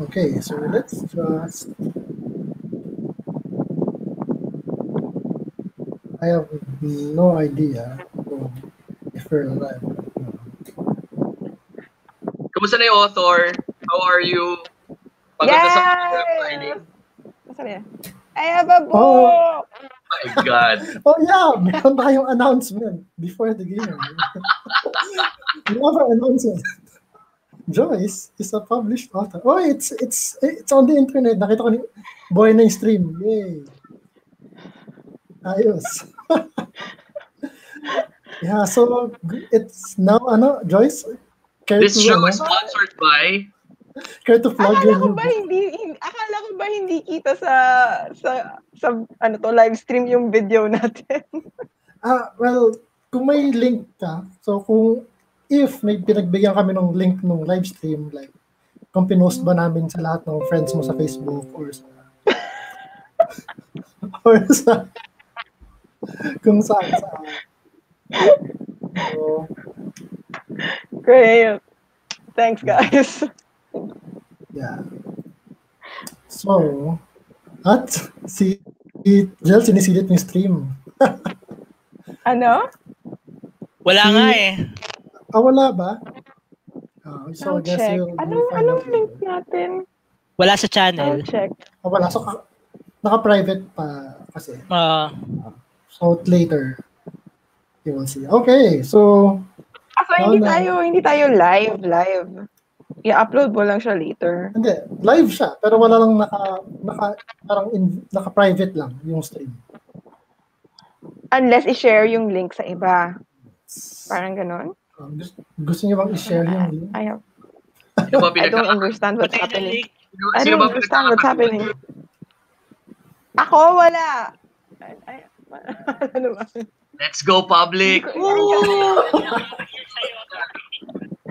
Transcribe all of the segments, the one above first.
Okay, so let's just... I have no idea if we're live. Kumusta na yung author? How are you? Pagod na sa Yes! Nasaan yan? I have a book! Oh! My God. Oh yeah, meron tayong announcement before the game. We have an announcement. Joyce is a published author. Oh, it's on the internet. Nakita ko ni buhay na yung stream. Yay. Ayos. Yeah, so it's now Joyce. This show is sponsored by... Care to plug Akala ko ba hindi kita sa live stream yung video natin. Well, kung may link ka, so if may pinagbigyan kami ng link ng live stream, like kung pinost ba namin sa lahat ng friends mo sa Facebook or sa kung saan. So, great. Thanks, guys. Yeah. So, at si Jel, sinisilip yung stream. Ano? Wala nga eh. Wala ba? So I guess check. Anong link natin? Wala sa channel. I'll check. Wala. So, naka-private pa kasi. So, later, you will see. Okay, so... So, hindi tayo live. I-upload mo lang siya later. Hindi, live siya, pero wala lang naka-private lang yung stream. Unless i-share yung link sa iba. Parang ganon. Gusto niyo bang i-share yung link? I don't understand what's happening. I don't understand what's happening. Ako, wala. Ano ba? Let's go public!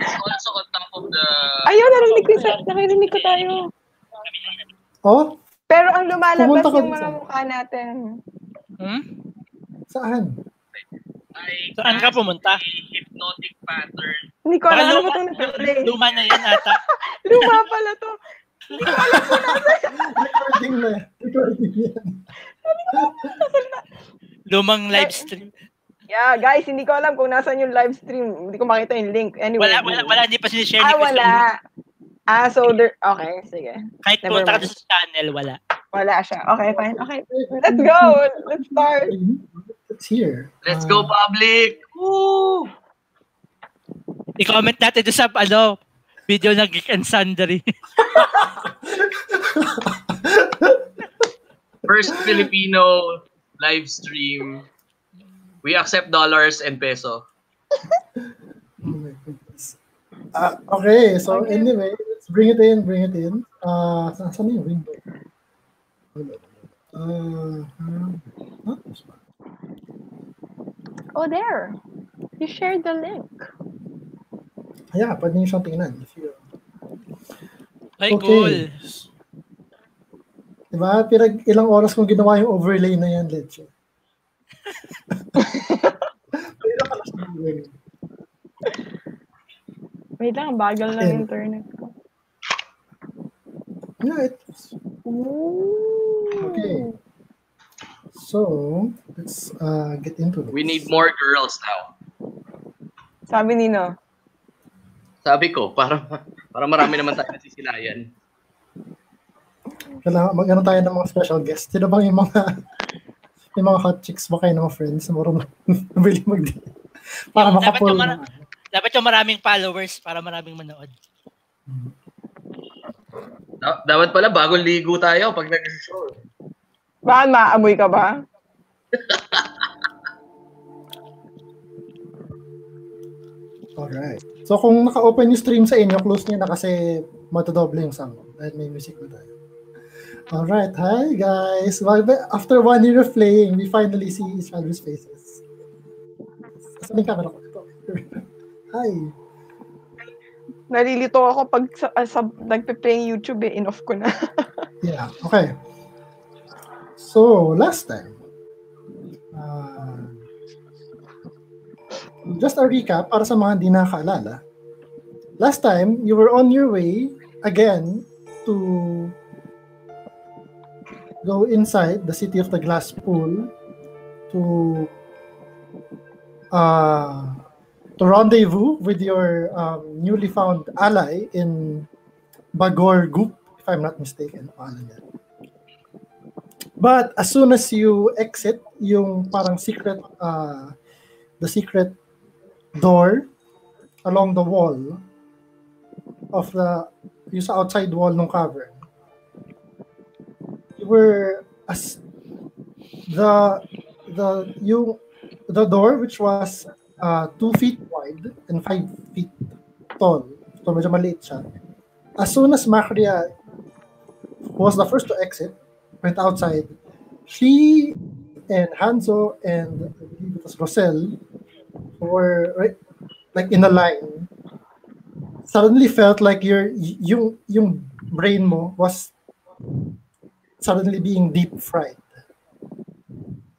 Also on top of the... Ayun, narinig ko tayo. Oh? Pero ang lumalabas yung mga saan? mukha natin. Saan? Saan ka pumunta? Hypnotic pattern. Hindi ko alam ano ba itong nag-play. Luma na yan ata. Luma pala to. Hindi ko alam kung nasa. Recording yan. Lumang live stream. Yeah, guys, hindi ko alam kung nasaan yung live stream. Hindi ko makita yung link. Anyway. Wala, hindi pa sinishare ni Chris. Wala. So there, okay, sige. Kahit punta ka sa channel, wala. Wala siya. Okay, fine. Okay, let's go. Let's start. It's here. Let's go public! Woo! I-comment natin doon sa video ng Geek and Sundry. First Filipino live stream. We accept dollars and peso. Okay, so anyway, let's bring it in. Saan yung window? Oh, there. You shared the link. Yeah, pwede nyo siyang tingnan. Ay, cool. Diba? Ilang oras kong ginawa yung overlay na yan, Leche. Wait lang, bagal ng internet ko. Yeah, okay. So, let's get into this. We need more girls now. Sabi Nino. Sabi ko, para marami naman tayo nasisilayan. Kailangan mag-ano tayo ng mga special guests. Sino bang yung mga hot chicks ba kayo ng mga friends na marunong nabili mag-date? Para makapul. Dapat yung maraming followers para maraming manood. Dapat pala bagong ligo tayo pag nag-show. Bakit maamoy ka ba? Alright. So kung naka-open yung stream sa inyo, close niyo na kasi matodoble yung sound dahil may music na tayo. Alright, hi guys. After 1 year of playing, we finally see each other's faces. Saan yung camera ko? Ito. Hi. Nalilito ako pag nagpe-play yung YouTube in-off ko na. Yeah, okay. So, last time, just a recap para sa mga hindi nakaalala. Last time, you were on your way again to go inside the city of the glass pool to rendezvous with your newly found ally in Bagor Goop, if I'm not mistaken. But as soon as you exit yung parang secret, the secret door along the wall of yung sa outside wall ng cavern, you were the door, which was 2 feet wide and 5 feet tall, so medyo maliit siya. As soon as Macria was the first to exit, went outside, she and Hanzo and I believe it was Rosel, who were right, like in a line, suddenly felt like yung brain mo was suddenly being deep fried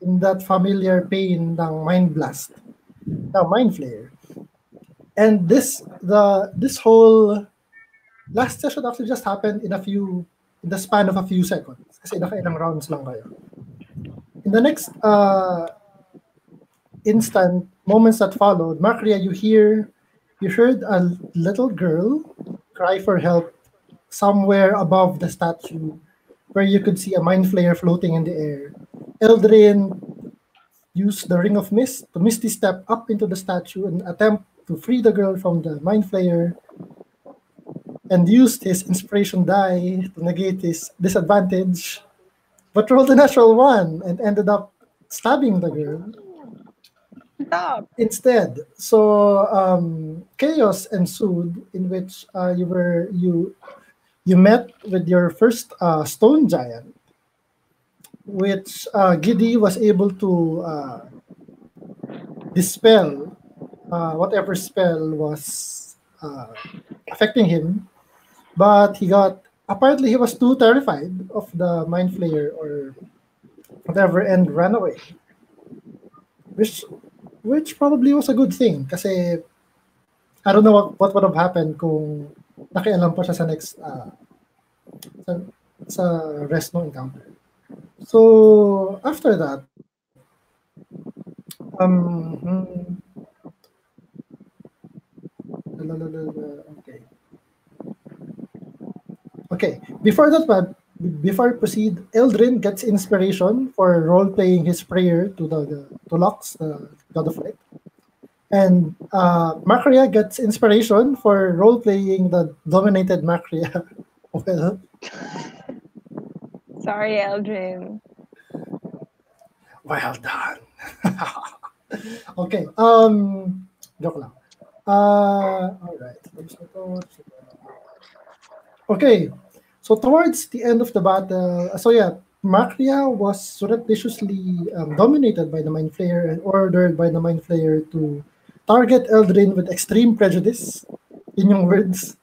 in that familiar pain ng mind blast, ng mind flare. And this whole last session actually just happened in the span of a few seconds. Kasi nakailang rounds lang kayo. In the next instant moments that followed, Macria, you heard a little girl cry for help somewhere above the statue, where you could see a mind flayer floating in the air. Eldrin used the Ring of Mist to misty step up into the statue and attempt to free the girl from the mind flayer, and used his inspiration die to negate his disadvantage, but rolled a natural 1 and ended up stabbing the girl. Stop. Instead. So chaos ensued, in which you met with your first stone giant, which Giddy was able to dispel whatever spell was affecting him, but apparently he was too terrified of the mind flayer or whatever and ran away, which probably was a good thing, kasi I don't know what would have happened kung nakialam pa siya sa next sa rest ng encounter. So after that, okay. Before I proceed, Eldrin gets inspiration for role-playing his prayer to Lux, the god of light. And Macria gets inspiration for role-playing the dominated Macria. Well, sorry, Eldrin. Well done. Okay. Joke lang. All right. Okay. So towards the end of the battle, Macria was surreptitiously dominated by the Mind Flayer and ordered by the Mind Flayer to target Eldrin with extreme prejudice, in yung words,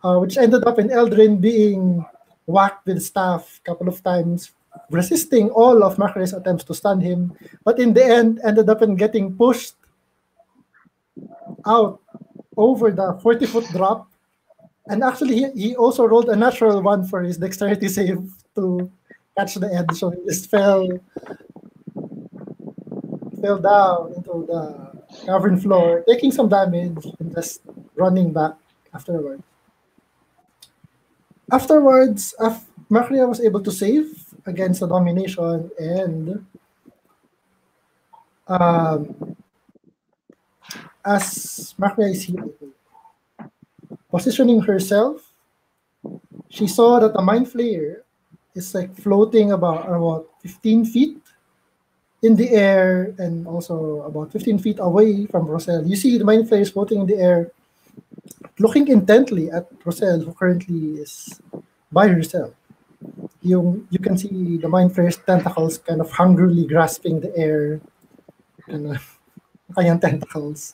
which ended up in Eldrin being whacked with staff a couple of times, resisting all of Macria's attempts to stun him, but in the end ended up in getting pushed out over the 40-foot drop. And actually, he also rolled a natural 1 for his dexterity save to catch the edge, so he just fell down into the cavern floor, taking some damage and just running back afterwards. Macria was able to save against the domination, and as Macria is healing, positioning herself, she saw that the Mind Flayer is like floating about 15 feet in the air, and also about 15 feet away from Rosel. You see the Mind Flayer is floating in the air, looking intently at Rosel, who currently is by herself. You can see the Mind Flayer's tentacles kind of hungrily grasping the air, kanyang tentacles.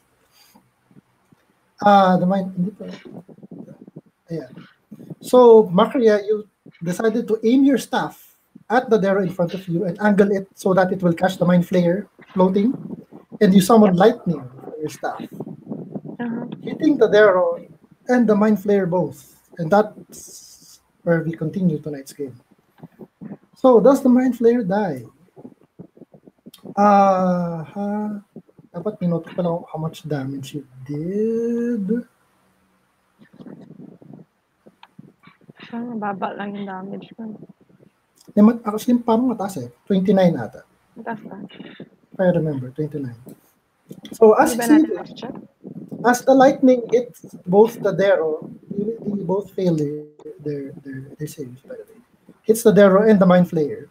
So Macria, you decided to aim your staff at the Darrow in front of you and angle it so that it will catch the Mind Flayer floating, and you summon lightning from your staff, hitting the Darrow and the Mind Flayer both, and that where we continue tonight's game. So, does the Mind Flayer die? Dapat minote ko lang how much damage it did. Mababa lang yung damage ko. Actually, parang mataas eh. 29 ata. Mataas pa. If I remember, 29. So, as the lightning hits both the Dero, they both fail their saves, by the way. Hits the Dero and the Mind Flayer.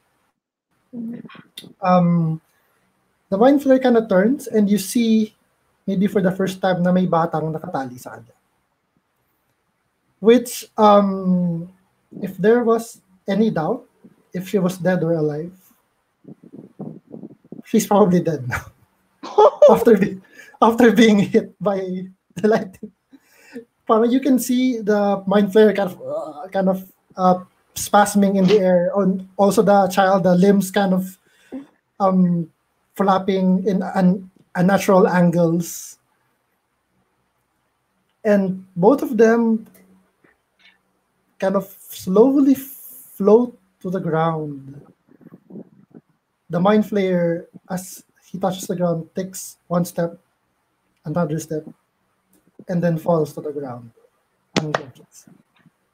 The Mind Flayer kind of turns and you see, maybe for the first time, na may batang nakatali sa kanya. Which, if there was any doubt, if she was dead or alive, she's probably dead now. after being hit by the lightning. You can see the Mind Flayer kind of spasming in the air. Also the child, the limbs kind of flapping in unnatural angles. And both of them kind of slowly float to the ground. The Mind Flayer, as he touches the ground, takes one step, another step, and then falls to the ground, unconscious.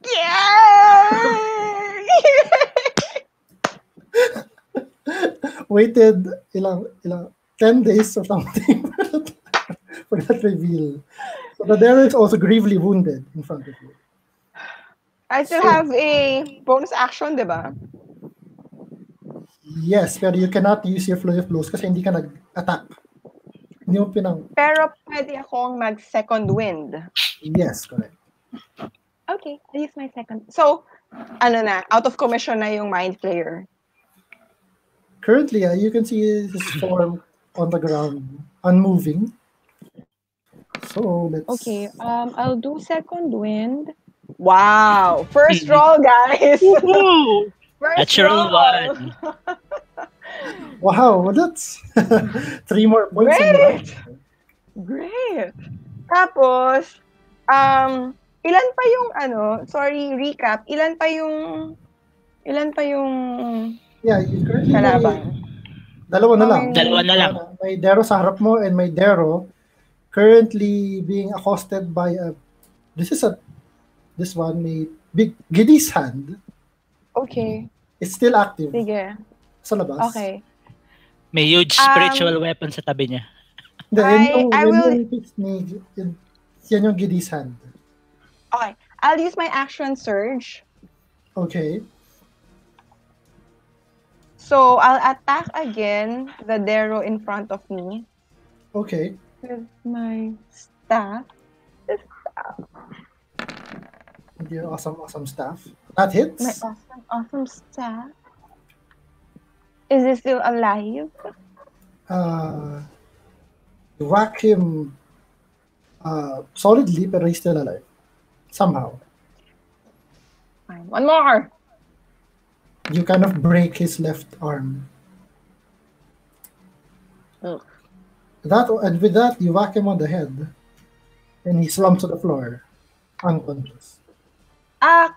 Yeah! Waited 10 days or something for that reveal. So the Dero is also gravely wounded in front of you. I still have a bonus action, diba? Yes, pero you cannot use your Flurry of Blows kasi hindi ka nag-attack. Hindi mo Pero pwede akong mag-second wind. Yes, correct. Okay, I'll use my second. So, out of commission na yung Mind Flayer. Currently, you can see his form on the ground, unmoving. So, let's... Okay, I'll do second wind. Wow! First roll, guys! First Natural roll. one. Wow, that's 3 more points. Great! Tapos, ilan pa yung recap, ilan pa yung Yeah, you currently kalaban? Dalawa na lang. Dalawa na lang. May Dero sa harap mo and may Dero currently being accosted by this one, may big Giddy's hand. Okay. It's still active. Sige. Sa labas. Okay. May huge spiritual weapon sa tabi niya. Yan yung Giddy's hand. Okay. I'll use my action surge. Okay. So, I'll attack again the Dero in front of me. Okay. With my staff. With your awesome staff. That hits? My awesome staff. Is he still alive? You whack him solidly, pero he's still alive. Somehow. Fine. One more! You kind of break his left arm. Ugh. And with that, you whack him on the head. And he slumps to the floor. Unconscious.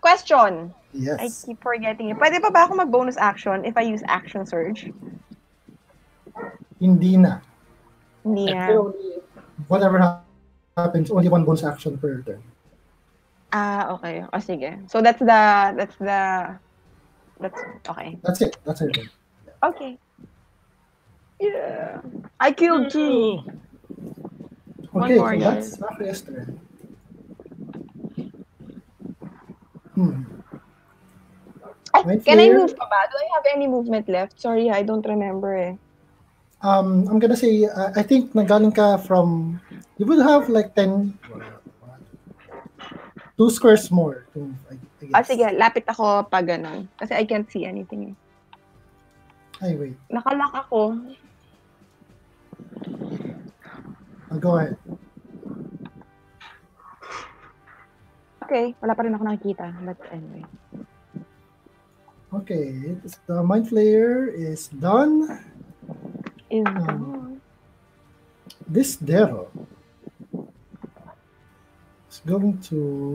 Question. Yes. I keep forgetting it. Pwede pa ba ako mag-bonus action if I use action surge? Hindi na. Hindi na. Whatever happens, only one bonus action per turn. Okay. O, sige. So, that's okay. That's it. That's it. Okay. Yeah. I killed two. Okay, more, so guys. that's Raphael's turn. Can I move pa ba? Do I have any movement left? Sorry, I don't remember eh. I'm gonna say, I think nagaling ka from, you would have like 2 squares more to move, I guess. Sige, lapit ako pag ganun. Kasi I can't see anything eh. Ay, wait. Nakalock ako. Go ahead. Okay, wala pa rin ako nakikita. But anyway. Okay, the Mind Flayer is done. This Dero is going to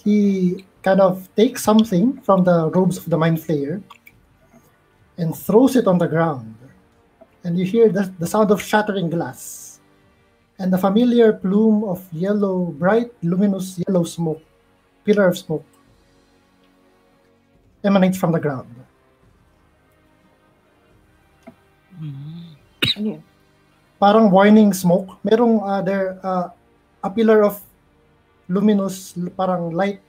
he kind of takes something from the robes of the Mind Flayer and throws it on the ground. And you hear the sound of shattering glass. And the familiar plume of yellow, bright, luminous yellow smoke, pillar of smoke, emanates from the ground. Parang warning smoke. Merong a pillar of luminous, parang light,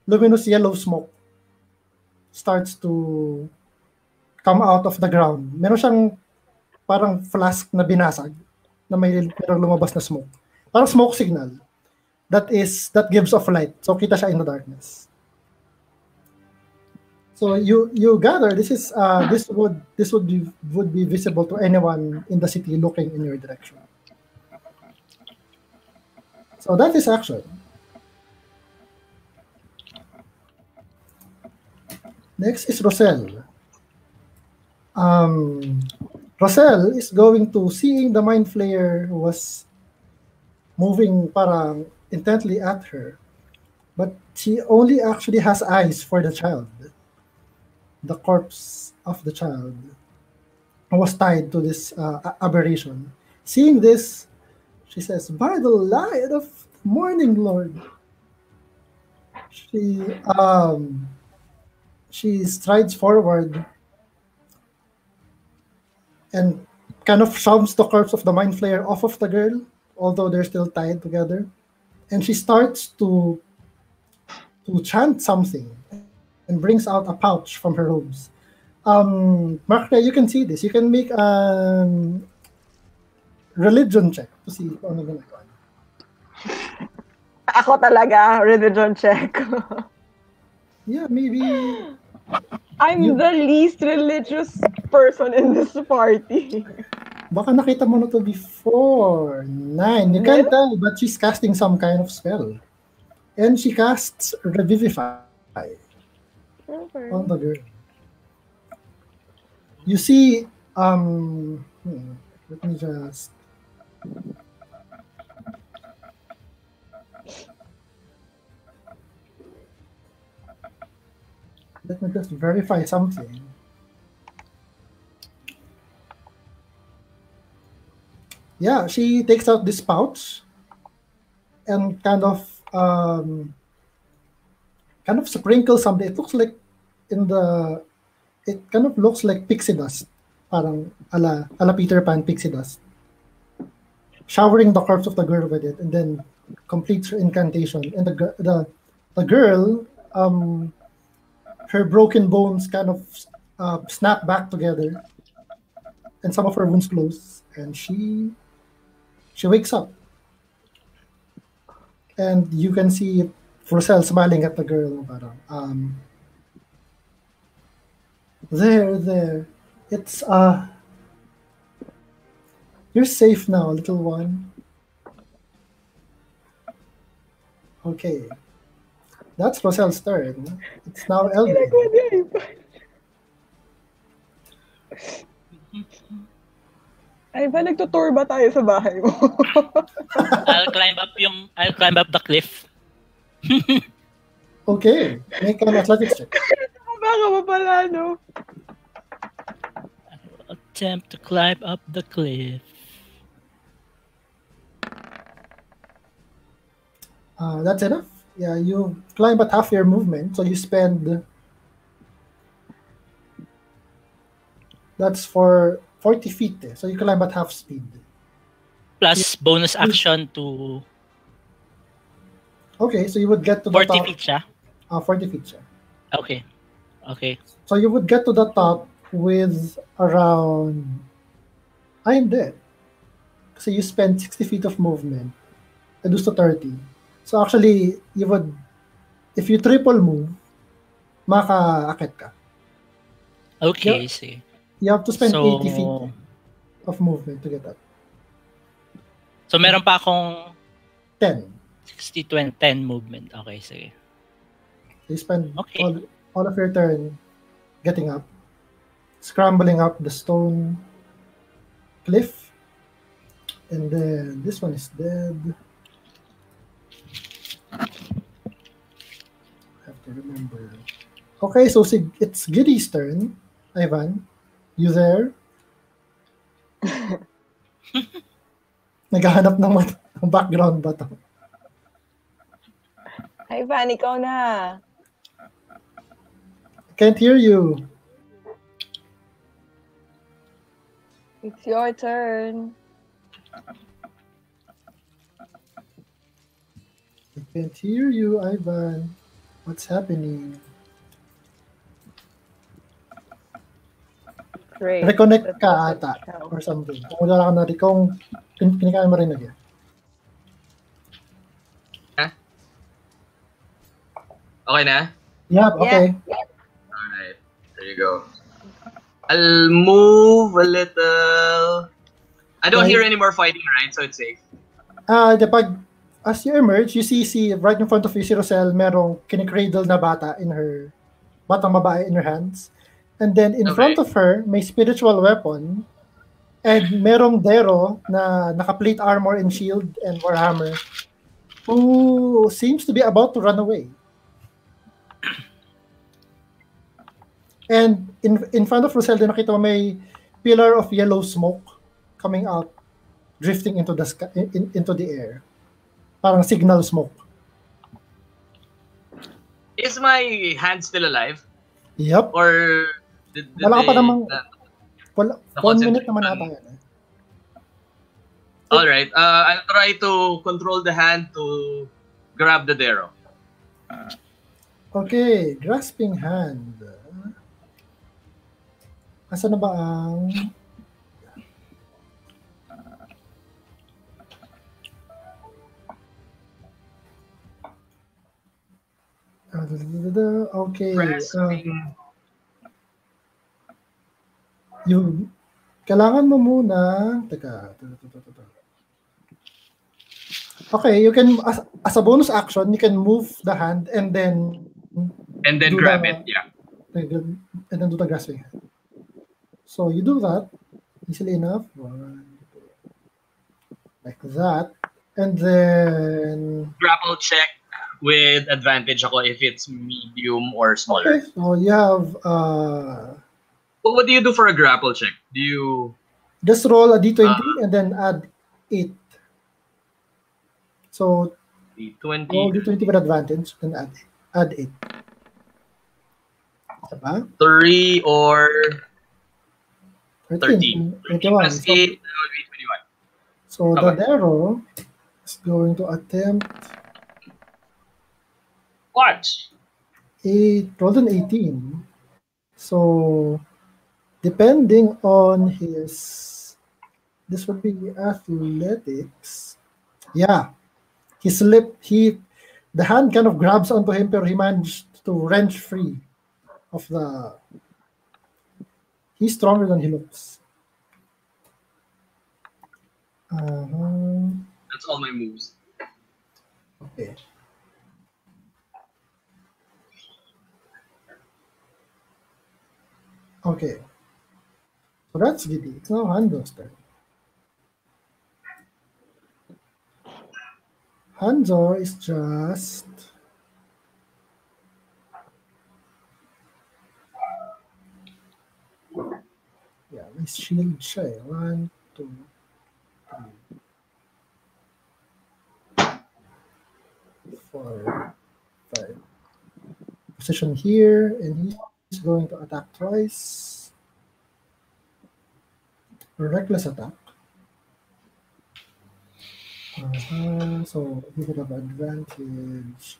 luminous yellow smoke starts to come out of the ground. Meron siyang parang flask na binasag na merong lumabas na smoke. Parang smoke signal that gives off light. So kita siya in the darkness. So you gather this would be visible to anyone in the city looking in your direction. So that is action. Next is Roselle. Roselle is going to, seeing the Mind Flayer was moving parang intently at her, but she only actually has eyes for the child. The corpse of the child was tied to this aberration. Seeing this, she says, "By the light of morning, Lord." She strides forward and kind of shoves the corpse of the Mind Flayer off of the girl, although they're still tied together. And she starts to chant something and brings out a pouch from her robes. Mark, you can see this. You can make a religion check to see kung ano ginagawa. Ako talaga, religion check. Yeah, maybe. I'm the least religious person in this party. Baka nakita mo na to before. 9. You can't tell, but she's casting some kind of spell. And she casts Revivify on the girl. You see, let me just... Let me just verify something. Yeah, she takes out this pouch and kind of sprinkles something. It looks like it kind of looks like pixie dust, parang ala Peter Pan pixie dust. Showering the corpse of the girl with it, and then completes her incantation. And the girl, her broken bones kind of snap back together, and some of her wounds close, and she wakes up. And you can see Roselle smiling at the girl. Parang, there. It's you're safe now, little one. Okay. That's Roselle's turn. It's now Elvin. Ay ba, nagtutour ba tayo sa bahay mo? I'll climb up the cliff. Okay. Make an athletics check. Baka ba pala, no? Attempt to climb up the cliff. That's enough. Yeah, you climb at half your movement, so you spend... That's for 40 feet. So you climb at half speed. Plus bonus action to... Okay, so you would get to the 40 top. 40 feet siya? 40 feet siya. Okay. So you would get to the top with around... I'm dead. So you spend 60 feet of movement. Reduce to 30. So actually, you would... If you triple move, maka-akit ka. Okay, see. You have to spend 80 feet of movement to get up. So meron pa akong 10. 60, 20, 10 movement. Okay, sige. You spend all of your turn getting up, scrambling up the stone cliff, and then this one is dead. remember. Okay, so it's Giddy's turn. Ivan, you there? Naghahanap ng background ba to? Ivan, ikaw na. Can't hear you. It's your turn. I can't hear you, Ivan. What's happening? Great. Reconnect ka ata or something. Kung wala ka natin, kung kinikaya mo rin again. Huh? Okay na? Yeah, okay. Yeah. Alright, there you go. I'll move a little. I don't hear any more fighting, right? So it's safe. As you emerge, you see right in front of you si Rosel, merong kinikradle na bata in her, batang babae in her hands. And then in front of her, may spiritual weapon and merong Dero na naka-plate armor and shield and warhammer who seems to be about to run away. And in front of Rosel, nakita mo may pillar of yellow smoke coming out, drifting into the sky, into the air. Parang signal smoke. Is my hand still alive? Yep. Or did wala ka pa they... namang... 1 minute naman ata yan. Alright, I'll try to control the hand to grab the Dero. Okay, grasping hand. Asa na ba ang... Okay. Yung kailangan mo muna... Teka. Okay, you can, as a bonus action, you can move the hand and then grab it, yeah. And then do the grasping hand. So you do that easily enough. Like that. And then... Grapple check with advantage ako if it's medium or smaller. Okay, so you have... Well, what do you do for a grapple check? Do you... Just roll a d20 and then add 8. So... D20. Roll d20 with advantage and add 8. Diba? 3 or... 13. 21. Plus 8, that would be 21. So the Dero is going to attempt... What? Rolled an 18. So... Depending on his, this would be athletics. Yeah, the hand kind of grabs onto him, but he managed to wrench free of the. He's stronger than he looks. That's all my moves. Okay. Okay. So that's Giddy. It's now Hanzo's turn. Hanzo is just... Yeah, may shield siya eh. 1, 2, 3, 4, 5. Position here, and he's going to attack twice. Reckless attack. So he would have advantage.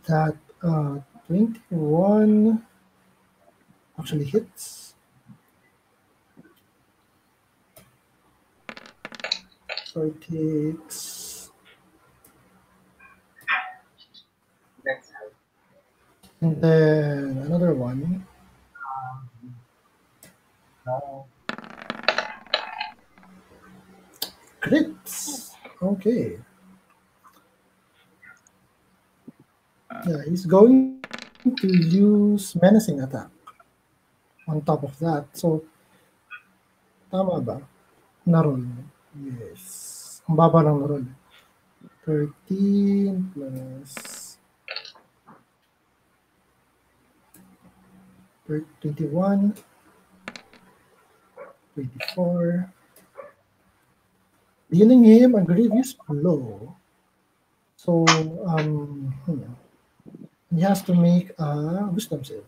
That 21 actually hits. So it takes... And then another one. Crits. Okay. Yeah, he's going to use menacing attack on top of that. So Tama ba? Na-roll. Yes. Ang baba ng na-roll. 13 plus 21, 24. Dealing him a grievous blow. So, he has to make a wisdom save.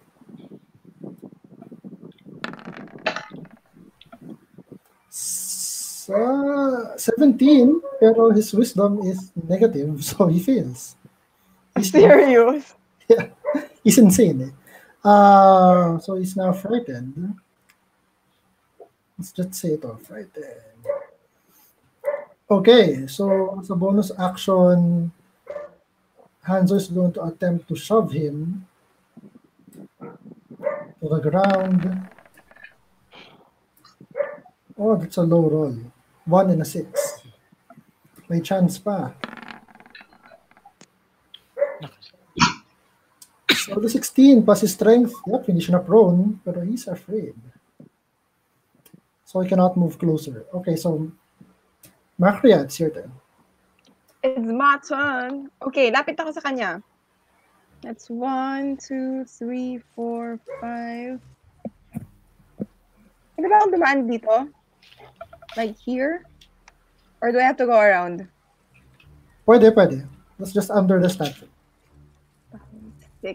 17, pero his wisdom is negative, so he fails. Serious? Yeah, he's insane. Eh? So he's now frightened. Let's just say it all, frightened. Okay, so as a bonus action, Hanzo is going to attempt to shove him to the ground. Oh, that's a low roll. 1 and a 6. May chance pa. So the 16 plus his strength, yep, finish na prone, pero he's afraid. So he cannot move closer. Okay, so Macria, it's your turn. It's my turn. Okay, lapit ako sa kanya. That's 1, 2, 3, 4, 5. Ano ba ang dumaan dito? Like here? Or do I have to go around? Pwede. That's just under the statue. 6.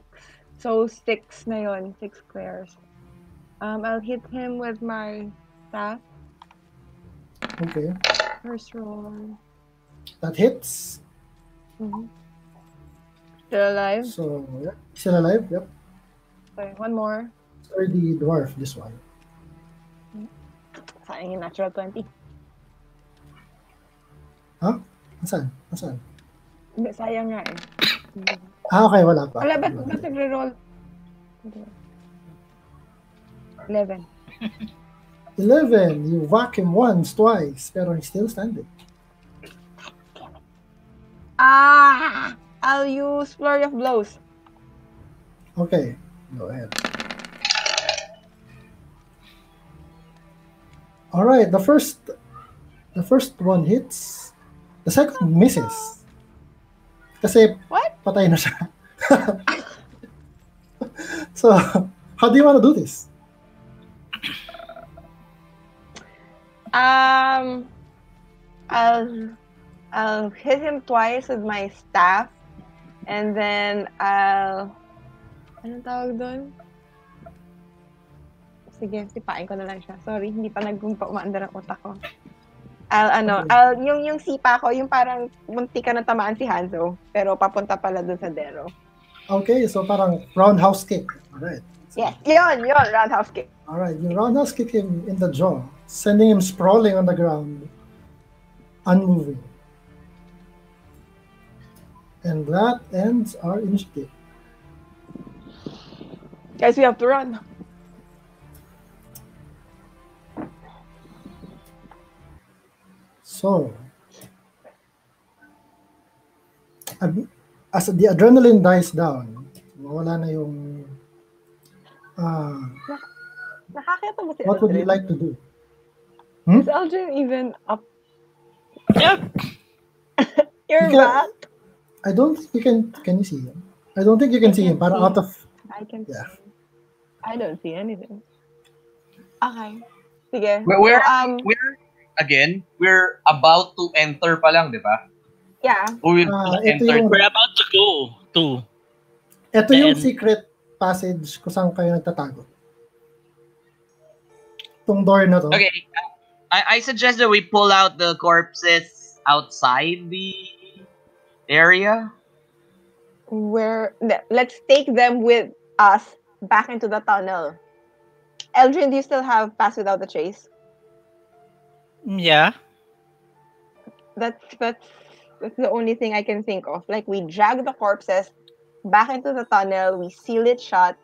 So 6 na yun. 6 squares. I'll hit him with my staff. Okay. First roll. That hits. Mm-hmm. Still alive? So, yeah. Still alive, yep. Okay, one more. Sturdy dwarf, this one. Sayang yung natural 20. Huh? Nasaan? Hindi, sayang nga eh. Okay, wala pa. Wala, ba't nagre-roll? 11. 11. You whack him once, twice, pero he's still standing. I'll use Flurry of Blows. Okay, go ahead. All right, the first one hits. The second misses. Kasi What? patay na siya. So, how do you want to do this? I'll hit him twice with my staff, and then anong tawag doon? Sige, sipain ko na lang siya. Sorry, hindi pa umaandar ang utak ko. Yung sipa ko, yung parang munti ka na tamaan si Hanzo, pero papunta pala doon sa Dero. Okay, so parang roundhouse kick. Alright. Yes, yun, roundhouse kick. Alright, you roundhouse kick him in the jaw, sending him sprawling on the ground, unmoving. And that ends our initiative. Guys, we have to run. So, as the adrenaline dies down, wala na yung Nakakita mo si what would you Eldrin? like to do? Is Eldrin even up? Yep. You're back? I don't think you can you see him? I don't think you can see him. Para out of... I can Yeah. see. I don't see anything. Okay. Sige. We're about to enter pa lang, di ba? Yeah. We've ito yung, We're about to go to. ito yung Then- secret passage kung saan kayo nagtatago. Itong door na to. Okay. I suggest that we pull out the corpses outside the area. Let's take them with us back into the tunnel. Eldrin, do you still have Pass Without the Trace? Yeah. That's the only thing I can think of. Like, we drag the corpses back into the tunnel, we seal it shut,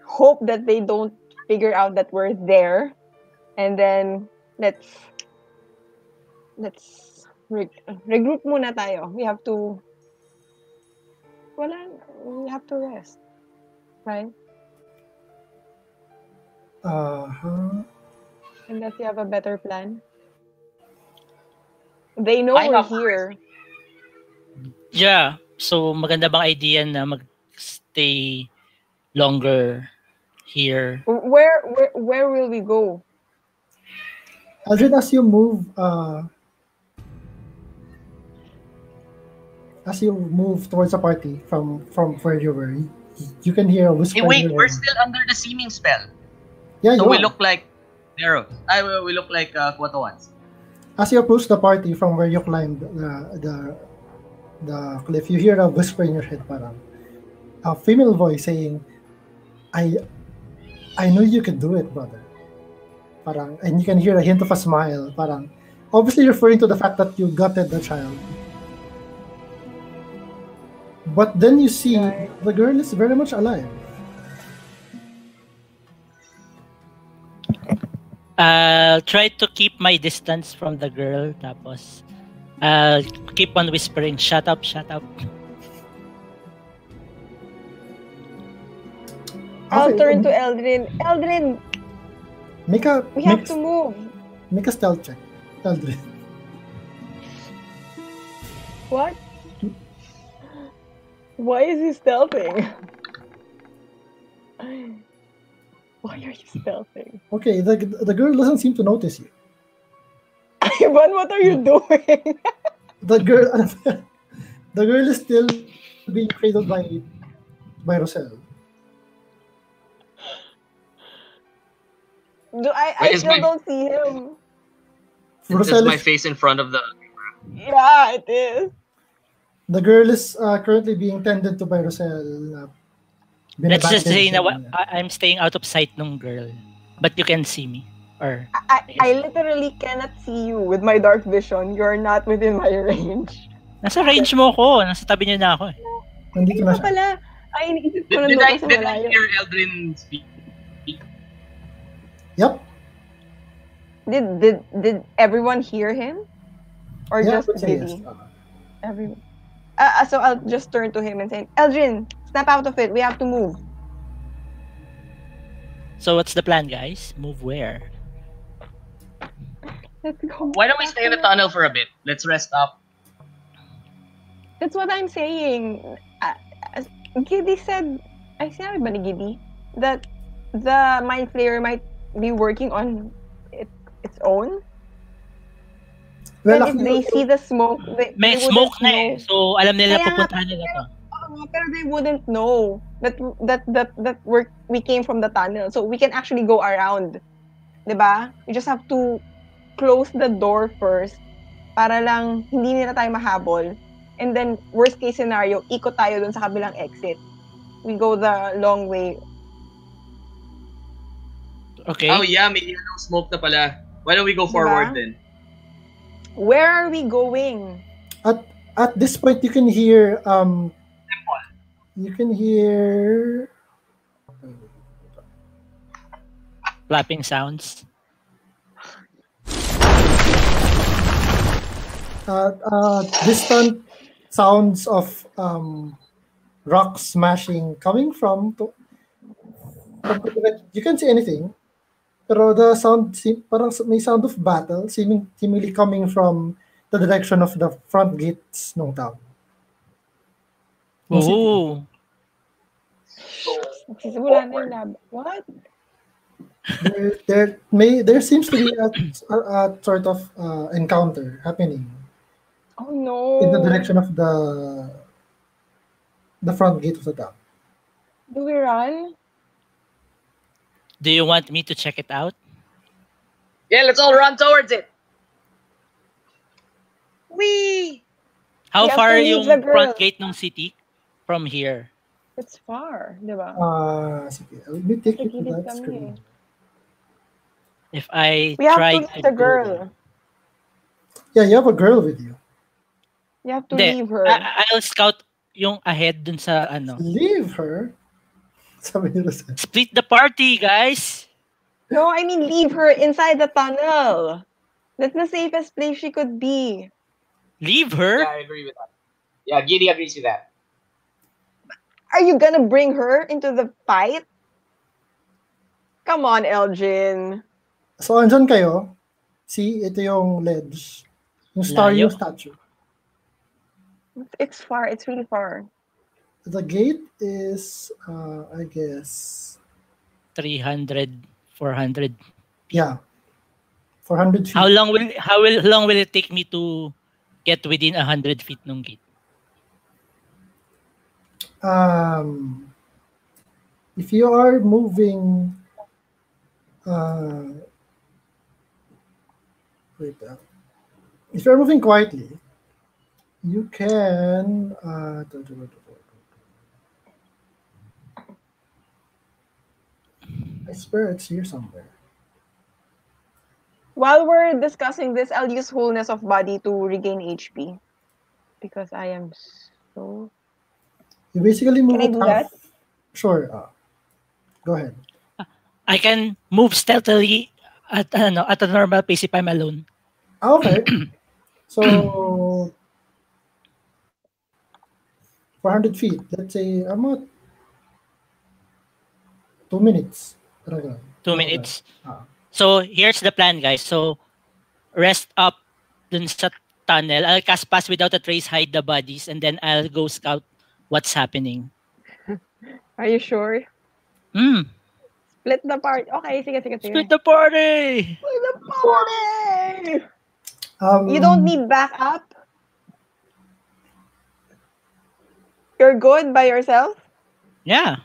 hope that they don't figure out that we're there, and then let's regroup muna tayo. We have to rest, right? Unless you have a better plan. They know I we're have here. Yeah. So, maganda bang idea na mag-stay longer here? Where will we go? Aldrin, as you move towards the party from where you were, you can hear a whisper. Hey, wait, we're still under the seeming spell. Yeah, So you we are. look like arrows. We look like Kuwatawans. As you approach the party from where you climbed the cliff, you hear a whisper in your head, parang a female voice saying, I knew you could do it, brother. Parang, and you can hear a hint of a smile, parang, obviously referring to the fact that you gutted the child. But then you see the girl is very much alive. I'll try to keep my distance from the girl. Tapos, I'll keep on whispering, shut up, shut up. I'll turn to Eldrin. Eldrin, we have to move. Make a stealth check, Eldrin. What? Why is he stealthing? Why are you stealthing? Okay, the girl doesn't seem to notice you. Ivan, what are you doing? The girl is still being cradled by Roselle. I still don't see him. Is my face in front of the... Yeah, it is. The girl is currently being tended to by Roselle. Let's just say na I'm staying out of sight ng girl. But you can see me. Or I literally cannot see you with my dark vision. You're not within my range. Nasa range mo ko. Nasa tabi niyo na ako. Nandito na siya. Pala. Ay, iniisip ko na Did I hear Eldrin speak? Yep. Did everyone hear him? Or Yeah, just Diddy? Yes. Everyone. So I'll just turn to him and say, Eldrin, snap out of it. We have to move. So what's the plan, guys? Move where? Let's go. Why don't we stay in the tunnel for a bit? Let's rest up. That's what I'm saying. Giddy said, I sinabi ba ni Giddy that the Mind Flayer might be working on its own? Well, if they see the smoke, may smoke na eh. So alam nila pupuntahan nila to. Pero they wouldn't know that we came from the tunnel. So we can actually go around. Diba? We just have to close the door first para lang hindi nila tayo mahabol. And then, worst case scenario, ikot tayo dun sa kabilang exit. We go the long way. Okay. Oh yeah, may yellow smoke na pala. Why don't we go forward then? Where are we going? At this point, you can hear you can hear flapping sounds. Distant sounds of rock smashing coming from you can't see anything, pero the sound parang may sound of battle seemingly coming from the direction of the front gates ng town. Oh. What? There seems to be a sort of encounter happening. Oh no! In the direction of the front gate of the town. Do we run? Do you want me to check it out? Yeah, let's all run towards it. Whee! How far yung front gate ng city from here? It's far, di ba? Sige. Let me take you to that screen. If I we have try to leave the girl. Yeah, you have a girl with you. You have to leave her. I'll scout yung ahead dun sa ano. Leave her? Sabi nila sa... Split the party, guys! No, I mean leave her inside the tunnel. That's the safest place she could be. Leave her? Yeah, I agree with that. Yeah, Giddy agrees with that. Are you gonna bring her into the fight? Come on, Elgin. So, andyan kayo. See, ito yung ledge. Yung star Layo. yung statue. It's far. It's really far. The gate is, I guess, 300, 400. yeah, 400 feet. How long will it take me to get within 100 feet ng gate? If you are moving, if you're moving quietly, you can. I swear it's here somewhere. While we're discussing this, I'll use wholeness of body to regain HP. Because I am so... You basically move Can I it do half. that? Sure. Go ahead. I can move stealthily at a normal pace if I'm alone. Okay. So 400 feet. Let's say I'm at 2 minutes. 2 minutes. So here's the plan, guys. So rest up dun sa tunnel. I'll cast pass without a trace, hide the bodies, and then I'll go scout what's happening. Are you sure? Split the party. Okay, sige. Split the party! Split the party! You don't need backup? You're good by yourself? Yeah.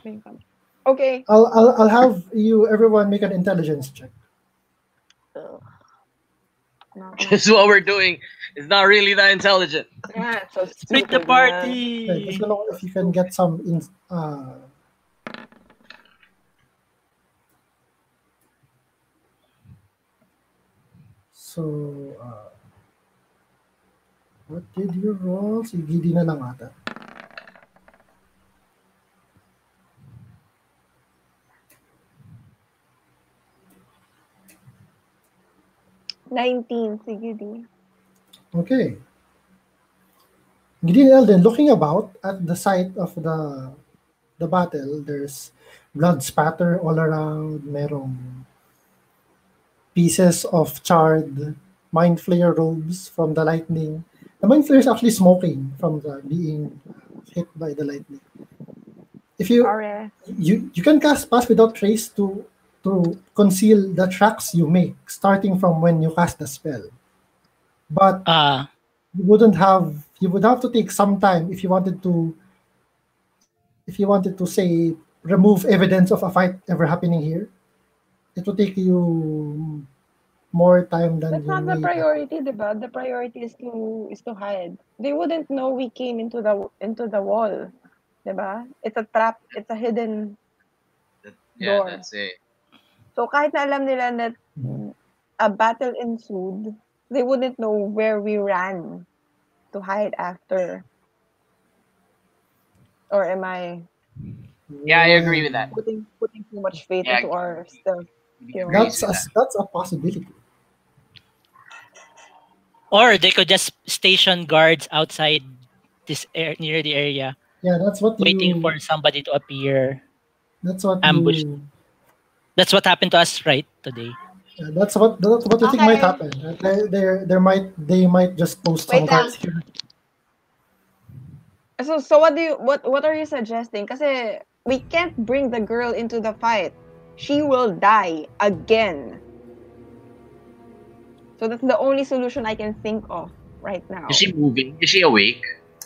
Okay. I'll have everyone make an intelligence check. This is what we're doing. It's not really that intelligent. Yeah, so Split the party! Okay, just know if you can get some So, what did you roll? Sige, di na lang ata. Sige, di. Okay. Gideon Elden, looking about at the site of the battle, there's blood spatter all around. Merong pieces of charred mind flayer robes from the lightning. The mind flayer is actually smoking from being hit by the lightning. If you can cast pass without trace to conceal the tracks you make, starting from when you cast the spell. But you would have to take some time if you wanted to say remove evidence of a fight ever happening here. It will take you more time than that's not the priority, diba? The priority is to hide. They wouldn't know we came into the wall, diba? It's a trap. It's a hidden door. That's it. So kahit na alam nila that a battle ensued, they wouldn't know where we ran to hide after. Or am I? Yeah, I agree with that. Putting too much faith into our stealth. That's a possibility. Or they could just station guards outside this near the area. Yeah, that's what waiting for somebody to appear. That's what ambush. That's what happened to us right today. Yeah, that's what you think might happen. They might just post some guards here. So what are you suggesting? Kasi we can't bring the girl into the fight. She will die again. So that's the only solution I can think of right now. Is she moving? Is she awake?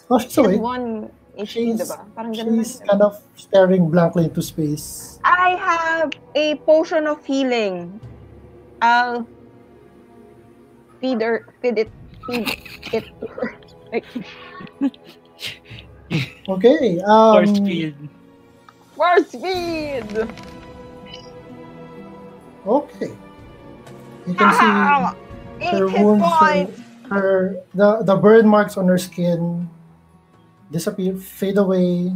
Oh, she's awake. One HP, diba? Parang she's kind of staring blankly into space. I have a potion of healing. I'll feed it to her. Okay. Force feed. Okay. You can see her wounds, the burn marks on her skin disappear, fade away,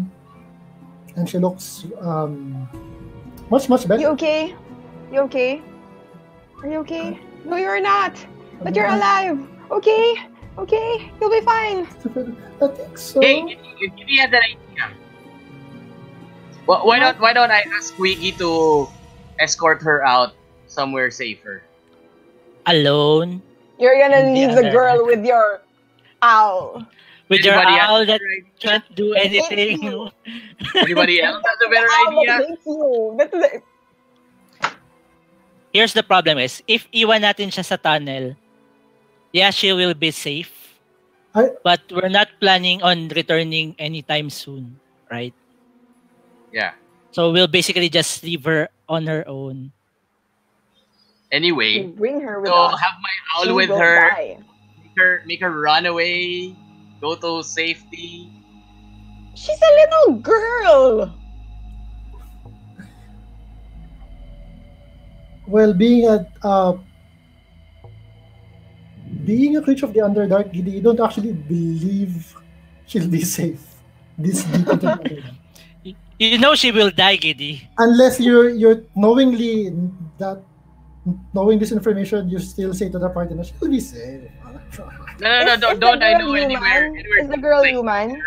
and she looks much better. You okay? You okay? Are you okay? No, you're not. But you're alive. Okay, you'll be fine. I think so. Hey, give me an idea. Why don't I ask Wiggy to escort her out somewhere safer? alone. You're gonna The leave the other- girl with your owl. With your Anybody owl else? that can't do anything. you. Anybody else has a better The owl that idea? hates you. That's the, Here's the problem is, if iwan natin siya sa tunnel, yeah, she will be safe. But we're not planning on returning anytime soon, right? Yeah. So we'll basically just leave her on her own. you Anyway, bring her with so us. have my She owl with will her. die. Make her run away. Go to safety. She's a little girl. Well, being a creature of the Underdark, Giddy, you don't actually believe she'll be safe this deep into the Underdark. You know she will die, Giddy. Unless you're knowing this information, you still say to the party that she'll be safe. No, Is the don't I girl know anywhere. human? Is the girl safe. human?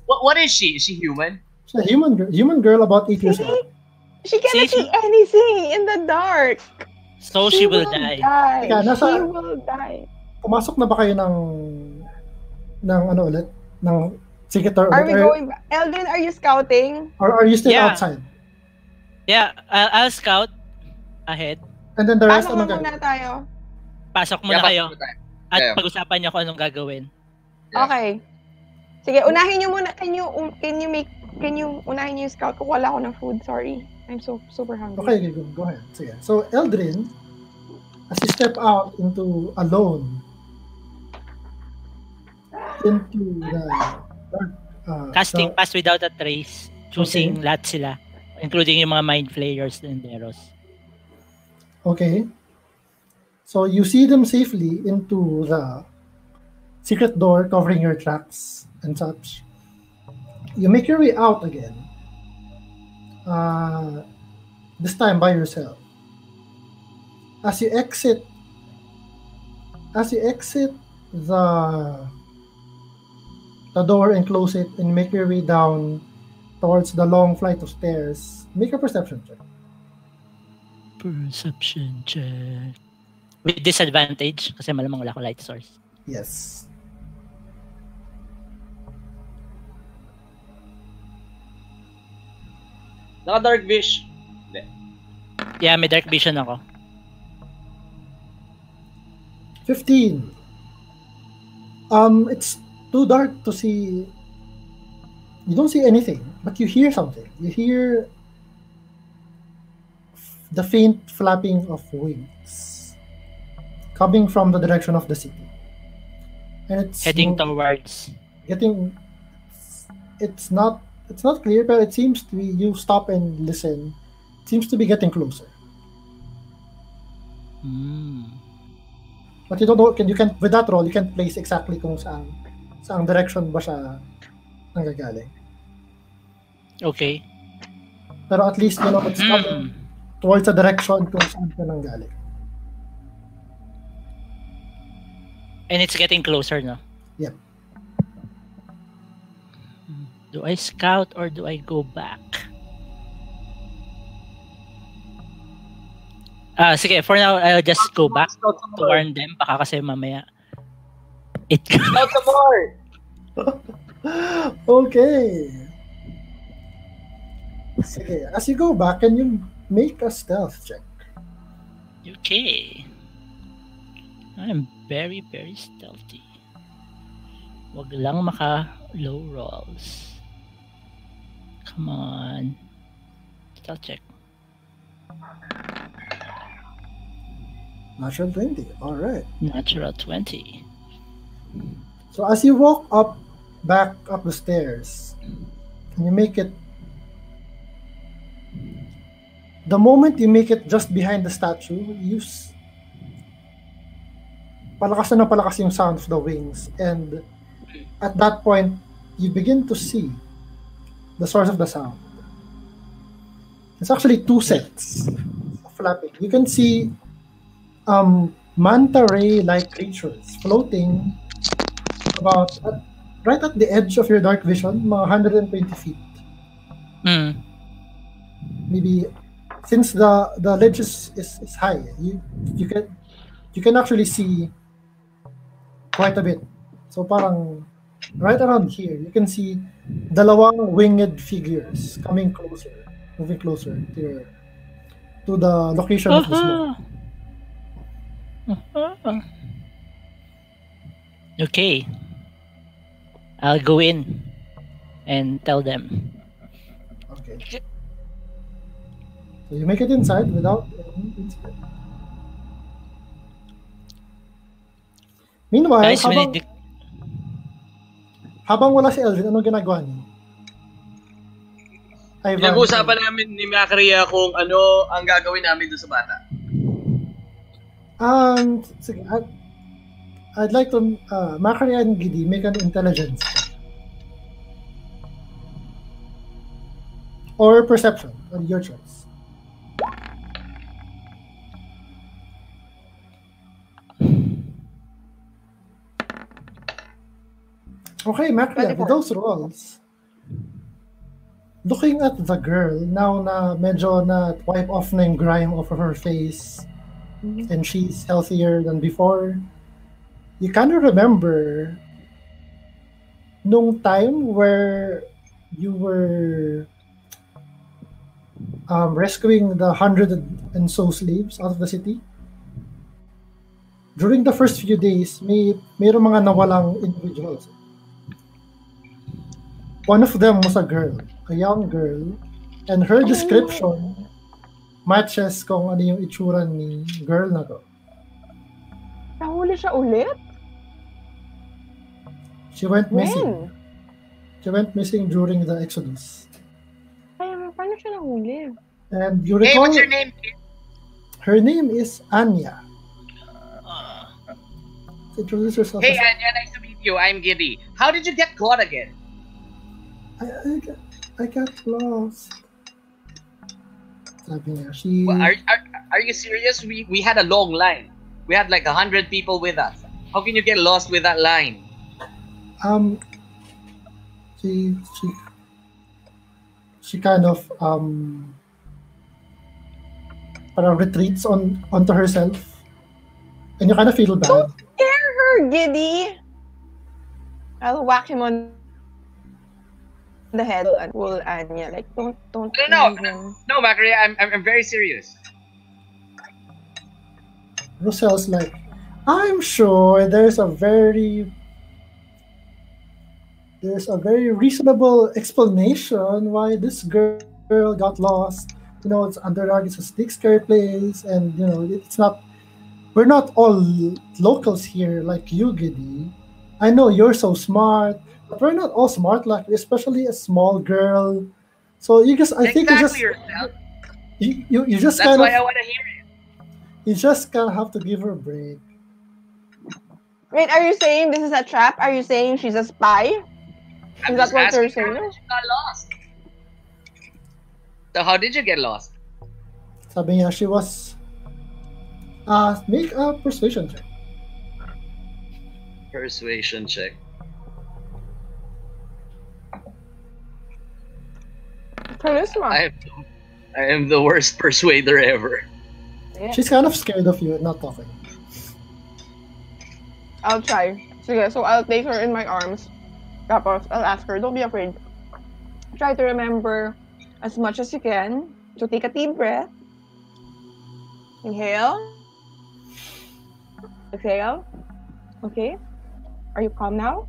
What is she? Is she human? She's a human girl about 8 years old. She cannot See, see anything in the dark. So she will die. Teka, She will die. Pumasok na ba kayo ng ano ulit? Ng Secret Door Are ulit? we going back? Eldrin, are you scouting? Or are you still Yeah. outside? Yeah, I'll scout ahead. And then the rest, Pasok ano na muna gagawin? tayo. Pasok muna kayo. At Yeah. pag-usapan niyo kung anong gagawin. Yeah. Okay. Sige, unahin niyo muna. Can you unahin niyo yung scout? Kung wala ako ng food, sorry. I'm so super hungry. Okay, go ahead. Sige. So, Eldrin, as you step out alone into the Casting pass without a trace. Choosing lahat sila. Including yung mga mind flayers and Deros. Okay. So you see them safely into the secret door, covering your tracks and such. You make your way out again. This time by yourself. As you exit the door and close it and make your way down towards the long flight of stairs, make a perception check. Perception check. With disadvantage, kasi malamang wala akong light source. Yes. Naka-dark vision. Yeah, may dark vision ako. 15. It's too dark to see. You don't see anything, but you hear something. You hear the faint flapping of wings coming from the direction of the city. And it's Heading towards. it's not clear, but it seems to be, you stop and listen. It seems to be getting closer. But you don't know, you can't, with that roll, you can't place exactly kung saang direction ba siya nanggagaling. Okay. Pero at least, you know, it's coming towards the direction kung saan siya nanggaling. And it's getting closer, no? Yep. Do I scout or do I go back? Sige, for now, I'll just go back to warn them. Baka kasi mamaya it Out the more! Okay. Sige, as you go back, can you make a stealth check? Okay. I'm very, very stealthy. Wag lang maka-low rolls. Come on. Stealth check. Natural 20. Alright. Natural 20. So as you walk back up the stairs, and you make it, the moment you make it just behind the statue, palakas na palakas yung sound of the wings, and at that point, you begin to see the source of the sound. It's actually two sets of flapping. You can see manta ray-like creatures floating about right at the edge of your dark vision, mga 120 feet. Maybe since the ledge is high, you you can actually see quite a bit. So parang right around here, you can see dalawang winged figures moving closer to the location of the smoke. Okay. I'll go in and tell them. Okay. So you make it inside without any incident. Meanwhile, Guys, habang wala si Elvin, anong ginagawa niyo? Pinag-uusapan namin ni Macria kung ano ang gagawin namin doon sa bata. Sige, I'd like to, Macria and Giddy, make an intelligence check. Or perception, on your choice. Okay, Macria, with those rolls, looking at the girl, now na medyo na wipe off na yung grime off of her face, and she's healthier than before, you kind of remember nung time where you were rescuing the 100 and so slaves out of the city. During the first few days, mayroong mga nawalang individuals. One of them was a girl, a young girl, and her description matches kung ano yung itsura ni girl na to. Nahuli siya ulit? She went missing. When? She went missing during the Exodus. Ay, paano siya nahuli? And you recall... Hey, what's your name? Her name is Anya. Introduce yourself. Hey, Anya, nice to meet you. I'm Giddy. How did you get caught again? I got lost. Sabi niya, she... Well, are you serious? We had a long line. We had like 100 people with us. How can you get lost with that line? She kind of parang retreats onto herself, and you kind of feel bad. Don't scare her, Giddy. I'll whack him on the head and pull Anya. Like, don't. No, Macria, I'm very serious. Roselle's like, I'm sure there's a very reasonable explanation why this girl got lost. You know, it's Underdog, it's a stick scary place, and you know, we're not all locals here like you, Giddy. I know you're so smart, but we're not all smart like you, especially a small girl. So you just, I think yourself. you just That's kind why of, I want to hear it. you just kind of have to give her a break. Wait, are you saying this is a trap? Are you saying she's a spy? I'm Is that just what you're asking her saying? how she got lost. So how did you get lost? Sabi niya, she was, make a persuasion check. Persuasion check. Charisma. I am the worst persuader ever. Yeah. She's kind of scared of you and not talking. I'll try. Sige, so I'll take her in my arms. Tapos, I'll ask her, don't be afraid. Try to remember as much as you can. So take a deep breath. Inhale. Exhale. Okay. Are you calm now?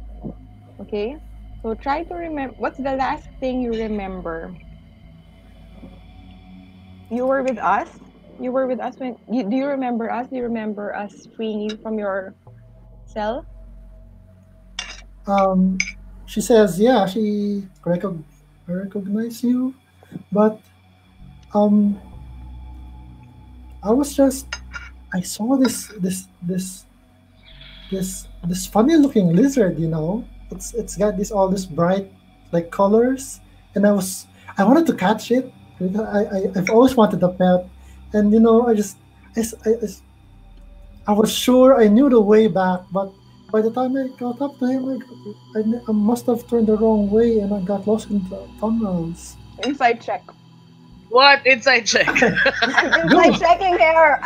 Okay. So try to remember, what's the last thing you remember? You were with us? You were with us when, do you remember us? Do you remember us freeing you from your cell? She says, yeah, she recognized you, but I saw this funny looking lizard, you know. It's got all this bright like colors, and I wanted to catch it. I've always wanted a pet, and you know, I was sure I knew the way back, but by the time I got up to him, I must have turned the wrong way and I got lost in the tunnels. Inside check. What? Inside check? I'm inside checking here.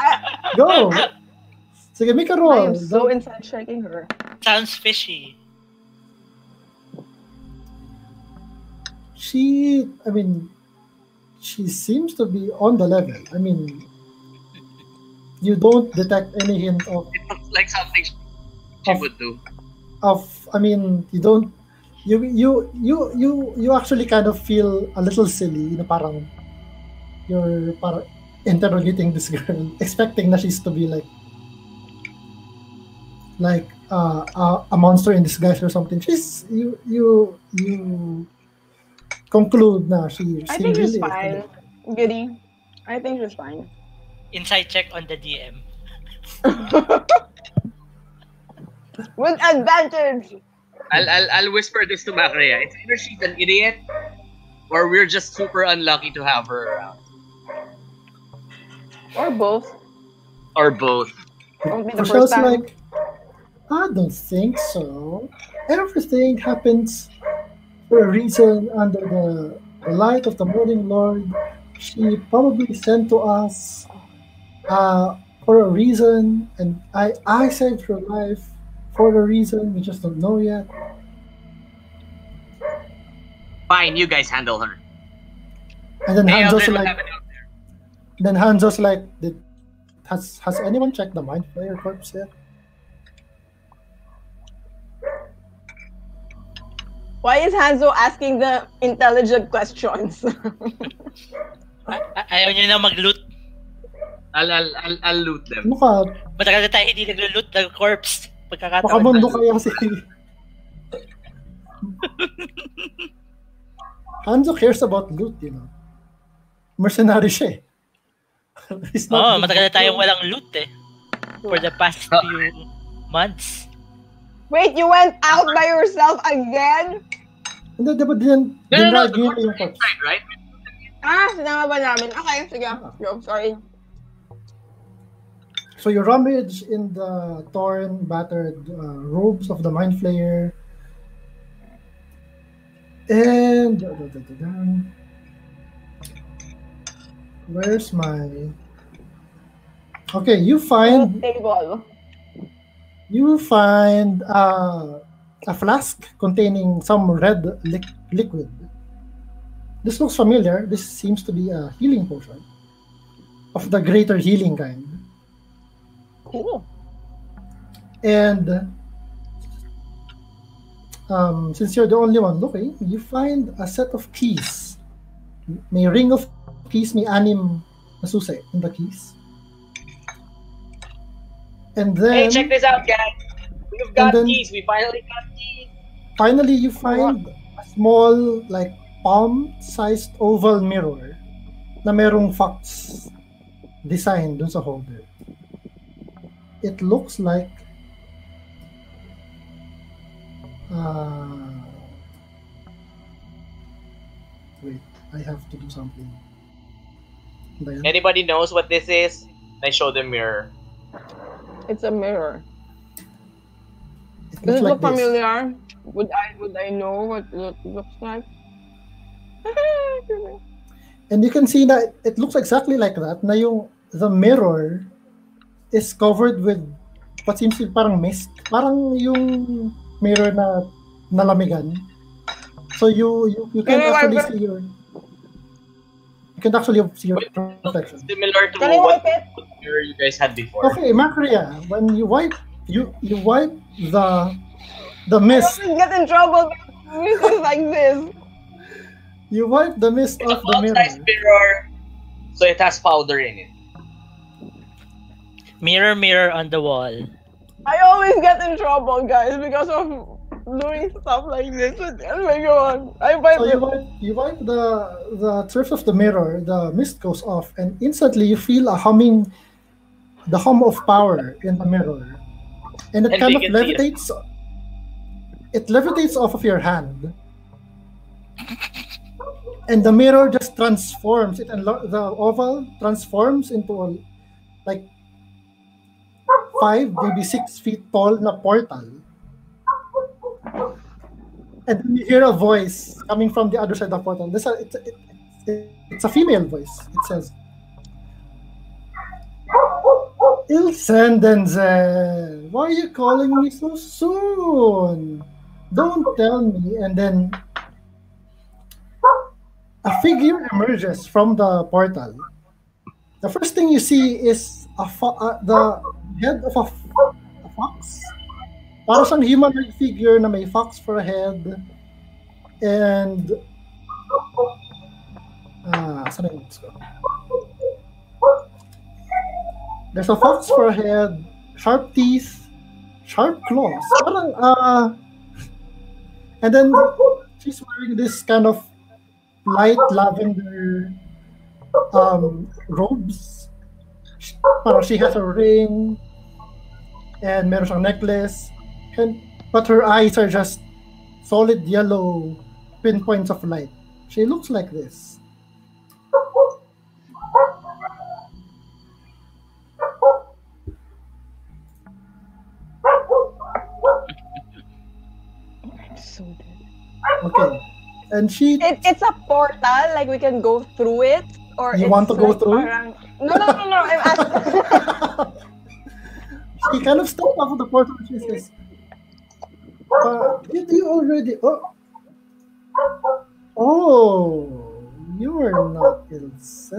Go! Sige, make a I roll. am so inside checking her. Sounds fishy. She seems to be on the level. I mean, you don't detect any hint of It looks like something she would do. you don't you actually kind of feel a little silly na parang you're interrogating this girl expecting that she's to be like a monster in disguise or something. You conclude na she I think she's really fine. Giddy. I think she's fine. Inside check on the DM. With advantage. I'll whisper this to Macrea. It's either she's an idiot or we're just super unlucky to have her around. Or both. Or both. Won't be the Rochelle's first time. like, I don't think so. Everything happens for a reason under the light of the morning Lord. She probably sent to us for a reason, and I saved her life for a reason we just don't know yet. Fine, you guys handle her. And then Hey, Hanzo's Eldred, what like, happened out there? has anyone checked the mind player corpse yet? Why is Hanzo asking the intelligent questions? Ayaw niyo na mag-loot. I'll loot them. Ano ka? Matagal na tayo hindi nag-loot ng corpse. Pagkakataon. Makamundo kaya kasi. Hanzo cares about loot, you know. Mercenary siya eh. He's not Matagal na tayong walang loot eh. For the past few months. Wait, you went out by yourself again? Hindi, diba No, dinrag the niya corpse yung is corpse. inside, right? Sinama ba namin? Okay, sige. Go, sorry. So you rummage in the torn, battered robes of the Mind Flayer. And... Where's my... Okay, you find Table. a flask containing some red liquid. This looks familiar. This seems to be a healing potion of the greater healing kind. Cool. And since you're the only one looking, you find a set of keys. May ring of keys, may anim na susi in the keys. And then... Hey, check this out, guys. We've got keys. We finally got keys. Finally, you find a small, like, palm-sized oval mirror na merong fox design dun sa holder. It looks like wait, I have to do something. Anybody knows what this is? I show them mirror. It's a mirror. It Does it looks look like this. familiar? Would I know what it looks like? And you can see that it looks exactly like that. Na the mirror is covered with what seems to be parang mist. Parang yung mirror na nalamigan. So you can actually see your... You can actually see your reflection. Similar to Can I what wipe it? mirror you guys had before. Okay, Macria, when you wipe the mist. I always get in trouble with things like this. You wipe the mist It's off a the full-size mirror. mirror, so it has powder in it. Mirror, mirror on the wall. I always get in trouble, guys, because of doing stuff like this. Oh my god. I wipe So it. you wipe the surface of the mirror, the mist goes off, and instantly you feel the hum of power in the mirror. And it And kind we of can see it. levitates. It levitates off of your hand. And the mirror just transforms. The oval transforms into like 5, maybe 6 feet tall na portal. And then you hear a voice coming from the other side of the portal. It's a female voice. It says, Ilsen Denzel, why are you calling me so soon? Don't tell me. And then a figure emerges from the portal. The first thing you see is the head of a fox. Para siyang humanoid figure na may fox for a head. And saan yung notes ko? There's a fox for a head, sharp teeth, sharp claws. Parang, and then she's wearing this kind of light lavender robes. Parang she has a ring and meron siyang necklace. But her eyes are just solid yellow pinpoints of light. She looks like this. I'm so dead. Okay. And it's a portal, like we can go through it, or you it's want to go like through? No. I'm asking. She kind of stepped off of the portal and she says, did you already? Oh, you're not Ilse.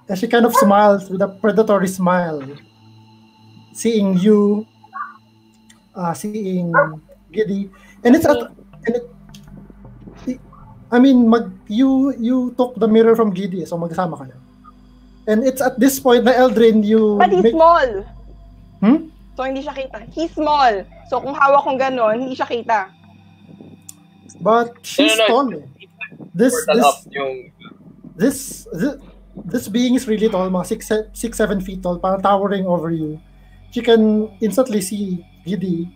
And she kind of smiles with a predatory smile, seeing you, seeing Giddy, and it's at, you took the mirror from Giddy, so magkasama kayo. And it's at this point na Eldrin, But he's small. Hmm? So hindi siya kita. He's small. So kung hawak kong ganon, hindi siya kita. But she's tall. This being is really tall, mga 6-7 feet tall, parang towering over you. She can instantly see Giddy.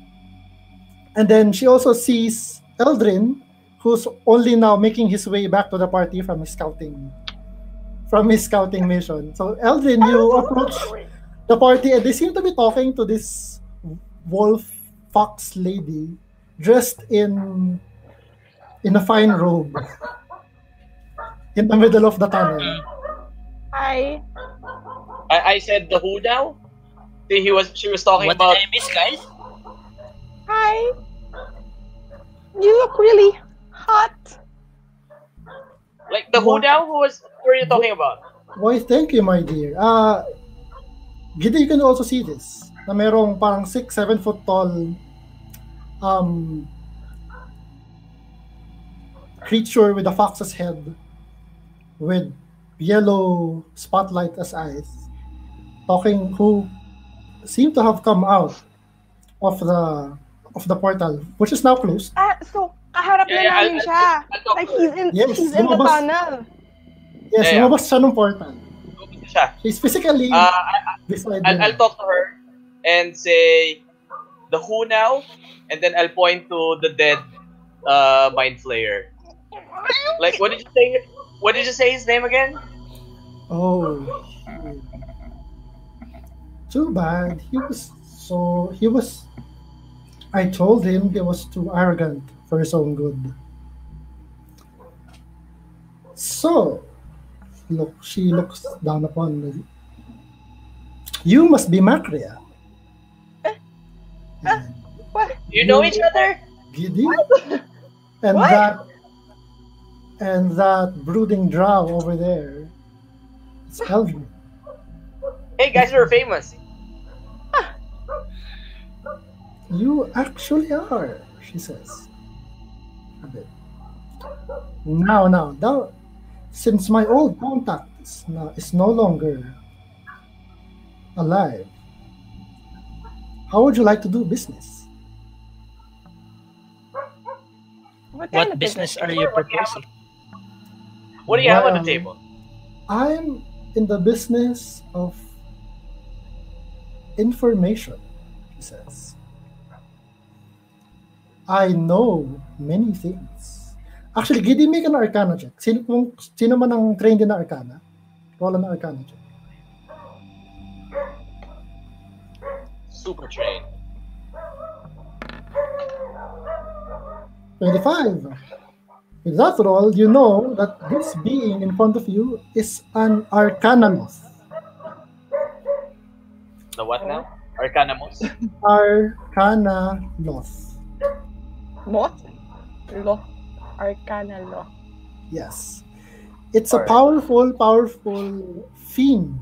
And then she also sees Eldrin, who's only now making his way back to the party from his scouting mission. So Eldrin, you approach the party and they seem to be talking to this wolf fox lady dressed in a fine robe in the middle of the tunnel. Hi. I said the who now? See, she was talking What about. did I miss, guys? Hi. You look really hot. Like the who now? Who were you talking about? Why, thank you, my dear. Giddy, you can also see this. Na merong parang 6-7 foot tall creature with a fox's head with yellow spotlight as eyes, talking, who seem to have come out of the portal, which is now closed. So kaharap na namin siya. Like he's in the tunnel. Yes, lumabas siya ng portal. Siya. He's physically beside you. I'll talk to her and say the who now, and then I'll point to the dead mind flayer. Like, what did you say? What did you say his name again? Oh, too bad. I told him he was too arrogant for his own good. So, she looks down upon me. You must be Macria. What? You know each other? Giddy? What? And that brooding drow over there. It's Eldrin. Hey guys, we're famous. You actually are, she says. A bit. Now, since my old contact is no longer alive, how would you like to do business? What business are you proposing? What do you have on the table? I'm in the business of information, he says. I know many things. Actually, Giddy, make an Arcana check. Sino man ang trained in Arcana? Roll an Arcana check. Super trained. 25. With that roll, you know that this being in front of you is an Arcanoloth. The what now? Arcanamos? Arcana Loth. Moth? Lo. Arcana Lo. Yes. It's a Alright. powerful fiend.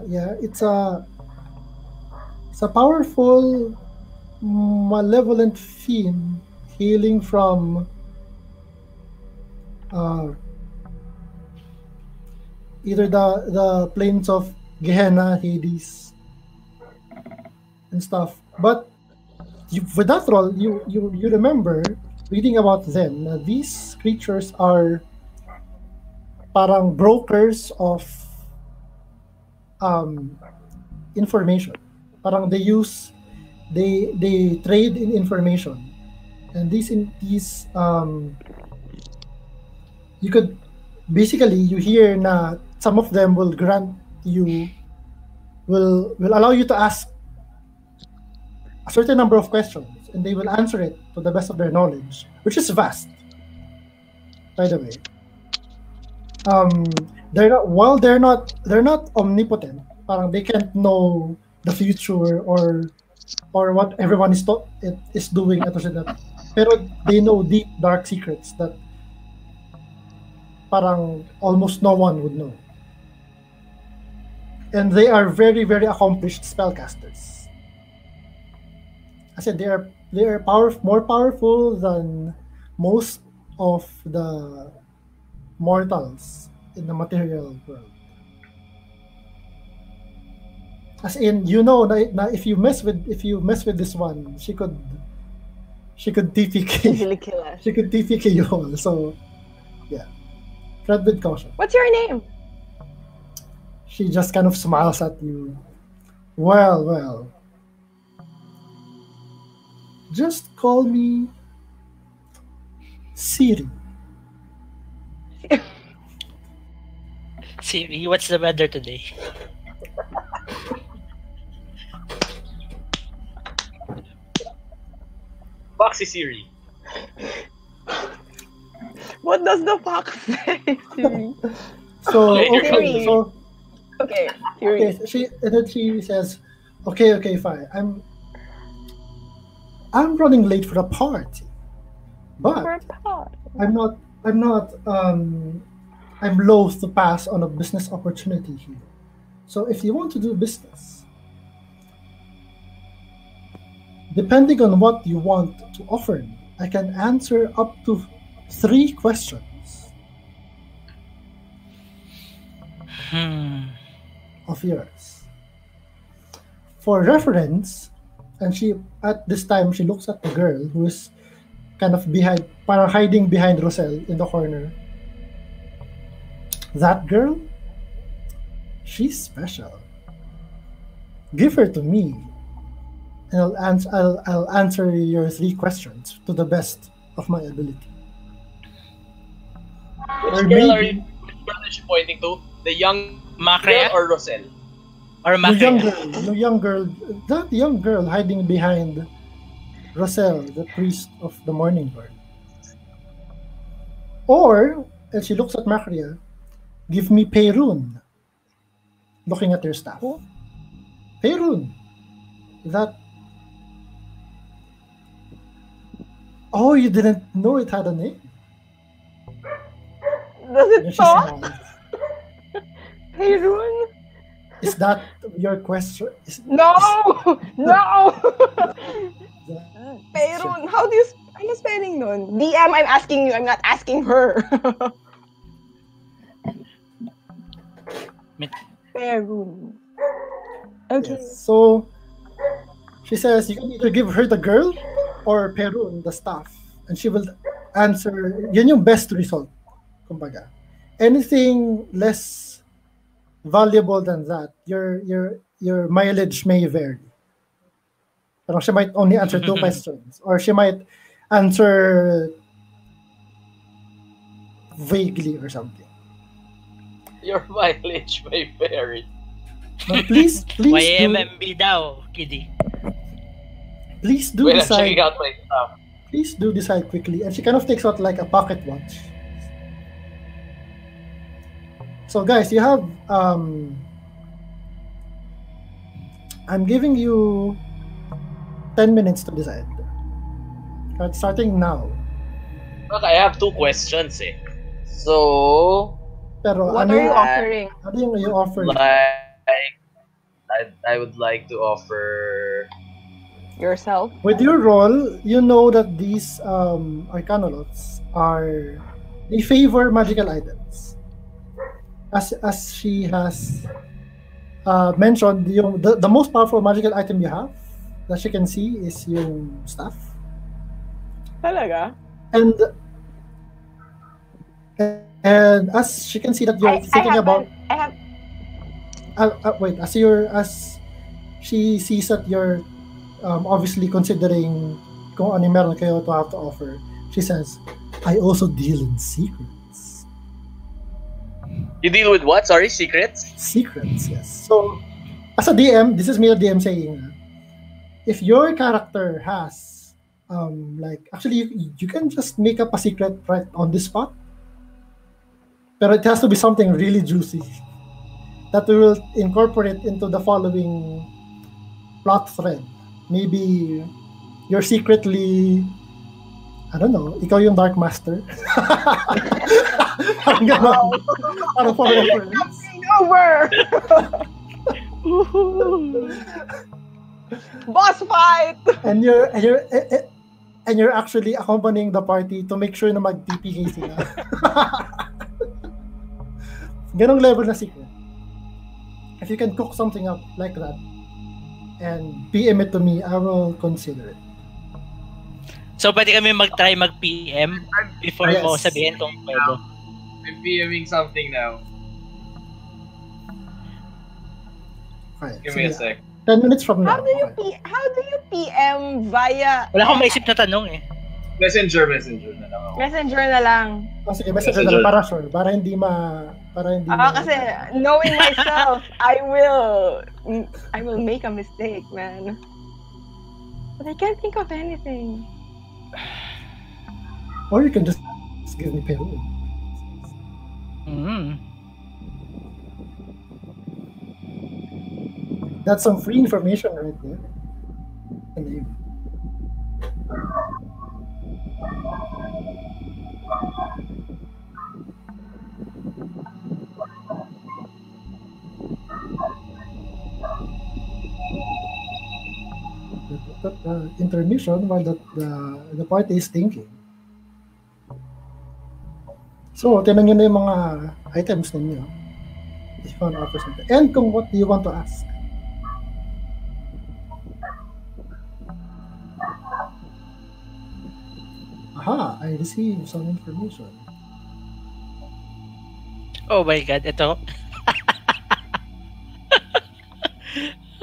Yeah, it's a powerful, malevolent fiend hailing from either the plains of Gehenna, Hades, and stuff. But with that role, you remember reading about them. Na these creatures are parang brokers of information. Parang they trade in information, and these you could basically you hear na some of them will allow you to ask a certain number of questions, and they will answer it to the best of their knowledge, which is vast, by the way. They're not omnipotent. Parang they can't know the future or what everyone is doing at that. Pero they know deep dark secrets that parang almost no one would know. And they are very, very accomplished spellcasters. I said they are more powerful than most of the mortals in the material world. As in, na if you mess with this one, she could TPK. Easily kill us. She could TPK you all. So yeah, tread with caution. What's your name? She just kind of smiles at you. Well. Just call me Siri. Siri, what's the weather today? Foxy Siri. What does the fox say, Siri? Okay, Okay, Siri. Okay, then she says, "Okay, fine. I'm running late for a party, but I'm not. I'm loath to pass on a business opportunity here. So if you want to do business, depending on what you want to offer me, I can answer up to 3 questions of yours. For reference," and at this time she looks at the girl who is kind of hiding behind Roselle in the corner. That girl, she's special. Give her to me, and I'll answer your 3 questions to the best of my ability. Which girl are you pointing to? The young Macrea girl or Roselle? or The young Macrea? girl, that young girl hiding behind Roselle, the priest of the morning bird. Or, and she looks at Macria, give me Perun. Looking at her staff. Perun. That. Oh, you didn't know it had a name? Does And it she talk? smiles. Hey, Rune? Is that your question? No! No! that- Perun, how do you... Ano spelling nun? DM, I'm asking you. I'm not asking her. Perun. Okay. Yes. So, she says you can either give her the girl or Perun, the staff. And she will answer, yun yung best result. Kumbaga. Anything less valuable than that, your mileage may vary. Pero she might only answer 2 questions. Or she might answer vaguely or something. Your mileage may vary. But please do, YMMB daw, Kiddy. please do Wait, I'm decide. checking out my stuff. Please do decide quickly. And she kind of takes out like a pocket watch. So guys, you have I'm giving you 10 minutes to decide. Starting now. Okay, I have 2 questions eh. So, Pero What ano are you yung, offering? ano yung i-offer? I would like to offer Yourself? With your role, you know that these Arcanolots they favor magical items. As she has mentioned, the most powerful magical item you have that she can see is yung staff. Talaga? And as she can see that you're thinking about wait, as she sees that you're obviously considering kung ano meron kayo to have to offer, she says, I also deal in secrets. You deal with what? Sorry, secrets? Secrets, yes. So, as a DM, this is me, the DM, saying, if your character has, actually, you can just make up a secret right on the spot, but it has to be something really juicy that we will incorporate into the following plot thread. Maybe you're secretly, I don't know, ikaw yung Dark Master. Parang gano'n. Parang for reference. Over! Boss fight! And you're actually accompanying the party to make sure na mag-TPK sila. Ganong level na secret. If you can cook something up like that and PM it to me, I will consider it. So, pwede kami mag-try mag-PM before mo sabihin kung pwede. I'm PMing something now. Okay, Give me a sec. 10 minutes from now. How do you PM via Wala akong maisip na tanong eh. Messenger na lang ako. Messenger na lang? Oh, sige, messenger na lang para sure. Para hindi Kasi knowing myself, I will make a mistake, man. But I can't think of anything. Or you can just give me payroll. That's some free information right there. Intermission while the party is thinking. So, tinan nyo na yung mga items ninyo. If you want to offer something. And kung what do you want to ask? Aha, I received some information. Oh my God, ito.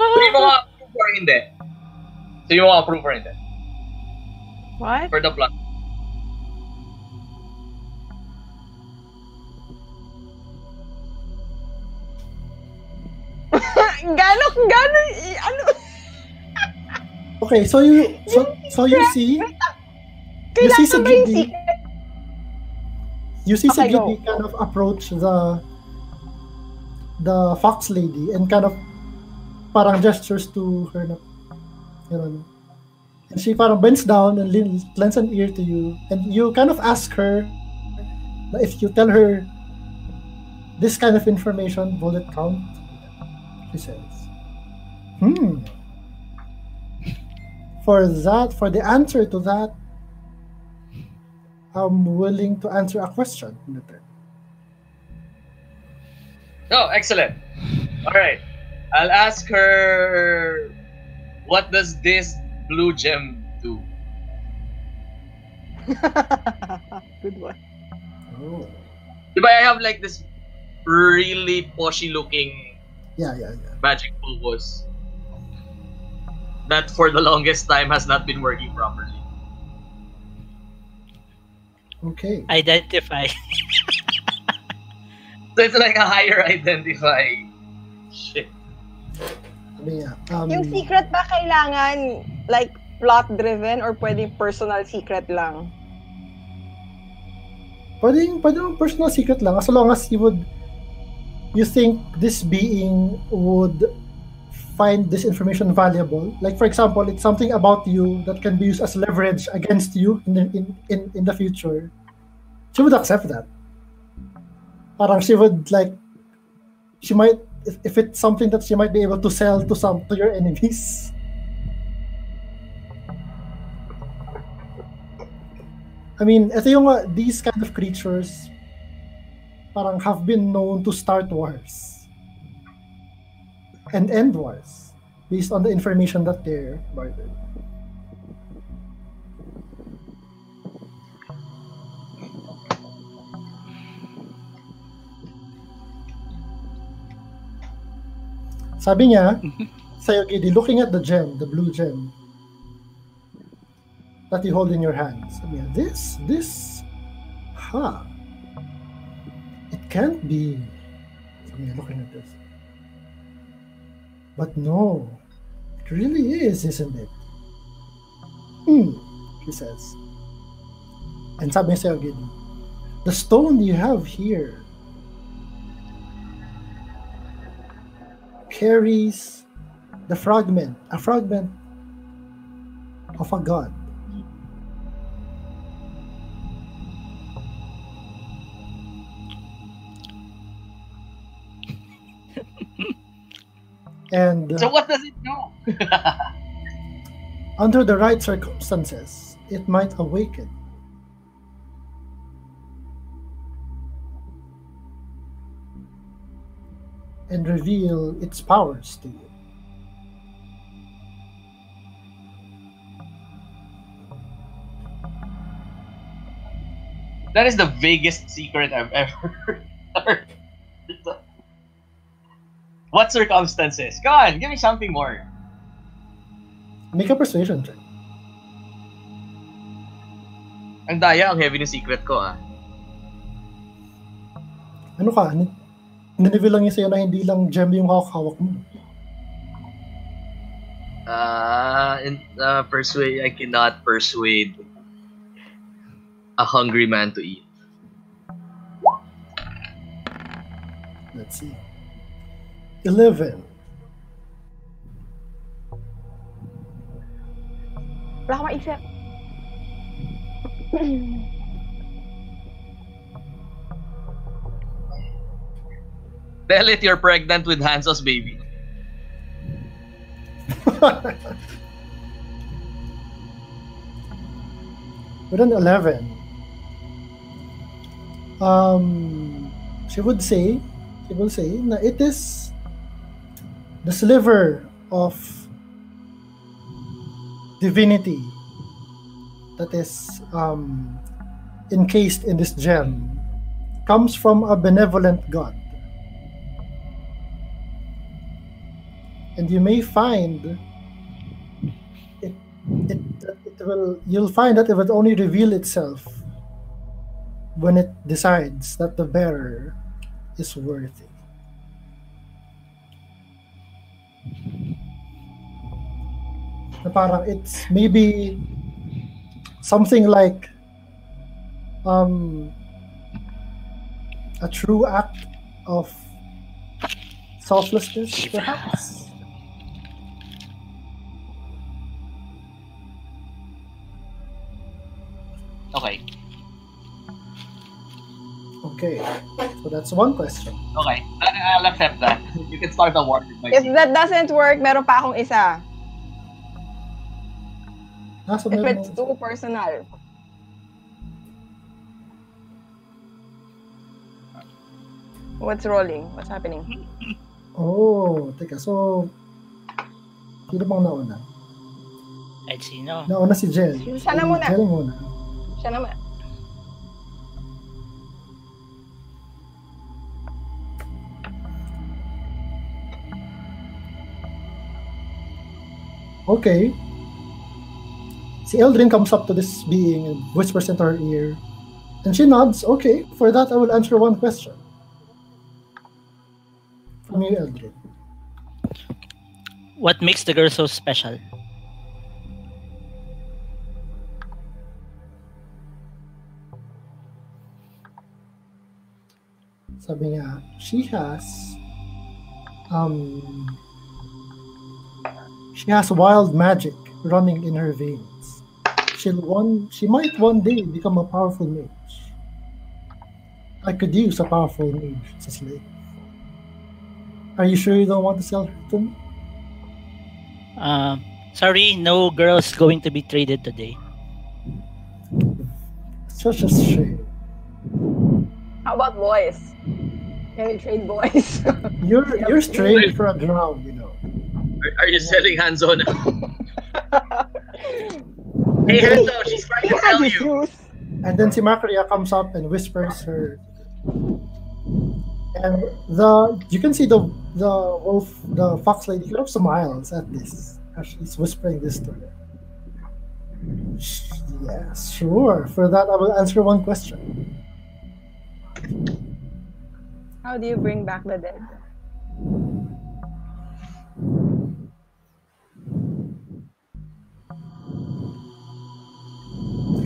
So yung mga approve or hindi? So yung mga approve or hindi? What? For the plot. Gano'n, ano? Okay, so you see Kailangan ba yung secret? You see Okay, Sigidi kind of approach the fox lady and kind of parang gestures to her na, you know, and she parang bends down and lends an ear to you, and you kind of ask her if you tell her this kind of information, will it count? She says, for the answer to that, I'm willing to answer a question in return. Oh, excellent. All right. I'll ask her, what does this blue gem do? Good one. Oh. Diba I have like this really poshy looking Yeah. magic focus that for the longest time has not been working properly. Okay. Identify. So it's like a higher identify. Shit. Yung secret ba kailangan like plot-driven or pwedeng personal secret lang? Pwede personal secret lang as long as you would you think this being would find this information valuable? Like, for example, it's something about you that can be used as leverage against you in the future. She would accept that. Parang she would like, she might, if it's something that she might be able to sell to your enemies. I mean, ito yung these kind of creatures parang have been known to start wars and end wars based on the information that they're provided. Sabi niya, sa'yo, Gidi, looking at the gem, the blue gem that you hold in your hands. Sabi niya, this, it can't be. Sabi niya, looking at this. But no, it really is, isn't it? She says. And sabi niya sa'yo, Gidi, the stone you have here carries a fragment of a god. And So what does it know? under the right circumstances, it might awaken. And reveal its powers to you. That is the vaguest secret I've ever heard. What circumstances? Go on, give me something more. Make a persuasion check. Ang daya, ang heavy ng secret ko Ano ka? Nireveal lang niya sa'yo na hindi lang gem yung hawak mo. Persuade. I cannot persuade a hungry man to eat. Let's see. 11. Wala ka maisip. Tell it you're pregnant with Hanso's baby. With an 11, she will say na it is the sliver of divinity that is encased in this gem comes from a benevolent god. And you may find you'll find that it will only reveal itself when it decides that the bearer is worthy. Na parang it's maybe something like a true act of selflessness, perhaps. Okay. Okay, so that's one question. Okay. I'll accept that. You can start the war with my If team. that doesn't work, meron pa akong isa. So If it's too personal. What's rolling? What's happening? Oh, teka, so sino bang nauna? Let's see, no? Nauna si Jel. Siya na muna. Jel muna. Siya naman. Okay. Si Eldrin comes up to this being and whispers into her ear. And she nods. Okay, for that I will answer one question. From you, Eldrin. What makes the girl so special? Sabi niya, she has wild magic running in her veins. She might one day become a powerful mage. I could use a powerful mage as a slave. Are you sure you don't want to sell her to me? Sorry, no girls going to be traded today. Such a shame. How about boys? Can we trade boys? You're straight for a drown, you know. Are you selling Hanzo now? Hey Hanzo, she's trying to sell you. And then si Macria comes up and whispers her. And you can see the wolf, the fox lady, kind of smiles at this as she's whispering this to her. Yes, sure. For that, I will answer one question. How do you bring back the dead?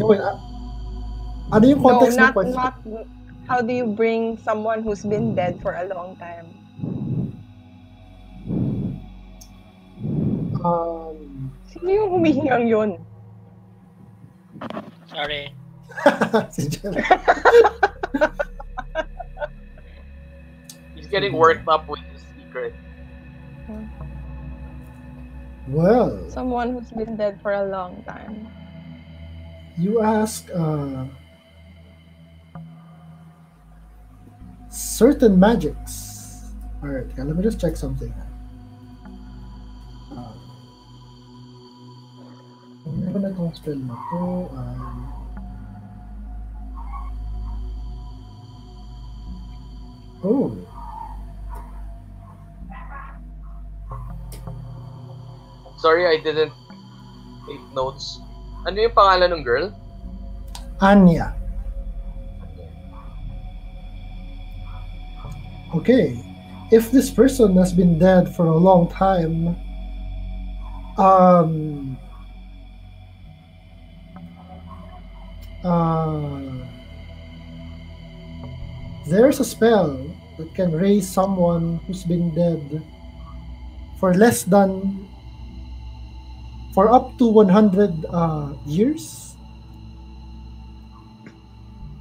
Wait, ano yung context ng No, question? not how do you bring someone who's been dead for a long time? Sino yung humihingang yun? Sorry. Si Jen. He's getting worked up with his secret. Well, Someone who's been dead for a long time. you ask certain magics. Alright, let me just check something. Ano na itong spell na to? Oh. Sorry, I didn't take notes. Ano yung pangalan ng girl? Anya. Okay. If this person has been dead for a long time, there's a spell that can raise someone who's been dead for up to 100 years.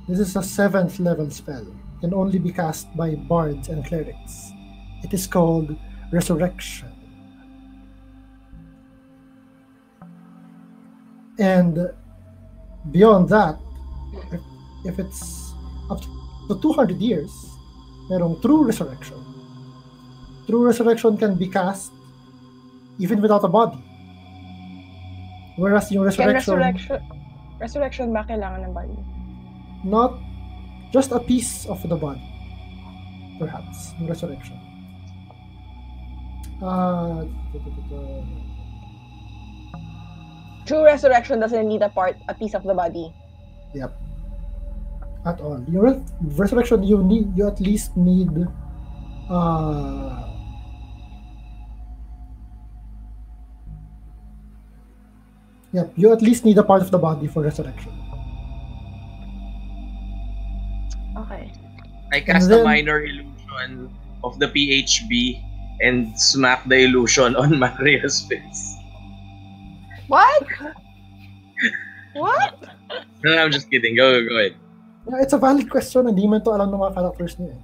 This is a 7th level spell. Can only be cast by bards and clerics. It is called Resurrection. And beyond that, if it's up to 200 years, merong True Resurrection. True Resurrection can be cast even without a body. Whereas yung Resurrection ba kailangan ng body? Not just a piece of the body, perhaps, yung Resurrection. True resurrection doesn't need a piece of the body. Yep. At all. Your Resurrection, you at least need you at least need a part of the body for Resurrection. Okay. I cast a minor illusion of the PHB and smack the illusion on Maria's face. What? What? No, I'm just kidding. Go ahead. Yeah, it's a valid question. Hindi man to alam ng mga characters niya.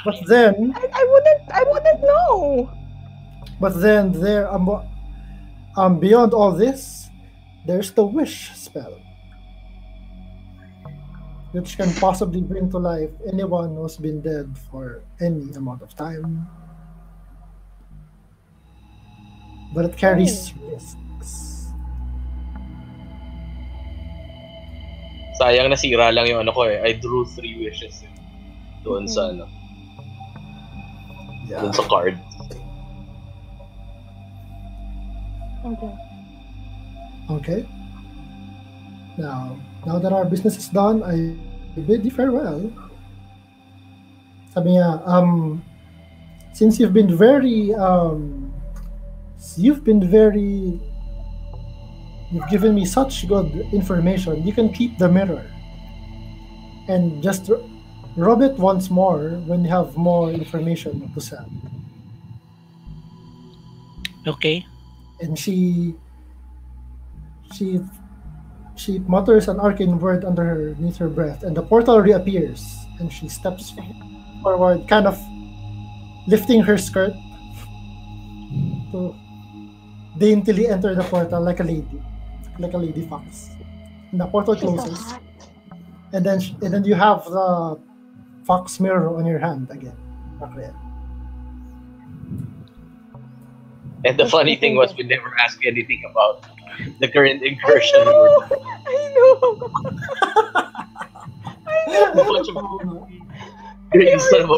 But then I wouldn't know. But then there beyond all this, there's the wish spell, which can possibly bring to life anyone who's been dead for any amount of time. But it carries risks. Sayang nasira lang yung ano ko eh. I drew 3 wishes eh. Doon sa ano. Yeah. Doon sa card. Okay. Now that our business is done, I bid you farewell. Sabi niya, since you've been very you've given me such good information, you can keep the mirror. and just rub it once more when you have more information to sell. Okay. And she mutters an arcane word underneath her breath, and the portal reappears, and she steps forward, kind of lifting her skirt to daintily enter the portal like a lady fox. And the portal closes, and then you have the fox mirror on your hand again. Okay. And the funny thing was, we never asked anything about the current incursion. I know. Great son of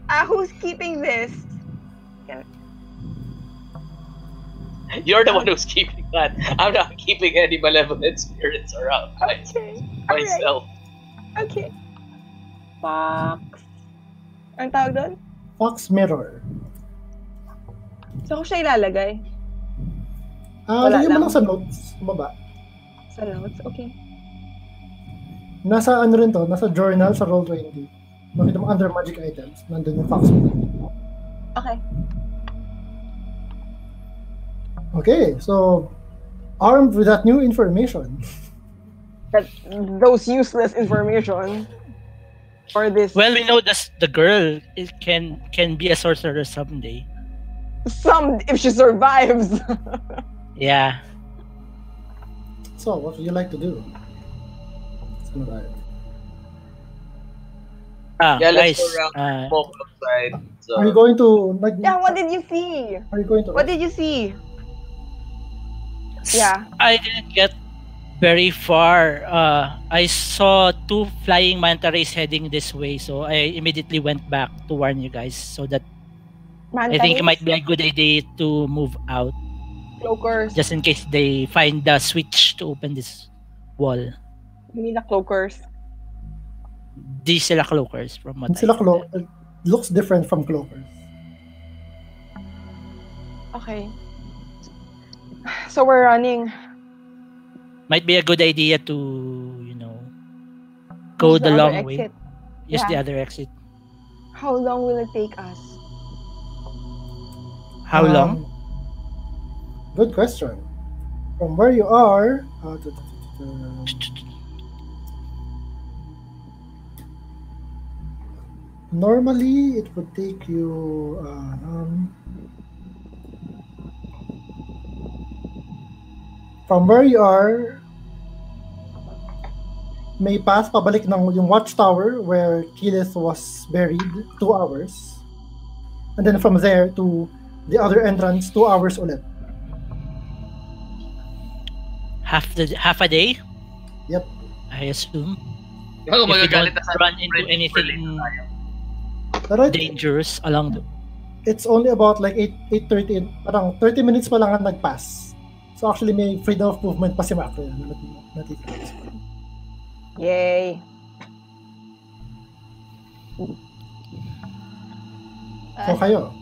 a... Who's keeping this? You're the one who's keeping that. I'm not keeping any malevolent spirits around myself. Okay. Fox. Ang tawag doon? Fox mirror. So, kung siya ilalagay? Lagyan mo lang sa notes, baba. Sa notes, okay. Nasa ano rin to, nasa journal sa Roll20. Makita mo under magic items, nandun yung Fox mirror. Okay. Okay, so armed with that new information. Those useless information for this. Well, we know that the girl can be a sorcerer someday. If she survives. Yeah. So, what would you like to do? Let's Guys, go around smoke outside. So. Are you going to what did you see? Are you going to? What did you see? Yeah. I didn't get very far. I saw 2 flying manta rays heading this way, so I immediately went back to warn you guys, so that I think it might be a good idea to move out. Cloakers. Just in case they find the switch to open this wall. You mean the cloakers? Di sila cloakers from what looks different from cloakers. Okay. So we're running. Might be a good idea to, go the long way. Use the other exit. How long will it take us? How long? Good question. From where you are, normally it would take you from where you are, may pass pabalik ng yung watchtower where Keyleth was buried, 2 hours. And then from there to the other entrance, 2 hours ulit. Half a day? Yep. I assume. Oh, if you don't run into anything dangerous along the... It's only about like 8:30, parang 30 minutes pa lang ang nag-pass. So actually may freedom of movement pa si Macro. Yay. So kayo,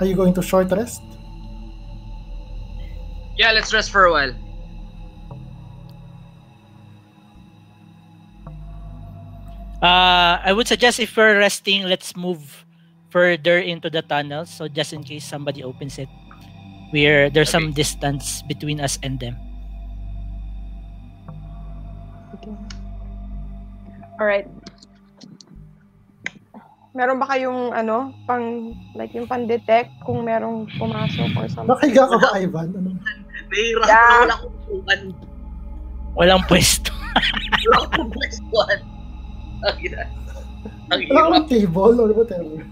are you going to short rest? Yeah, let's rest for a while. I would suggest if we're resting, let's move further into the tunnel. So just in case somebody opens it, there's some distance between us and them. Okay. All right. Meron ba kayong yung pan-detect kung merong pumasok or something? Nakahiga ka ba, Ivan? Wala akong upuan. Walang pwesto. Wala akong pwestuan. Ang Wala akong table or whatever.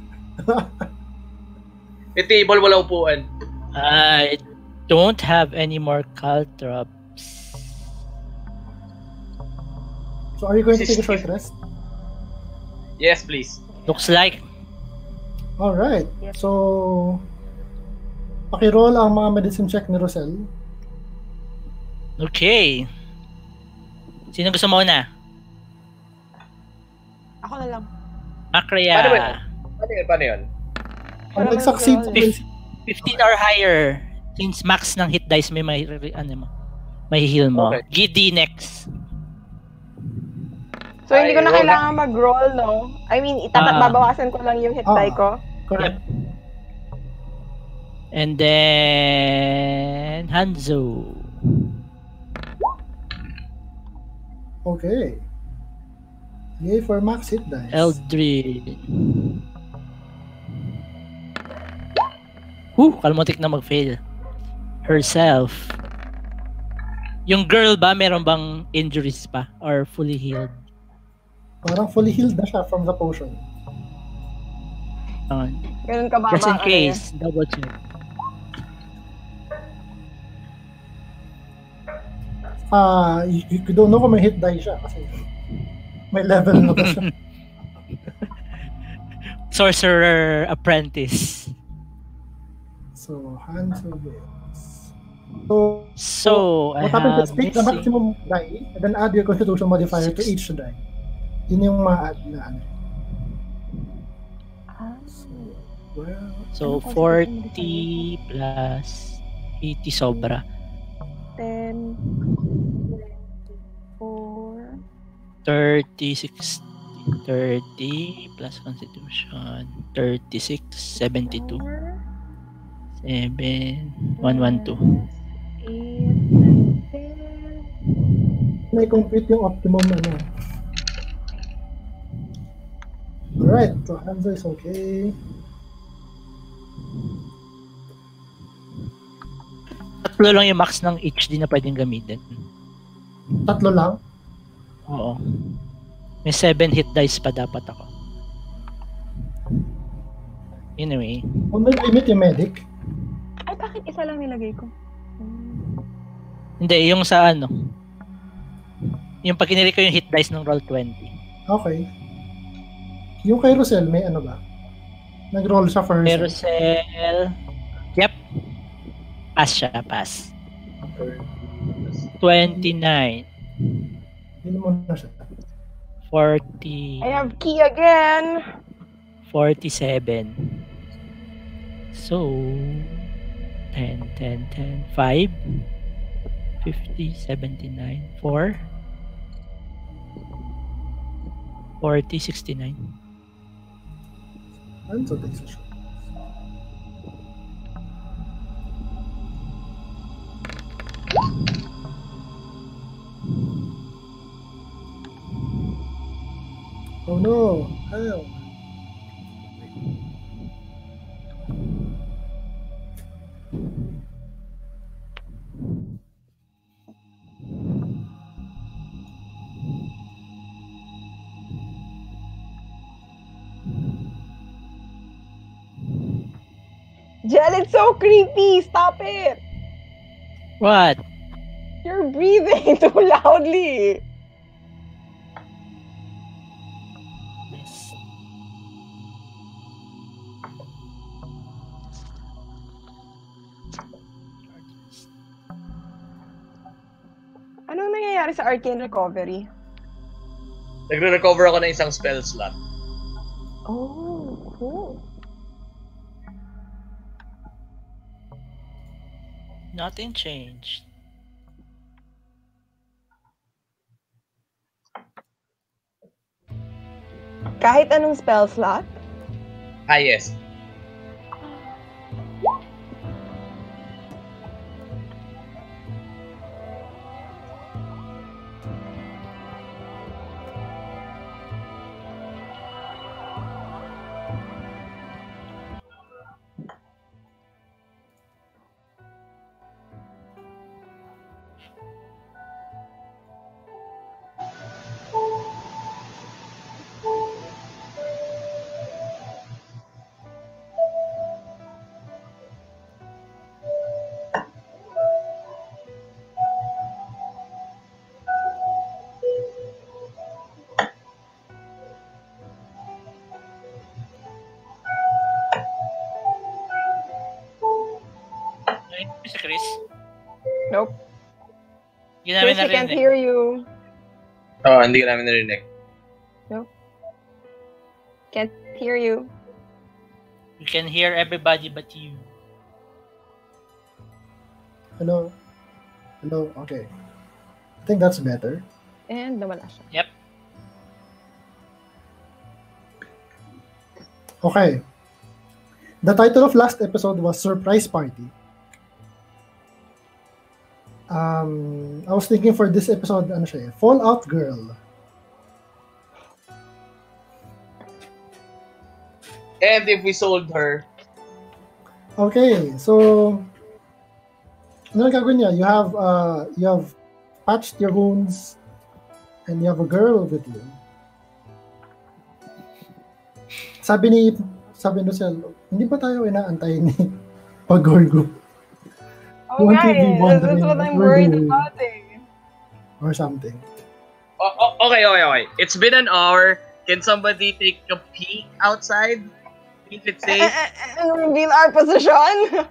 May table, wala upuan. I don't have any more caltrops. So are you going to take a short rest? Yes, please. Looks like. Alright. So pakiroll ang mga medicine check ni Rosel. Okay. Sino gusto mo na? Ako na lang. Makria. Paano yun? Pag nag-succeed, 15 or higher. Since max ng hit dice may heal mo. Okay. Giddy next. So, hindi ko na roll kailangan mag-roll, no? I mean, babawasan ko lang yung hit die ko. Correct. And then Hanzo. Okay. Yay for max hit dice. Eldrin. Kalmotik na mag-fail. Herself. Yung girl ba, meron bang injuries pa? Or fully healed? Parang fully healed na siya from the potion. Ganun ka ba? Just in case, double check. You don't know kung may hit die siya kasi may level na ba siya. Sorcerer Apprentice. So, hands of it. So what happens is pick the maximum die and then add your constitution modifier to each die. Yun yung ma-add na ano. So 40 plus 80 sobra. 10, 4, 30, 60, 30 plus constitution. 36, 72. 7, 112. 8, 9, 10. May compute yung optimum ano. Alright, so Hanzo is okay. Tatlo lang yung max ng HD na pwedeng gamitin. Tatlo lang? Oo. May 7 hit dice pa dapat ako. Anyway. Kung may limit yung medic? Ay, bakit isa lang nilagay ko? Hindi, yung sa ano. Yung pag kinili ko yung hit dice ng roll 20. Okay. Yung kay Rosel, may ano ba? Nag-roll siya first. Kay Rosel, yep. Pass siya, pass. 29. Hindi mo na siya. I 40. have key again. 47. So, 10, 10, 10, 5, 50, 79, 4, 40, 69. Hanzo takes a shot. Oh no! Help! Jel, it's so creepy. Stop it. What? You're breathing too loudly. Anong nangyayari sa Arcane Recovery? Nagre-recover ako ng isang spell slot. Oh, cool. Nothing changed. Kahit anong spell slot? Highest. Si Chris? Nope. Hindi namin Chris, we can't narinig. hear you. Oo, hindi ko namin narinig. Nope. Can't hear you. We can hear everybody but you. Hello? Hello? Okay. I think that's better. And nawala siya. Yep. Okay. The title of last episode was Surprise Party. I was thinking for this episode, ano siya, Fallout Girl. And if we sold her, Okay, so ano ang gagawin niya? You have patched your wounds and you have a girl with you. Sabi ni Lucel, hindi ba tayo inaantay ni Pagorgo? Oh, guys, that's what I'm worried about Or something. okay. It's been an hour. Can somebody take a peek outside? If it's safe. And reveal our position.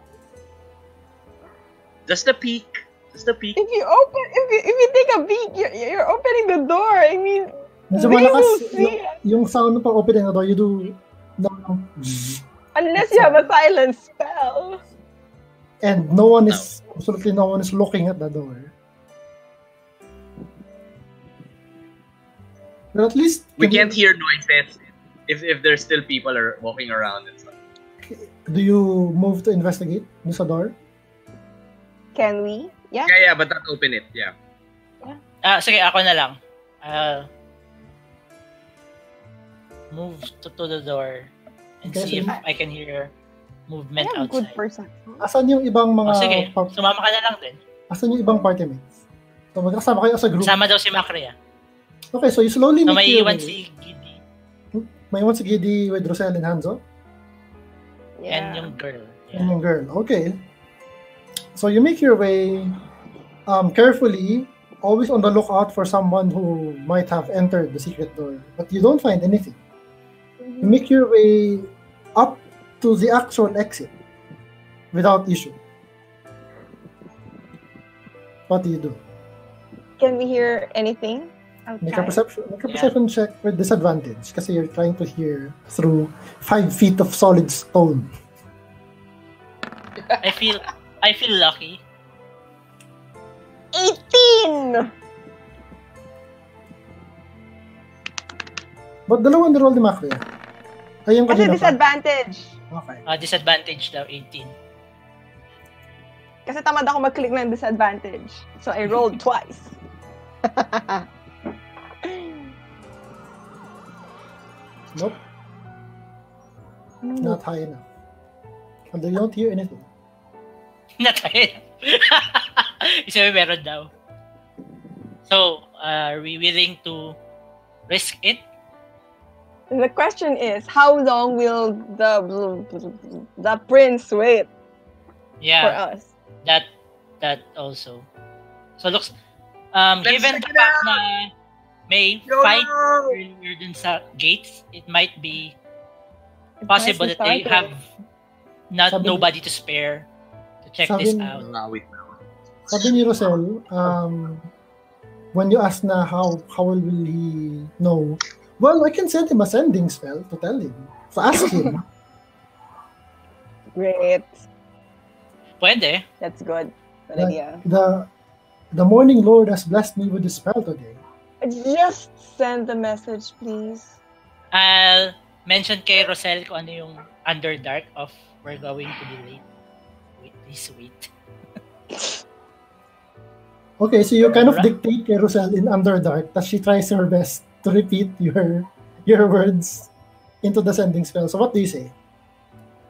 Just a peek. Just a peek. If you take a peek, you're opening the door. I mean, Medyo they malakas will see us. yung sound ng pag-opening na door, you do no. Unless you have a silent spell. And absolutely no one is looking at the door. But at least We can't hear noises if there's still people walking around and stuff. Do you move to investigate sa door? Can we? Yeah. Yeah, but not open it. Yeah. Sige, ako na lang. Move to the door and Okay, see if sige. I can hear movement I'm a good outside. person. Asan yung ibang mga Sige, sumama ka na lang din. asan yung ibang party mates? So magkasama kayo sa group. Sama daw si Macri. Okay, so you slowly So make may your iwan way. si Giddy May iwan si Giddy with Rosel and Hanzo. and yung girl. And yung girl. Okay. So you make your way carefully, always on the lookout for someone who might have entered the secret door, but you don't find anything. You make your way up to the actual exit without issue. What do you do? Can we hear anything Make a outside? perception check with disadvantage kasi you're trying to hear through 5 feet of solid stone. I feel lucky. 18! But dalawa na roll ni Macri. Ayun Kasi kanina pa. disadvantage. Okay. Disadvantage daw, 18. Kasi tamad ako mag-click ng disadvantage. So I rolled twice. Nope. Not high enough. Although you don't hear anything. Natay. Isa meron daw. So, are we willing to risk it? The question is, how long will the prince wait for Yeah, us? that also. So looks given the check it fact out. na may Go fight now. earlier dun sa gates, it might be The possible prince that they started. have Sabi- nobody to spare to check Sabi- this out. Wait now. Sabi ni Rosel, when you ask na how will he know, well, I can send him a sending spell to tell him. So ask him. Great. Pwede. That's good. Good Like, idea. the morning Lord has blessed me with this spell today. Just send the message, please. I'll mention kay Rosel kung ano yung Underdark of we're going to be late. Wait, please wait. Okay, so you kind of Alright. dictate kay Rosel in Underdark that she tries her best to repeat your words into the sending spell. So what do you say?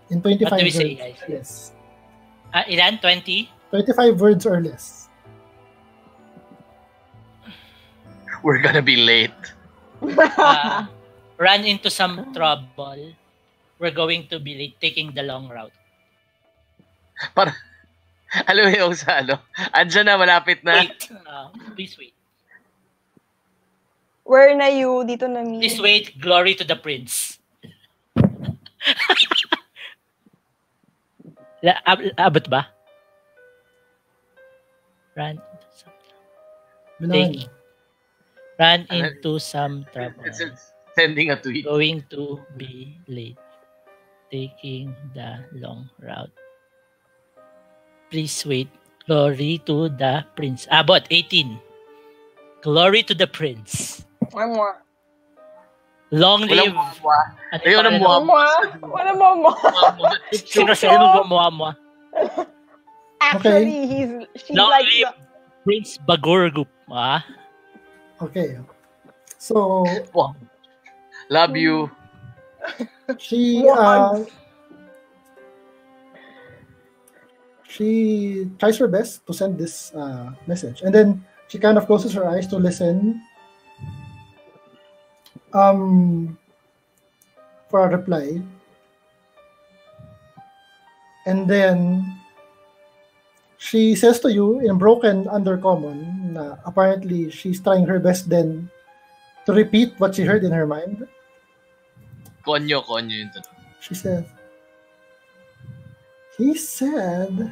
In 25 What do we words. say, guys? Yes. Ilan? 20? 25 words or less. We're gonna be late. Run into some trouble. We're going to be late taking the long route. Para, alam mo yung sa ano? Andyan na, malapit na. Wait. Please wait. Where na you? Dito na me. Please wait. Glory to the prince. Abot ba? Run into some Bilangan Take- mo. Run into some trouble. It's sending a tweet. Going to be late. Taking the long route. Please wait. Glory to the prince. Abot, 18. Glory to the prince. One more. Long live. Ayaw na muamwa. Wala mo. Si Rosel magmamuamwa. Actually, she's Long like live Prince Bagorgup. Okay. So, Love you. she tries her best to send this message, and then she kind of closes her eyes to listen for a reply, and then she says to you in broken undercommon na apparently she's trying her best then to repeat what she heard in her mind. Konyo yun. She says, he said,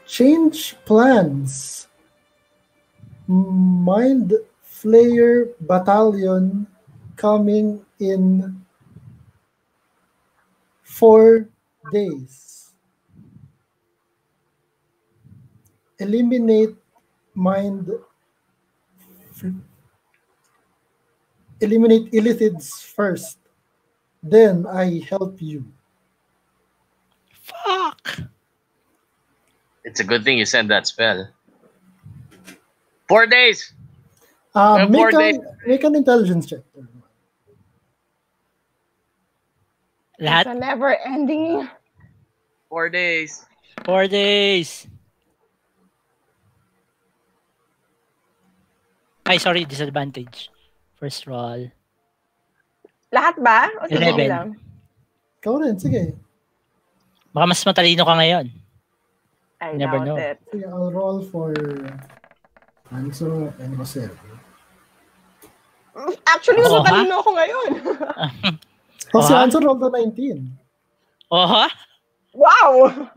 change plans. Mind Flayer Battalion coming in 4 days. Eliminate illithids first. Then I help you. Fuck. It's a good thing you sent that spell. 4 days. Make an intelligence check. Lahat? it's a never-ending. 4 days. 4 days. Ay, sorry, disadvantage. First roll. Lahat ba? O sige 11. lang? Ikaw rin, sige. Baka mas matalino ka ngayon. I Never doubt know. it. Sige, I'll roll for Hanzo and Jose. Actually, mas Oo, matalino ako ngayon. Oh, si Ha? Hanzo rolled a 19. Oha? Wow!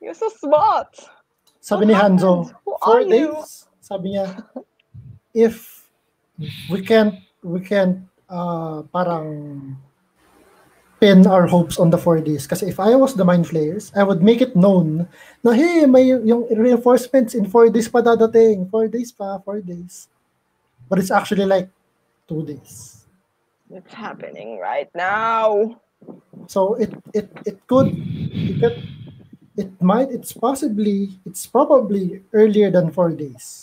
You're so smart. Sabi ni Hanzo, Who 4 are you? days. Sabi niya, if we can't parang pin our hopes on the 4 days. Kasi if I was the Mind Flayers, I would make it known na, hey, may yung reinforcements in 4 days pa dadating. 4 days pa, 4 days. But it's actually like 2 days. It's happening right now. So it's probably earlier than 4 days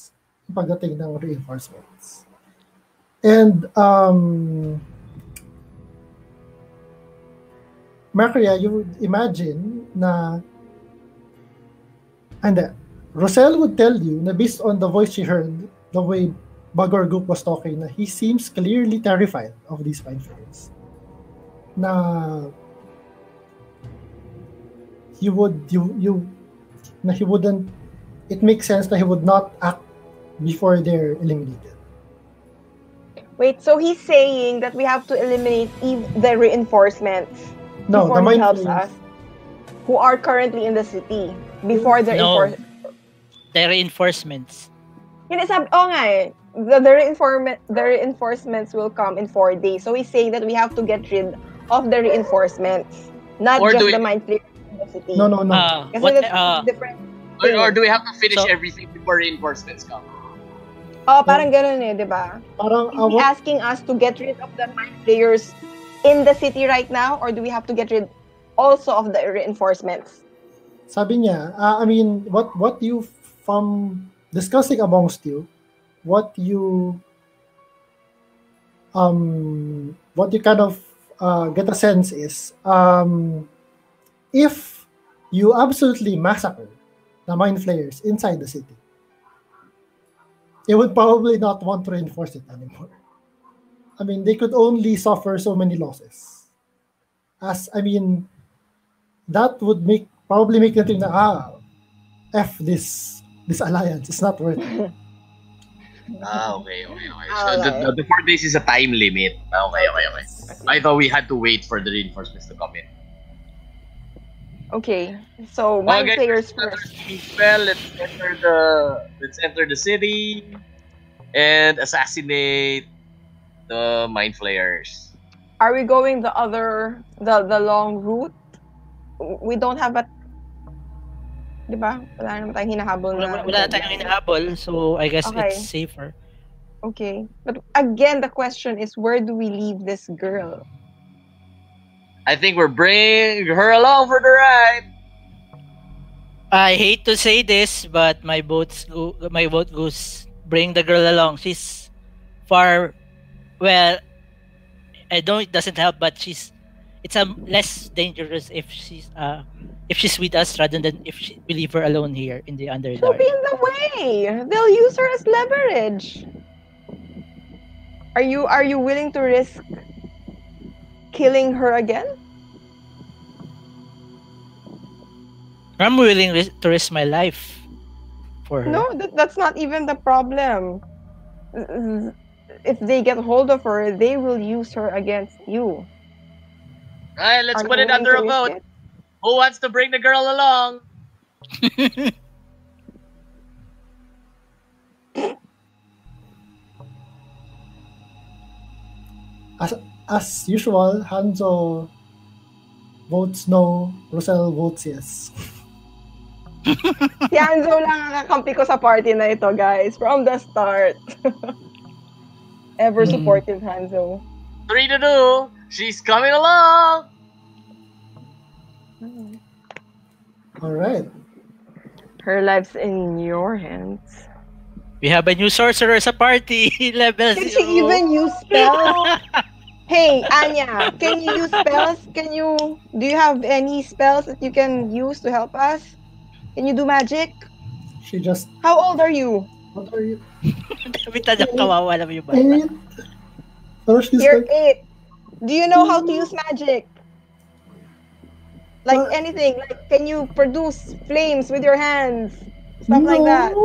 pagdating ng reinforcements. And Macria, you would imagine na Rosel would tell you na based on the voice she heard, the way Bagorgup was talking, na he seems clearly terrified of these Mind Flayers. Na he wouldn't, it makes sense that he would not act before they're eliminated. Wait, so he's saying that we have to eliminate the reinforcements No, before the he Mind helps Flayers. us, who are currently in the city, before the No. The reinforcements. Hindi sabi, nga eh. The reinforcements will come in 4 days. So he's saying that we have to get rid of the reinforcements, not Or just do we- the Mind Flayers in the city. No. Kasi that's different. Or do we have to finish So- everything before reinforcements come? Parang ganun eh, di ba? Parang Is he asking us to get rid of the Mind Flayers in the city right now, or do we have to get rid also of the reinforcements? sabi niya, I mean, what you, from discussing amongst you, what you kind of get a sense is, if you absolutely massacre the Mind Flayers inside the city, they would probably not want to reinforce it anymore. I mean, they could only suffer so many losses. That would probably make them think na, F this alliance, it's not worth it. Okay. So the 4 days is a time limit. Okay. I thought we had to wait for the reinforcements to come in. Okay, so Mind Okay, Flayers another first. spell. Let's enter the city and assassinate the Mind Flayers. Are we going the long route? We don't have a... Di ba? Wala naman tayong hinahabol na... Wala tayong hinahabol, so I guess Okay. it's safer. Okay. But again, the question is, where do we leave this girl? I think we're bringing her along for the ride. I hate to say this, but my vote goes bring the girl along. She's far, well, I know it doesn't help, but it's less dangerous if she's with us rather than we leave her alone here in the She'll Underdark. be in the way. They'll use her as leverage. Are you willing to risk killing her again? I'm willing to risk my life for her. No, that's not even the problem. If they get hold of her, they will use her against you. Alright, let's Are put you it under a willing to vote. risk it? Who wants to bring the girl along? As usual, Hanzo votes no, Rosel votes yes. Si Hanzo lang ang kakampi ko sa party na ito, guys. From the start. Ever supportive Hanzo. 3-2. She's coming along. Alright. Her life's in your hands. We have a new sorcerer sa party. Level 0. Can she even use spells? Hey, Anya, can you use spells? Do you have any spells that you can use to help us? Can you do magic? She just... How old are you? What are you? Bitadyak kawawa naman yung bata. 8? Or she's You're like... 8. Do you know how to use magic? Like anything? Like, can you produce flames with your hands? Stuff like that.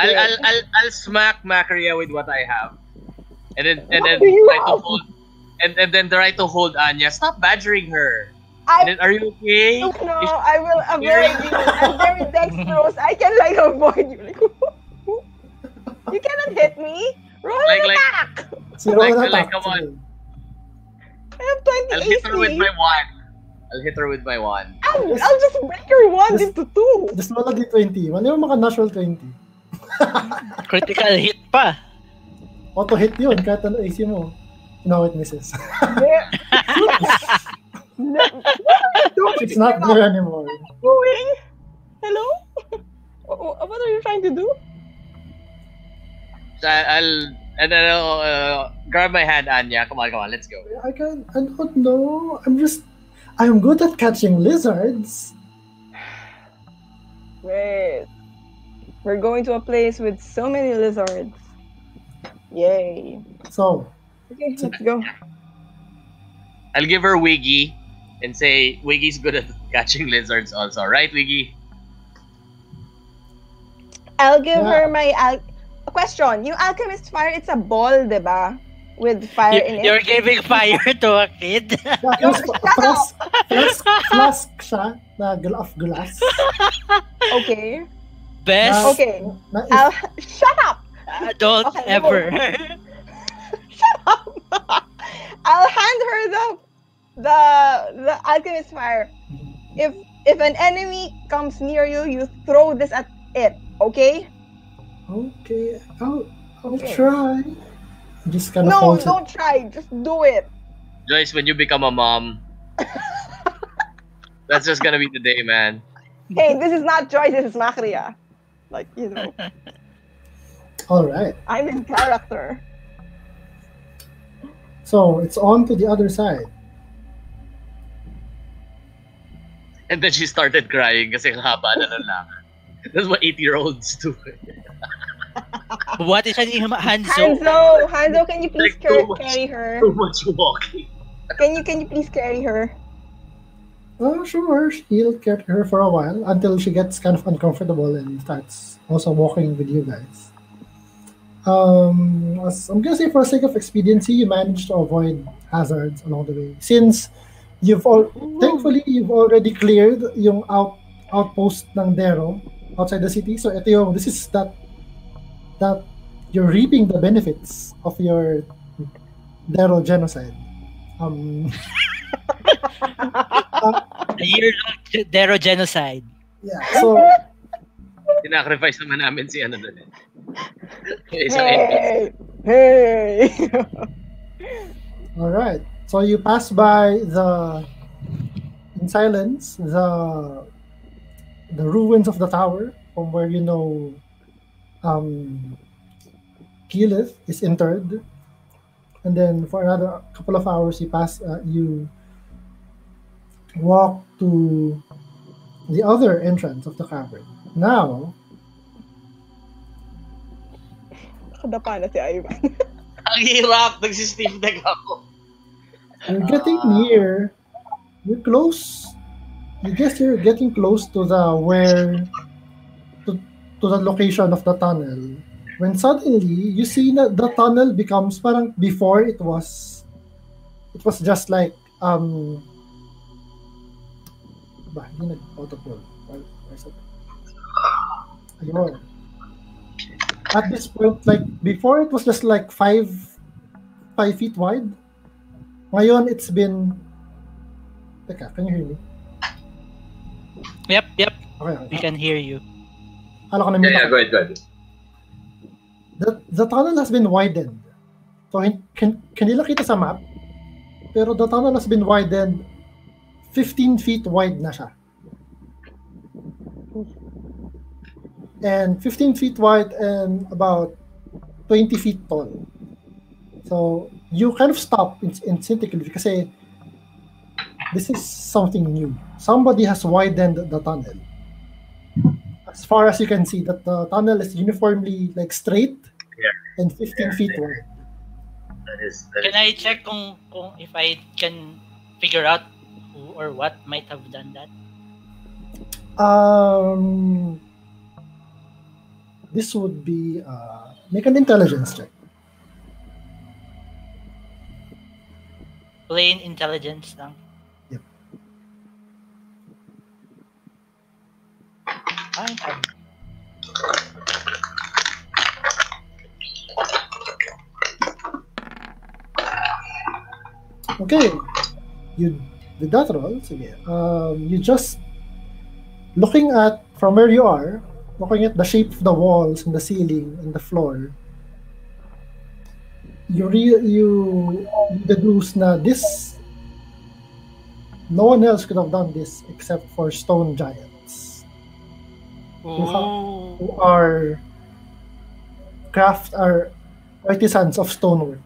I'll smack Macaria with what I have. And then try to hold Anya. Stop badgering her. And then, are you okay? No, I will avoid you. I'm very dexterous. I can like avoid you. Like, you cannot hit me. Roll an attack. Come on. I have 20 I'll hit her with AC. my wand. I'll just break your wand into 2. Just malagi 20. Wala yung maka-natural 20. Critical hit pa. Auto hit yun, kahit ano AC mo. No, it misses. It's not there anymore. Doing? Hello? What are you trying to do? I'll grab my hand, Anya. Come on, let's go. I don't know. I'm good at catching lizards. Wait. We're going to a place with so many lizards. Yay. So. Okay, let's go. I'll give her Wiggy and say Wiggy's good at catching lizards also. Right, Wiggy? I'll give her my... A question. Yung alchemist fire, it's a ball, diba? With fire in it. You're giving fire to a kid? Flask siya of glass. Okay. Best Okay. Shut up! adult Okay, ever. Shut up! I'll hand her the alchemist fire. If an enemy comes near you, you throw this at it. Okay? Okay. I'll Okay. try. Just kind of No, don't try. Just do it. Joyce, when you become a mom, that's just gonna be the day, man. Hey, this is not Joy. This is Macria. Like, you know. All right. I'm in character. So it's on to the other side. And then she started crying kasi ang haba na ng lakad. That's what 8-year-olds do. What is Hanzo? Hanzo, can you please carry her? Too much walking. Can you please carry her? Oh, sure. He'll carry her for a while until she gets kind of uncomfortable and starts also walking with you guys. I'm gonna say for the sake of expediency, you managed to avoid hazards along the way. Since thankfully you've already cleared yung outpost ng Dero outside the city. So this is that you're reaping the benefits of your Dero genocide. A year-long Dero genocide. Yeah, so Sinacrifice naman namin si ano doon. Isang NPC. Hey! All right. So you pass by in silence, the ruins of the tower from where um, Keyleth is interred, and then for another couple of hours, you walk to the other entrance of the cavern. Now, Nakadapa na si Ivan. Ang hirap! Nagsisteve deck ako. you're getting near. You're close. You guess you're getting close to the location of the tunnel. When suddenly you see that the tunnel becomes parang before it was just like hindi nag-autopull. Ayun. At this point, like before it was just like 5 feet wide. Ngayon it's been Teka, can you hear me? Yep. Okay. We can hear you. Hala ko na mute Yeah, ako. go ahead. The tunnel has been widened. So, hindi lang kita sa map, pero the tunnel has been widened 15 feet wide na siya. And 15 feet wide and about 20 feet tall. So, you kind of stop instinctively kasi this is something new. Somebody has widened the tunnel. As far as you can see, that the tunnel is uniformly like straight and 15 feet wide. Can I check kung if I can figure out who or what might have done that? This would be make an intelligence check. Plain intelligence lang. Yep. Okay, you with that roll, sige. You just looking at from where you are, looking at the shape of the walls and the ceiling and the floor. You deduce na this. No one else could have done this except for stone giants who are artisans of stonework.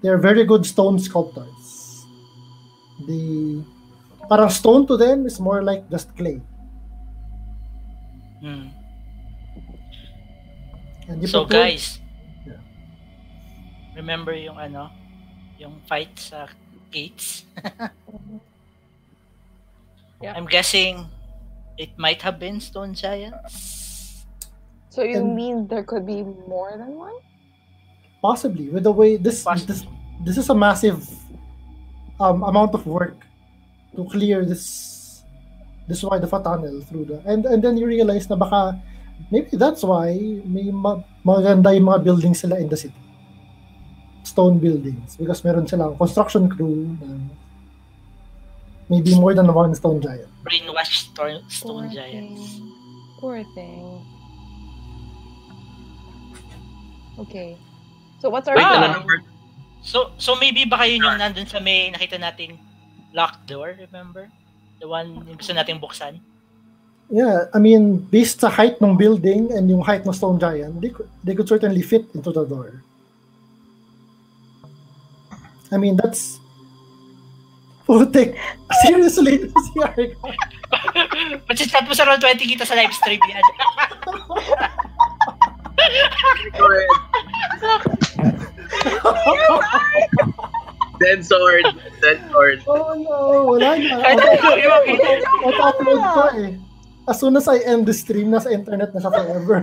They're very good stone sculptors. Parang stone to them is more like just clay. Hmm. And So guys, Yeah. remember yung fight sa gates? Yeah. I'm guessing it might have been stone giants. So you And- mean there could be more than one? Possibly, with the way this is a massive amount of work to clear this wide of a tunnel through and then you realize na baka maybe that's why may maganda yung mga buildings sila in the city, stone buildings, because meron silang construction crew na maybe more than one stone giant. Brainwashed stone giants. Poor thing. Okay. So what's our Wait, plan? ano number? So maybe baka yun yung nandun sa may nakita nating locked door, remember? The one yung gusto nating buksan. Yeah, I mean, based sa height ng building and yung height ng stone giant, they could certainly fit into the door. I mean, that's putik. Seriously, si Arika. Pag-chat mo sa Roll 20 kita sa live stream yan. Go ahead. Dead sword. Oh no, wala na. Auto-upload ko eh. As soon as I end the stream, nasa internet na siya forever.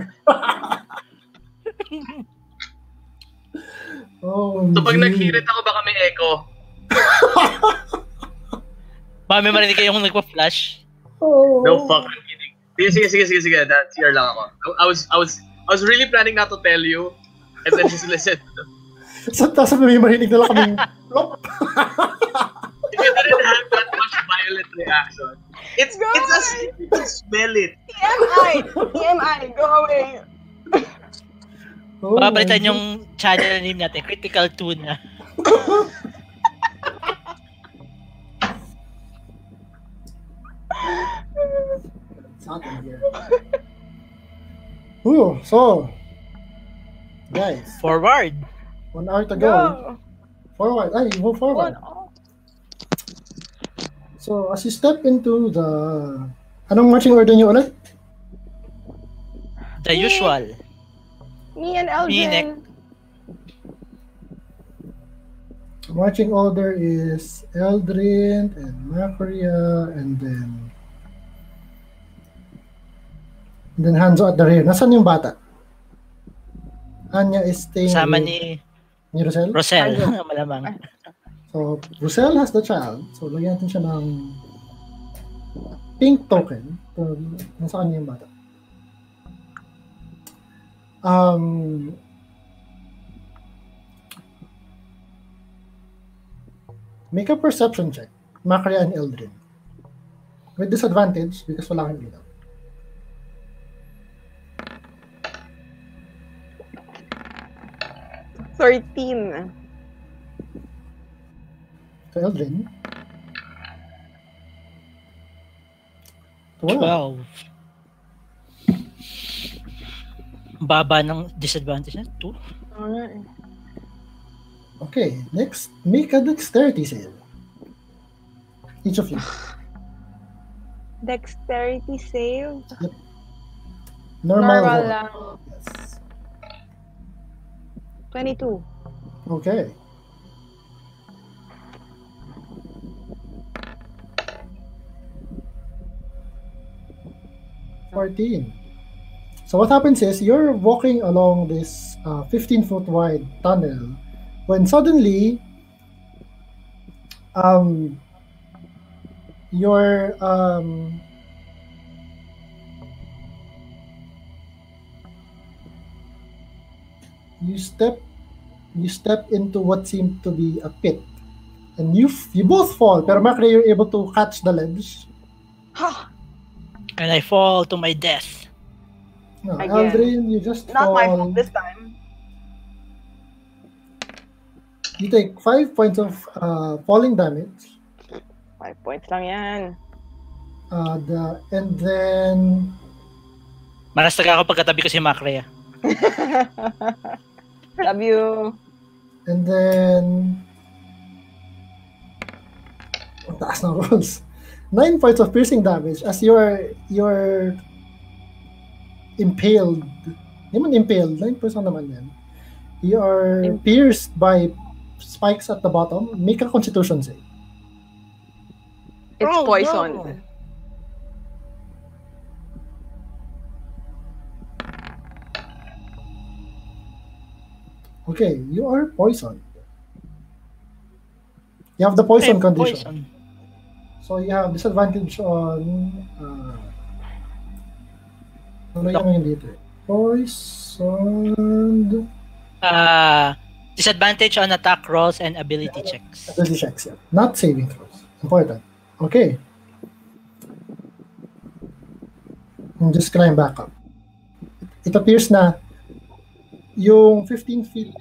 Oh, So pag gee. naghirit ako, baka may echo. Baka may marinig kayong nagpa-flash. Oh. No fucking kidding. Sige. That's here lang ako. I was really planning not to tell you, and then just listen. So, tapos may marinig na lang kaming plop. It didn't have that much violent reaction. It's as if you can smell it. TMI! TMI! Go away! Oh Papalitan my yung channel name natin, Critical Tuna. It's hot in here. Ooh, so, guys, Forward. 1 hour to go. Go. Forward. Ay, move forward. Oh. So, as you step into the... Anong marching order niyo ulit? The usual. Me and Eldrin. Marching order is Eldrin and Macaria and then Hanzo at the rear. Nasaan yung bata? Anya is staying Sama with ni Rosel? Rosel. Malamang. So, Rosel has the child. So, lagyan natin siya ng pink token. So, nasa kanya yung bata. Make a perception check. Macaria and Eldrin. With disadvantage because wala kang ilaw. $13. So, Eldrin. 12. Baba ng disadvantage na 2. Alright. Okay, next, make a dexterity save. Each of you. Dexterity save. Normal roll. lang. Yes. 22. Okay. So what happens is you're walking along this 15-foot wide tunnel when suddenly your you step into what seemed to be a pit, and you both fall. Pero Macri, you're able to catch the ledge. And I fall to my death. No, Again. Aldrin, you just Not fall. my fault this time. You take 5 points of falling damage. 5 points lang yan. And then Marastag ako pagkatabi ko si Macrea. Love you. And then ang taas ng rolls. 9 points of piercing damage as you're impaled. Hindi man impaled. 9 points lang naman yan. You are pierced by spikes at the bottom. Make a constitution save. It's poisoned. No. Okay, you are poisoned. You have the poison condition. So you have disadvantage on ano yung dito eh? Poisoned. Disadvantage on attack rolls and ability checks. Ability checks, yeah. Not saving throws. Important. Okay. And just climb back up. It appears na yung 15 feet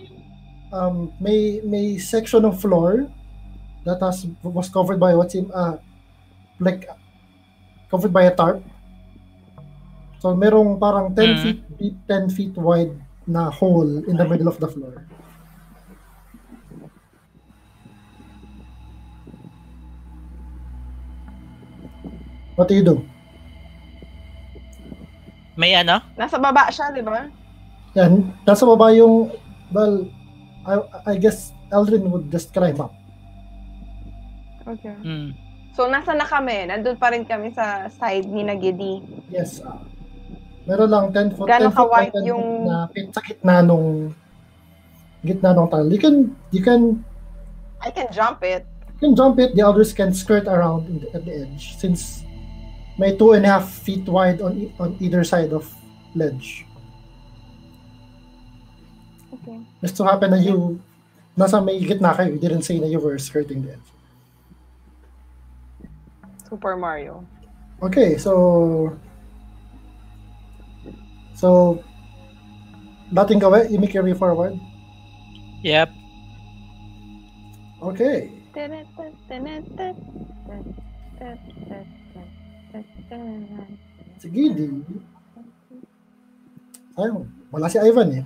may section of floor that was covered by what seemed like covered by a tarp. So merong parang 10 feet deep, 10 feet wide na hole in the middle of the floor. What do you do? May ano? Nasa baba siya, di ba? Yan, nasa baba yung, well, I guess Eldrin would just climb up. Okay. Hmm. So, nasa na kami? Nandun pa rin kami sa side ni Nagidi. Yes. Meron lang 10 foot, Gano'n 10 foot ka-wide by 10 yung... foot na pit sa gitna nung tunnel. You can I can jump it. jump it. The others can skirt around at the edge since may 2.5 feet wide on either side of ledge. Okay. Just so happen na you nasa may gitna kayo. You didn't say na you were skirting the edge. Super Mario. Okay, so Dating gawe, you make your way forward. Yep. Okay. Sige, di. Ayun, wala si Ivan eh.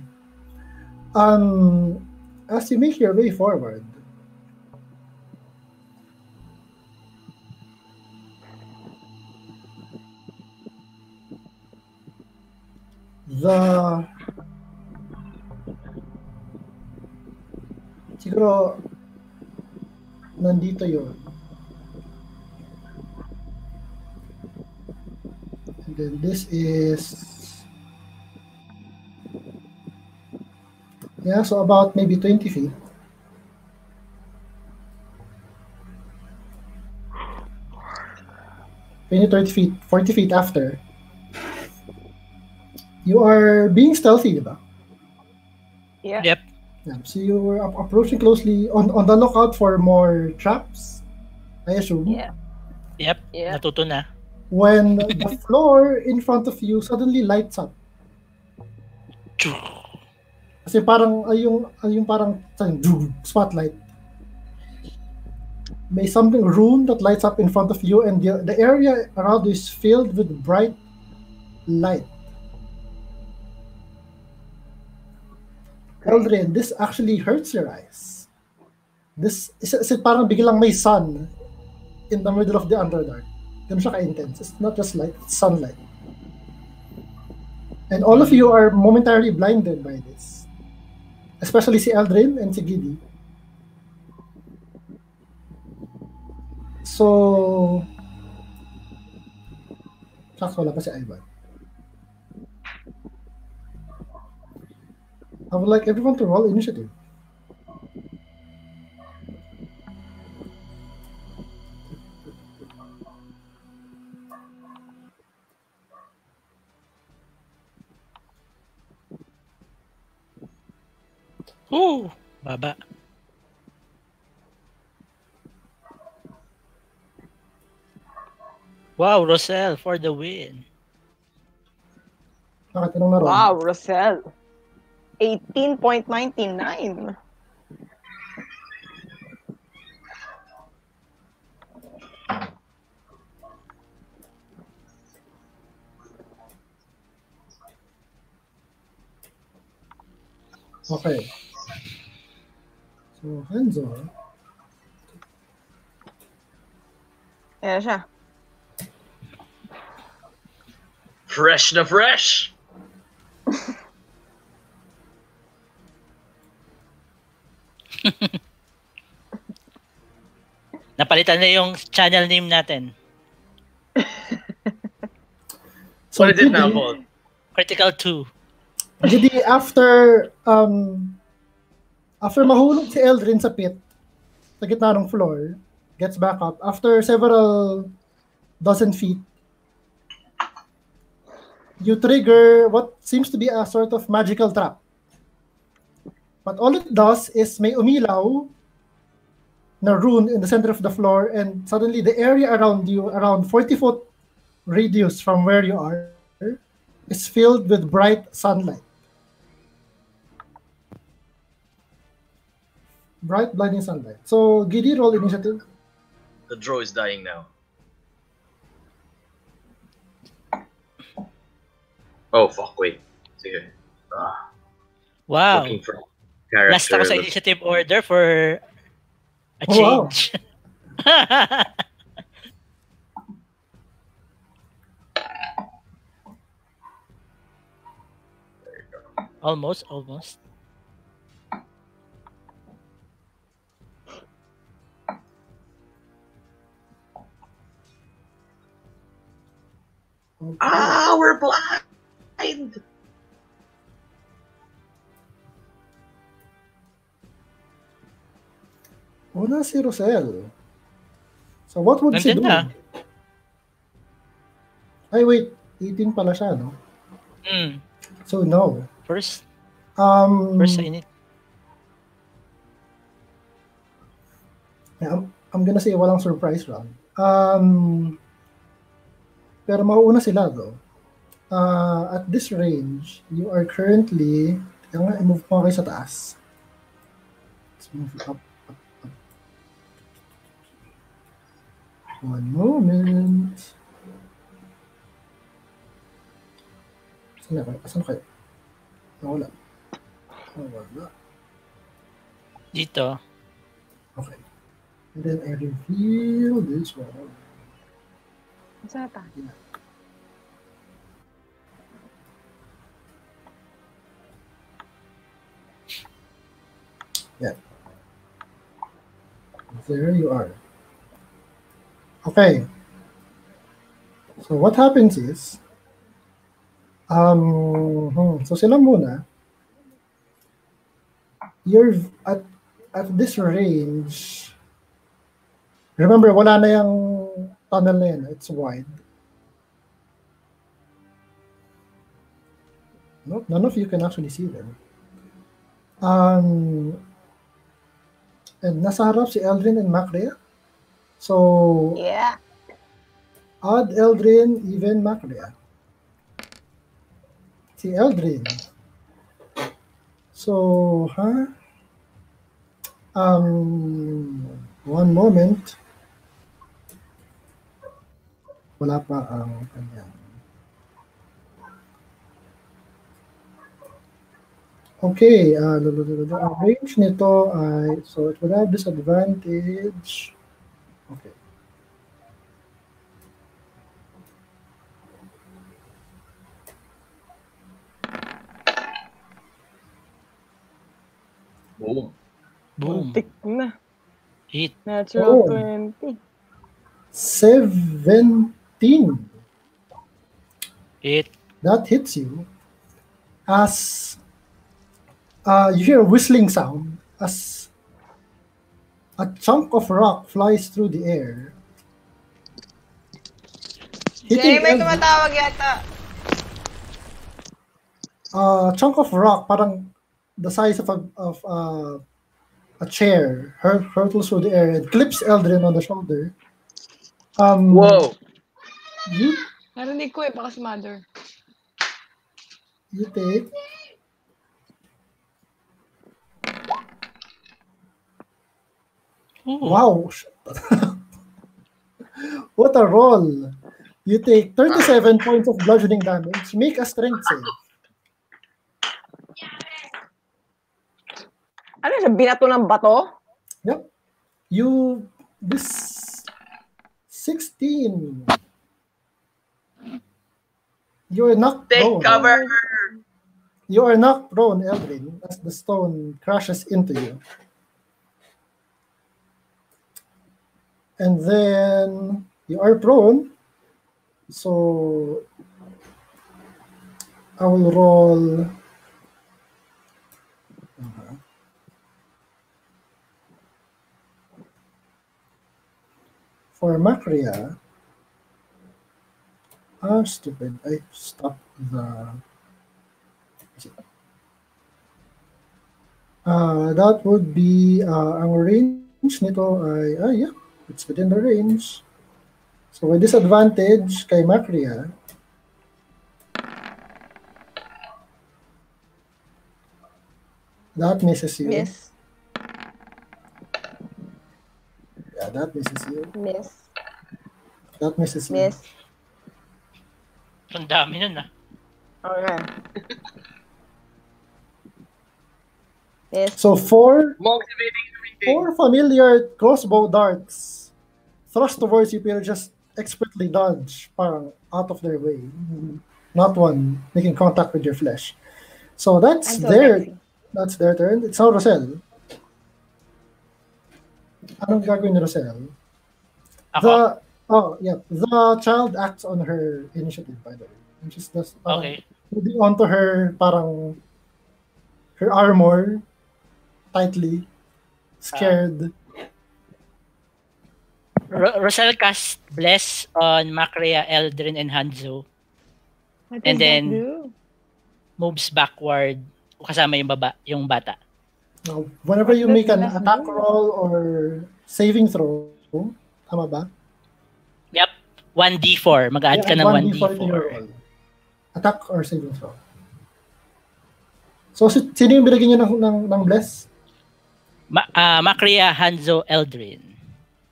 As you make your way forward, siguro nandito yun. And then this is so about maybe 20 feet. Maybe 30 feet, 40 feet after. You are being stealthy, diba? Yeah. Yep. Yeah, so you were approaching closely on the lookout for more traps, I assume. Yeah. Yep. Yeah. Natuto na. When the floor in front of you suddenly lights up. Kasi parang yung parang spotlight. May something room that lights up in front of you, and the area around you is filled with bright light. Eldrin, this actually hurts your eyes. This is parang biglang may sun in the middle of the Underdark. Ganun siya ka-intense. It's not just light, it's sunlight. And all of you are momentarily blinded by this. Especially si Eldrin and si Giddy. So, shucks, wala pa si Ivan. I would like everyone to roll initiative. Ooh, baba. Wow, Rosel for the win. Bakit anong naroon? Wow, Rosel. 18.99. Okay. So, Hanzor. Ayan siya. Fresh na fresh! Napalitan na yung channel name natin. So, What is it now, Paul? Critical 2. Jadi after mahulog si Eldrin sa pit sa gitna ng floor, gets back up after several dozen feet, you trigger what seems to be a sort of magical trap. But all it does is may umilaw na rune in the center of the floor, and suddenly the area around you, around 40-foot radius from where you are, is filled with bright sunlight. Bright, blinding sunlight. So, Giddy, roll initiative. The draw is dying now. Oh, fuck, wait. Sige. Wow. Looking for character. Last ako sa initiative order for a Oh, wow. change. Almost. Ah, we're blind! Una si Rosel. So, what would she do? Nandun na. Ay, wait. 18 pala siya, no? Mm. So, no. First in it. Yeah, I'm gonna say walang surprise round. Pero mauuna sila, though. At this range, you are currently Kaya nga, i-move ko kayo sa taas. Let's move it up. One moment. Saan kayo? Nawala. Dito. Okay. And then I reveal this one. Saan ta? Yeah. There you are. Okay. So what happens is, so sila muna, you're at this range. Remember, wala na yung tunnel na yan. It's wide. No, none of you can actually see them. And nasa harap si Eldrin and Macrea. So, Yeah. odd Eldrin, even Macrea. Si Eldrin. So, one moment. Wala pa ang kanyang. Okay, ang range nito ay, so it would have disadvantage. Okay. Boom. Boom. Tik na. Hit. Natural Oh. 20. 17. Hit. That hits you as you hear a whistling sound as a chunk of rock flies through the air. Jenny, may Eldrin. tumatawag yata. A chunk of rock, parang the size of a chair, hurtles through the air and clips Eldrin on the shoulder. Whoa. You Narinig ko baka si Mother. take Ooh. wow. What a roll. You take 37 points of bludgeoning damage. Make a strength save. Ano siya? Binato ng bato? Yep. This 16. You are knocked Take prone. cover. You are knocked prone, Eldrin, as the stone crashes into you. And then you are prone. So I will roll. For Macrea. Stupid. I stopped the. That would be ang range nito ay yeah, it's within the range. So with disadvantage kay Macrea, that misses you. Miss. Yeah, that misses you. Miss. That misses you. Miss. Ang dami nun ah. Okay. Miss. So four Motivating everything. familiar crossbow darts thrust towards you, pero just expertly dodge, parang out of their way. Not one making contact with your flesh. So that's I'm so their sexy. that's their turn. It's now Rosel. Anong gagawin ni Rosel? Ako? The child acts on her initiative, by the way. And she's just Okay. holding onto her parang her armor tightly, scared. Rosel cast Bless on Macrea, Eldrin, and Hanzo. What And does then that do? moves backward kasama yung bata. Now, whenever you What make does an that attack do? roll or saving throw, tama ba? Yep. 1d4. Mag-add ka ng 1d4. to your roll. Attack or saving throw. So, sino yung binigyan niyo ng bless? Macria Hanzo Eldrin.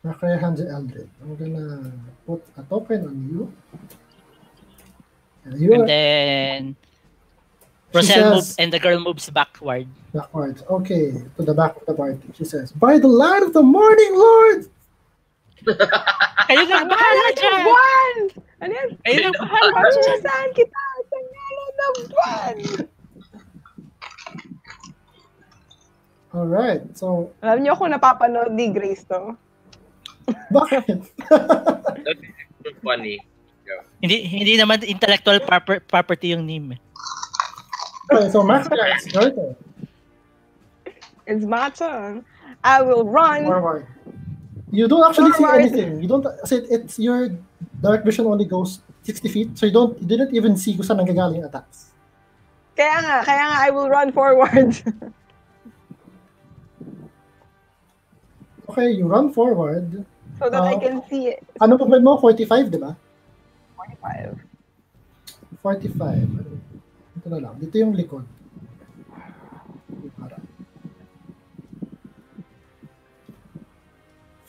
Macria Hanzo Eldrin. I'm gonna put a token on you. And then Rosel moves and the girl moves backward. Backwards. Okay, to the back of the party. She says, "By the light of the morning, Lord!" Kayo na bahala dyan! Buwan! Ano yan? Kayo na bahala dyan! Pagsusahan kita sa ngalan ng buwan! Alright, so... Alam niyo kung napapanood ni Grace to. Bakit? That's funny. Yeah. Hindi naman intellectual property yung name. Okay, so Macria, it's your turn. It's my turn. I will run. Forward. You don't actually see Forward. anything. You don't... It's your dark vision only goes 60 feet, so you didn't even see kung saan nanggagaling yung attacks. Kaya nga, I will run forward. Okay, you run forward. So that I can see it. Ano movement mo? 45, di ba? 45. 45. Ito na lang. Dito yung likod. Para.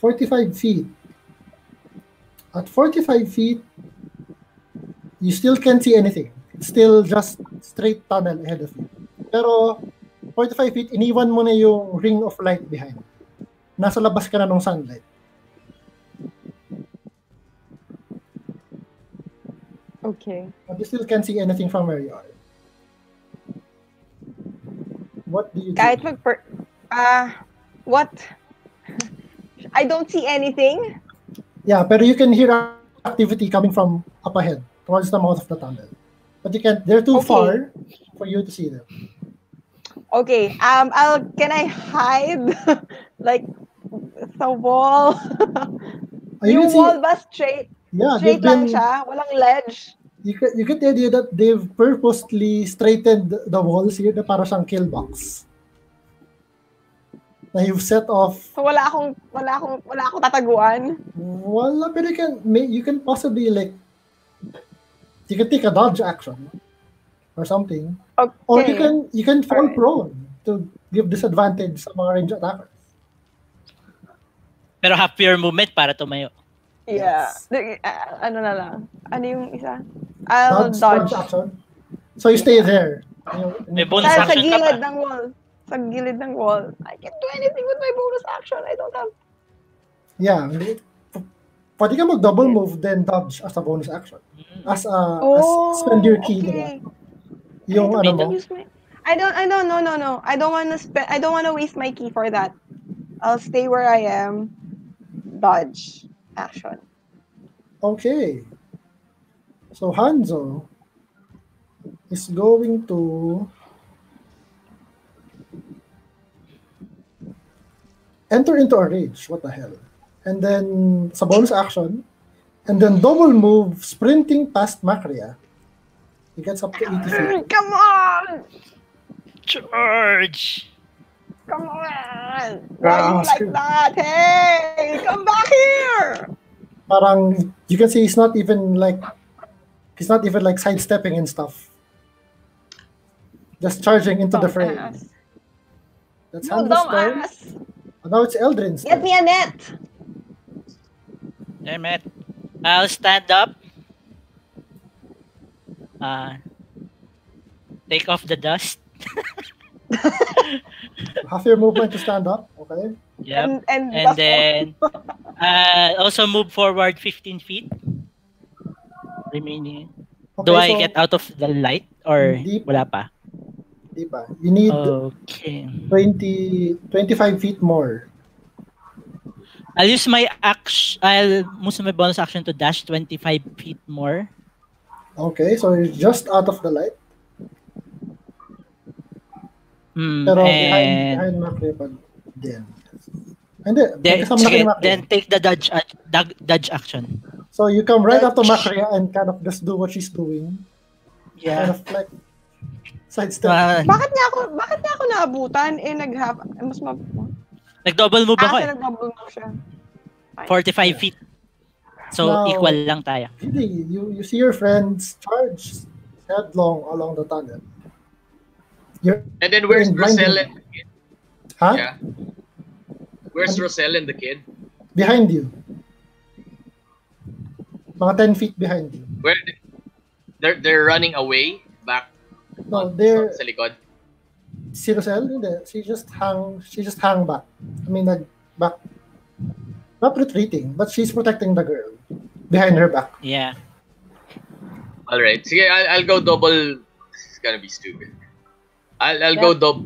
45 feet. At 45 feet, you still can't see anything. It's still just straight tunnel ahead of you. Pero 45 feet, iniwan mo na yung ring of light behind. Nasa labas ka na ng sunlight. Okay. But you still can't see anything from where you are. What do you do? Kahit what? I don't see anything. Yeah, pero you can hear activity coming from up ahead towards the mouth of the tunnel. But you can't, they're too far for you to see them. Okay, can I hide? Like, the wall? Yung wall ba straight? Yeah, straight lang siya? Walang ledge? You get the idea that they've purposely straightened the walls here na para siyang kill box. Na you've set off. So wala akong tataguan? Wala, pero you can possibly like, you can take a dodge action or something. Okay. Or you can fall prone to give disadvantage sa mga range attackers. Pero half your movement para tumayo. Yeah. Yes. Ano na lang? Ano yung isa? I'll dodge. Action. So you stay there. May bonus Sa action ka gilid pa. ng wall. Sa gilid ng wall. I can't do anything with my bonus action. I don't have... Yeah. Pwede ka mag-double move then dodge as a bonus action. As spend your key, okay. diba? Yung ano mo. I don't wanna waste my key for that. I'll stay where I am. Dodge action. Okay. So Hanzo is going to enter into a rage. What the hell? And then sa bonus action, and then double move sprinting past Macria. He gets up to 80 feet. Come on! Charge! Come on! Why you like that? Hey! Come back here! Parang you can see he's not even like sidestepping and stuff. Just charging into the fray. That's Hanzo's turn. And now it's Eldrin's turn. Get me a net! Damn it. I'll stand up. Take off the dust. Half your movement to stand up, okay? Yep. And then also move forward 15 feet. Remaining. Okay, Do I so get out of the light or wala pa? Di ba? You need Okay. 25 feet more. I'll use my bonus action to dash 25 feet more. Okay, so you're just out of the light. Pero And behind Macria pa din. Hindi. Then take the dodge action. So you come right up to Macria and kind of just do what she's doing. Yeah. Kind of like sidestep. Bakit niya ako naabutan? Nag-double move ako nag-double move siya. 45 feet. So, Now, equal lang tayo. You see your friends charge headlong along the tunnel. And then where's in blind Roselle mode. and the kid? Huh? Yeah. Where's Roselle and the kid? Behind you. Mga 10 feet behind you. Where they're running away back No, they're sa likod. si Roselle, hindi. She just hang back. I mean, back, not retreating, but she's protecting the girl behind her back. Yeah. All right. Sige, I'll go double. This is gonna be stupid. I'll go double.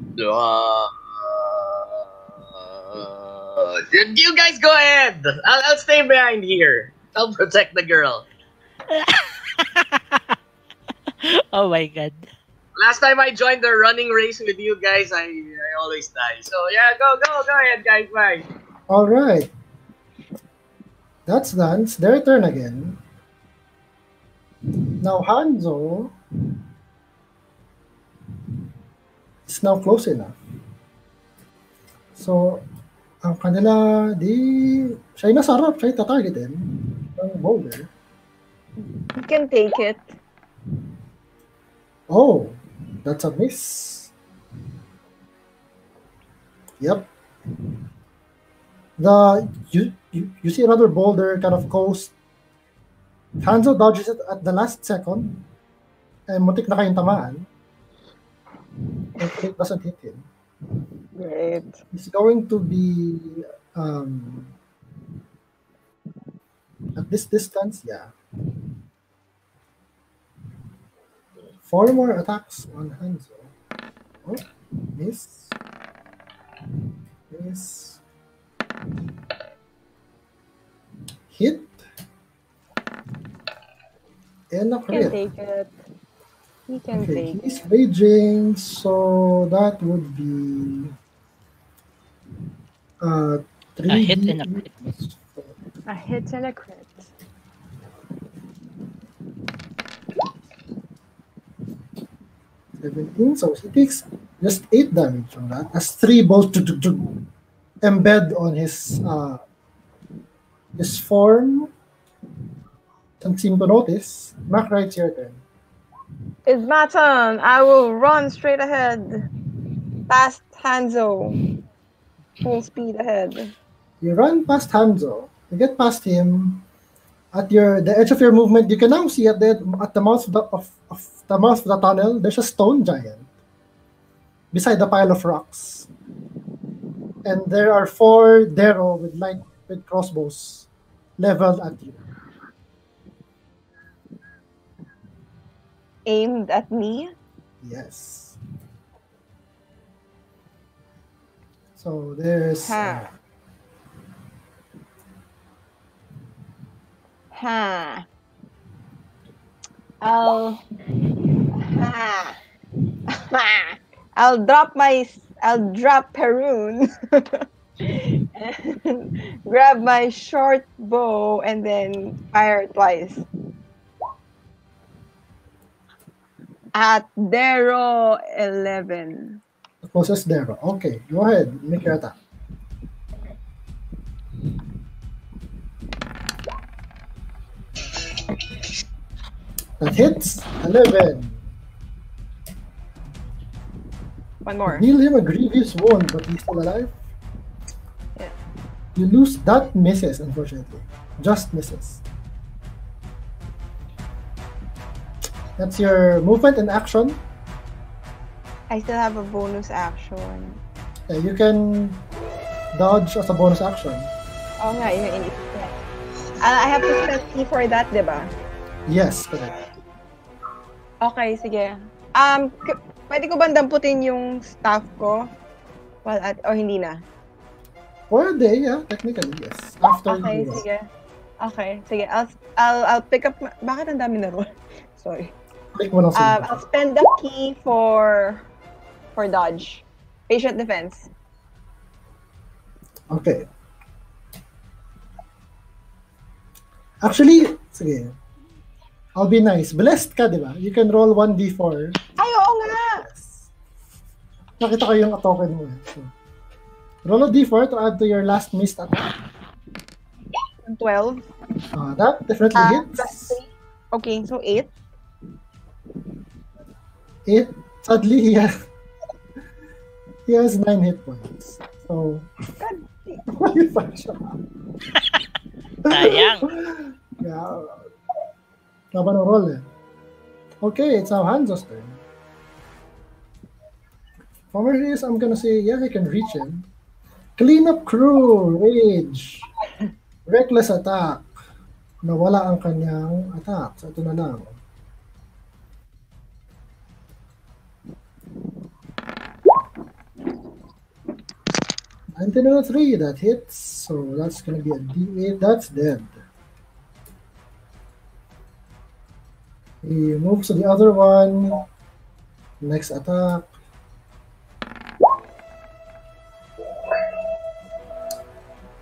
You guys go ahead. I'll stay behind here. I'll protect the girl. Oh my god. Last time I joined the running race with you guys, I always die. So yeah, go ahead, guys. Bye. All right. That's done. It's their turn again. Now Hanzo is now close enough. So, ang kanila, siya yung nasarap, siya yung tatargetin ng boulder. You can take it. Oh, that's a miss. Yep. You see another boulder kind of coast. Hanzo dodges it at the last second. And mutik na kayong tamaan. And it doesn't hit him. Great. He's going to be at this distance, yeah. 4 more attacks on Hanzo. Oh, miss. Miss. Hit. And a He can crit. take it. He can Okay, take he's it. raging, so that would be 3 A hit and a crit. A hit and a crit. So he takes just 8 damage from that. As 3 bolts embed on his form. Doesn't seem to notice. Mac, right, your turn. It's my turn. I will run straight ahead. Past Hanzo. Full speed ahead. You run past Hanzo. You get past him. At the edge of your movement, you can now see at the mouth of the tunnel, there's a stone giant beside the pile of rocks, and there are 4 Dero with crossbows leveled at you. Aimed at me. Yes. So there's I'll drop Perun and grab my short bow and then fire twice. At Dero 11. the closest Dero. Okay, go ahead, make your attack. That hits 11. One more. Deal him a grievous wound, but he's still alive. Yeah. You lose. That misses, unfortunately. Just misses. That's your movement and action. I still have a bonus action. Yeah, you can dodge as a bonus action. Oh, nga, yun. I have to spend key for that, diba? Yes, correct. Okay, sige. Pwede ko ba damputin yung staff ko? O hindi na? Pwede, yeah, technically, yes. After Okay, you sige. Okay, sige. I'll pick up. Bakit ang dami na roll? Sorry. click mo lang sa I'll spend the key for dodge. Patient defense. Okay. Actually, sige. I'll be nice. Blessed ka, di ba? You can roll 1d4. Ay, oo nga! Nakita ko yung token mo. So, roll a d4 to add to your last missed attack. 12. That definitely hits. Plus 3. Okay, so 8. 8. Sadly, yeah. He has 9 hit points. So, qualify siya. Sayang. Yeah. Laban ng roll eh. Okay, it's now Hanzo's turn. From where he is, I'm gonna say, yeah, I can reach him. Cleanup crew, rage. Reckless attack. Nawala ang kanyang attack. So, ito na lang. Antenna 3, that hits. So, that's gonna be a D8. That's dead. He moves to the other one. Next attack.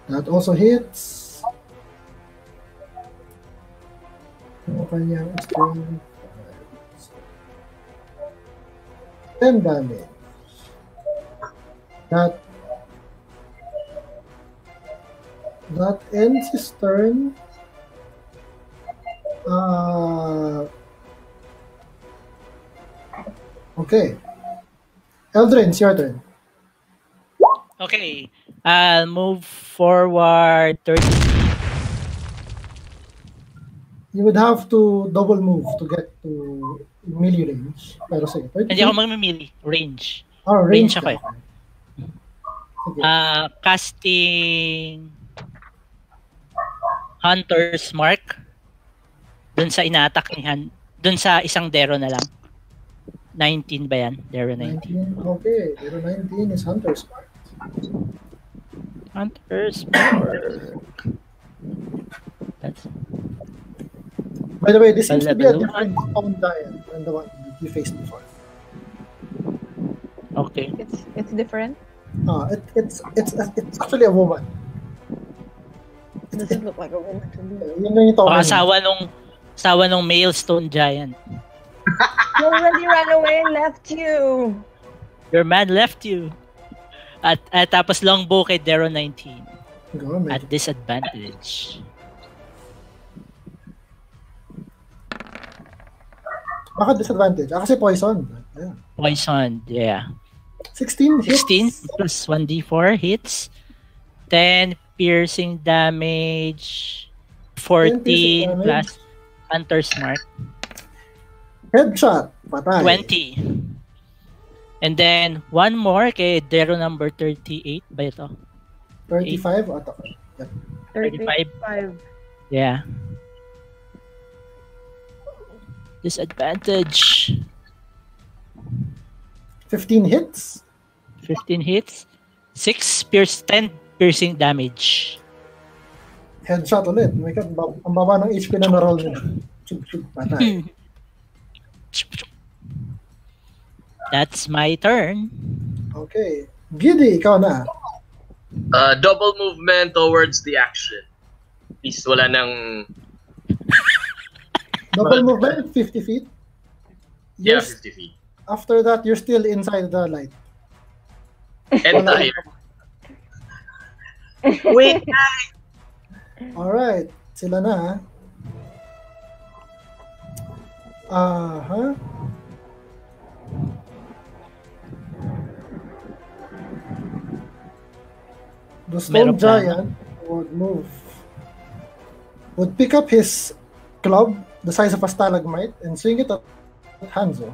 That also hits. Okay, 10 damage. That ends his turn. Okay. Eldrin, it's your turn. Okay. I'll move forward 30 feet. You would have to double move to get to melee range. Pero sige, 30 Hindi ako feet. mamimili. Range. Oh, range range ako eh. Sige. Casting Hunter's Mark dun sa ina-attack ni dun sa isang Dero na lang. 19 ba yan? Dero 19. 19. Okay, 19 is Hunter's Mark. Hunter's Mark. That's By the way, this seems to be a Balabalo. different stone giant than the one you faced before. okay. It's different. It's actually a woman. It doesn't look like a woman to me. Yun lang yung Baka token. asawa nung male stone giant. He already ran away and left you. Your man left you. At tapos longbow kay Dero 19. Go, man. At disadvantage. Bakit disadvantage? Kasi poison. Yeah. Poisoned, yeah. 16 hits. 16 plus 1d4 hits. 10 piercing damage. 10 piercing 14 damage. plus Hunter's Mark. Headshot. Patay. 20. And then, one more kay Dero number 38 ba ito? 35 attack. Yep. 35. Yeah. Disadvantage. 15 hits. 15 hits. 10 piercing damage. Headshot ulit. My God, ang baba ng HP na na-roll niya. Patay. That's my turn. Okay. Giddy, ikaw na. Double movement towards the action. Please, wala nang... Double movement, 50 feet. Yeah, Yes. 50 feet. After that, you're still inside the light. Entire. Wait! Alright. Sila na. Aha. The stone Meron plano. giant would move. Would pick up his club, the size of a stalagmite, and swing it at Hanzo.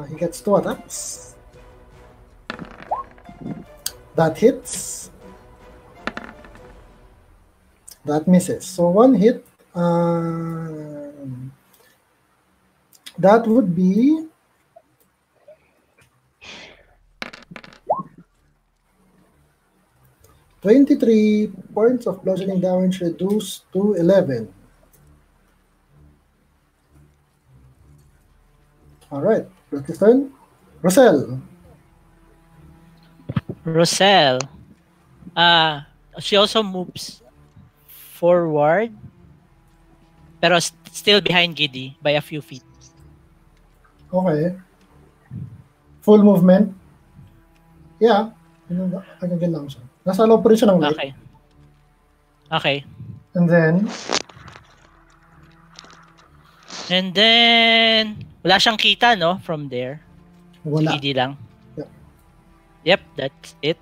He gets 2 attacks. That hits. That misses. So 1 hit. That would be 23 points of bludgeoning damage reduced to 11. Alright, that's his turn. Rosel. Rosel. She also moves forward. Pero still behind Giddy by a few feet. Okay. Full movement. Yeah. Ganyan lang siya. Nasa loob pa rin siya ng light. Okay. Okay. And then, wala siyang kita, no? From there. wala. Giddy lang. Yep. Yep, that's it.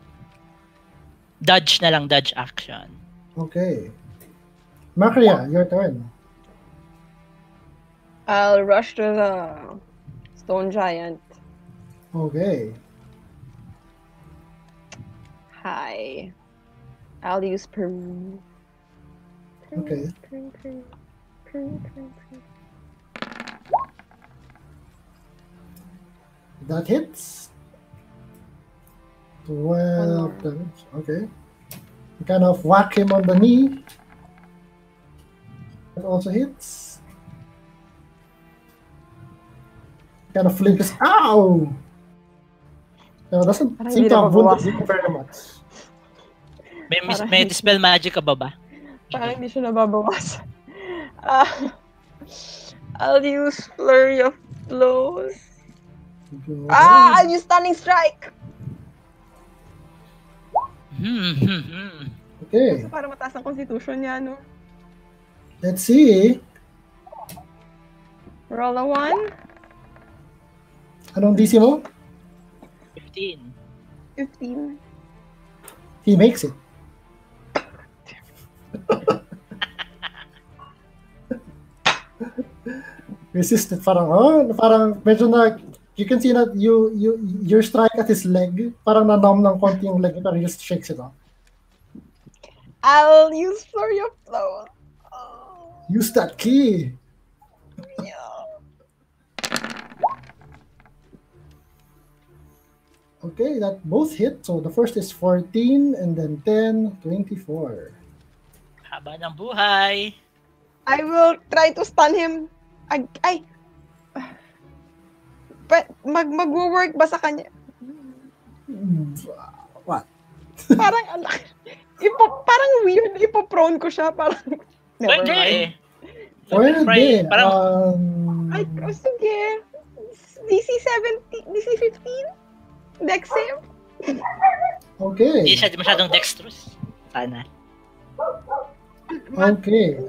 Dodge na lang, dodge action. Okay. Makria, your turn. I'll rush to the stone giant. Okay. Hi. I'll use Peru. Okay. Peru. That hits. 12 damage. Okay. You kind of whack him on the knee. That also hits. Kind of flinches. Ow! No, doesn't Parang seem hindi to have wounded nababawasan. you very much. May dispel magic ka ba ba? Parang hindi siya nababawasan. I'll use Flurry of Blows. Okay. I'll use Stunning Strike! Okay. So, para mataas ang constitution niya, no? Let's see. Roll a 1. Anong DC mo? 15. 15. He makes it. Resisted. Parang medyo na, you can see that your strike at his leg, parang na-numb ng konti yung leg, pero he just shakes it off. I'll use Flurry of Blows. Use that key. Yeah. Okay, that both hit. So the first is 14 and then 10, 24. Haba ng buhay. I will try to stun him. But mag-work ba sa kanya? What? Parang parang weird. Ipo-prone ko siya. Parang never mind. Pwede. Sige. DC 17, DC 15? Dex save? Okay. Hindi siya masyadong dexterous. Sana. Okay.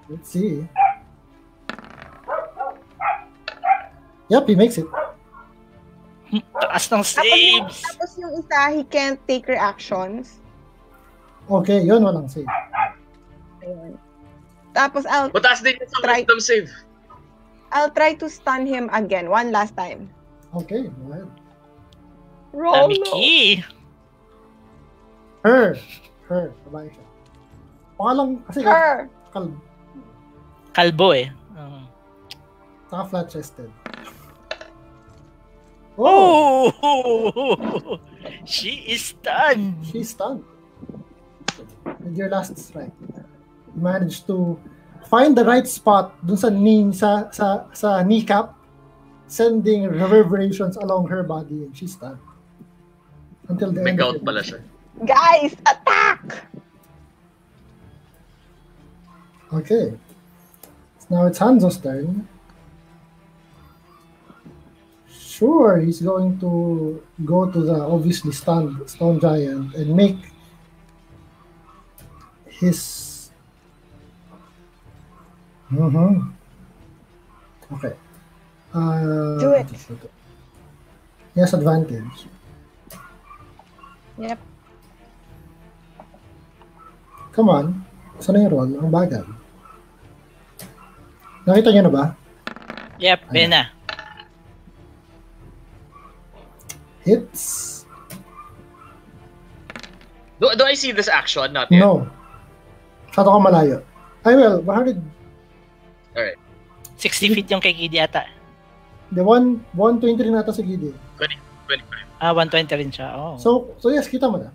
Let's see. Yep, he makes it. Taas ng saves. Tapos yung isa, he can't take reactions. Okay, yun walang save. Ayun. Tapos Mataas din yung sa wisdom save. I'll try to stun him again, one last time. Okay, go ahead. Roll. Mickey. Her. Babae siya. Pangalang, kasi Her. Kalbo eh. Saka flat-chested. Oh! She is stunned. She's stunned. With your last strike, you managed to find the right spot dun sa knee, sa kneecap, sending reverberations along her body, and she's stunned. Until the end. Make-out pala siya. Guys, attack! Okay. Now it's Hanzo's turn. Sure, he's going to go to the obviously stunned stone giant and make his. Okay. Do it. He has advantage. Yep. Come on. Saan na yung roll? Ang bagal. Nakita niyo na ba? Yep, Bena. Hits. Do I see this action? Not yet. No. Masyado ka malayo. I will. 100. Alright. 60 feet yung kay Giddy ata. The 120 rin nata sa Gidi. 25. 120 rin siya. Oh. So yes, kita mo na.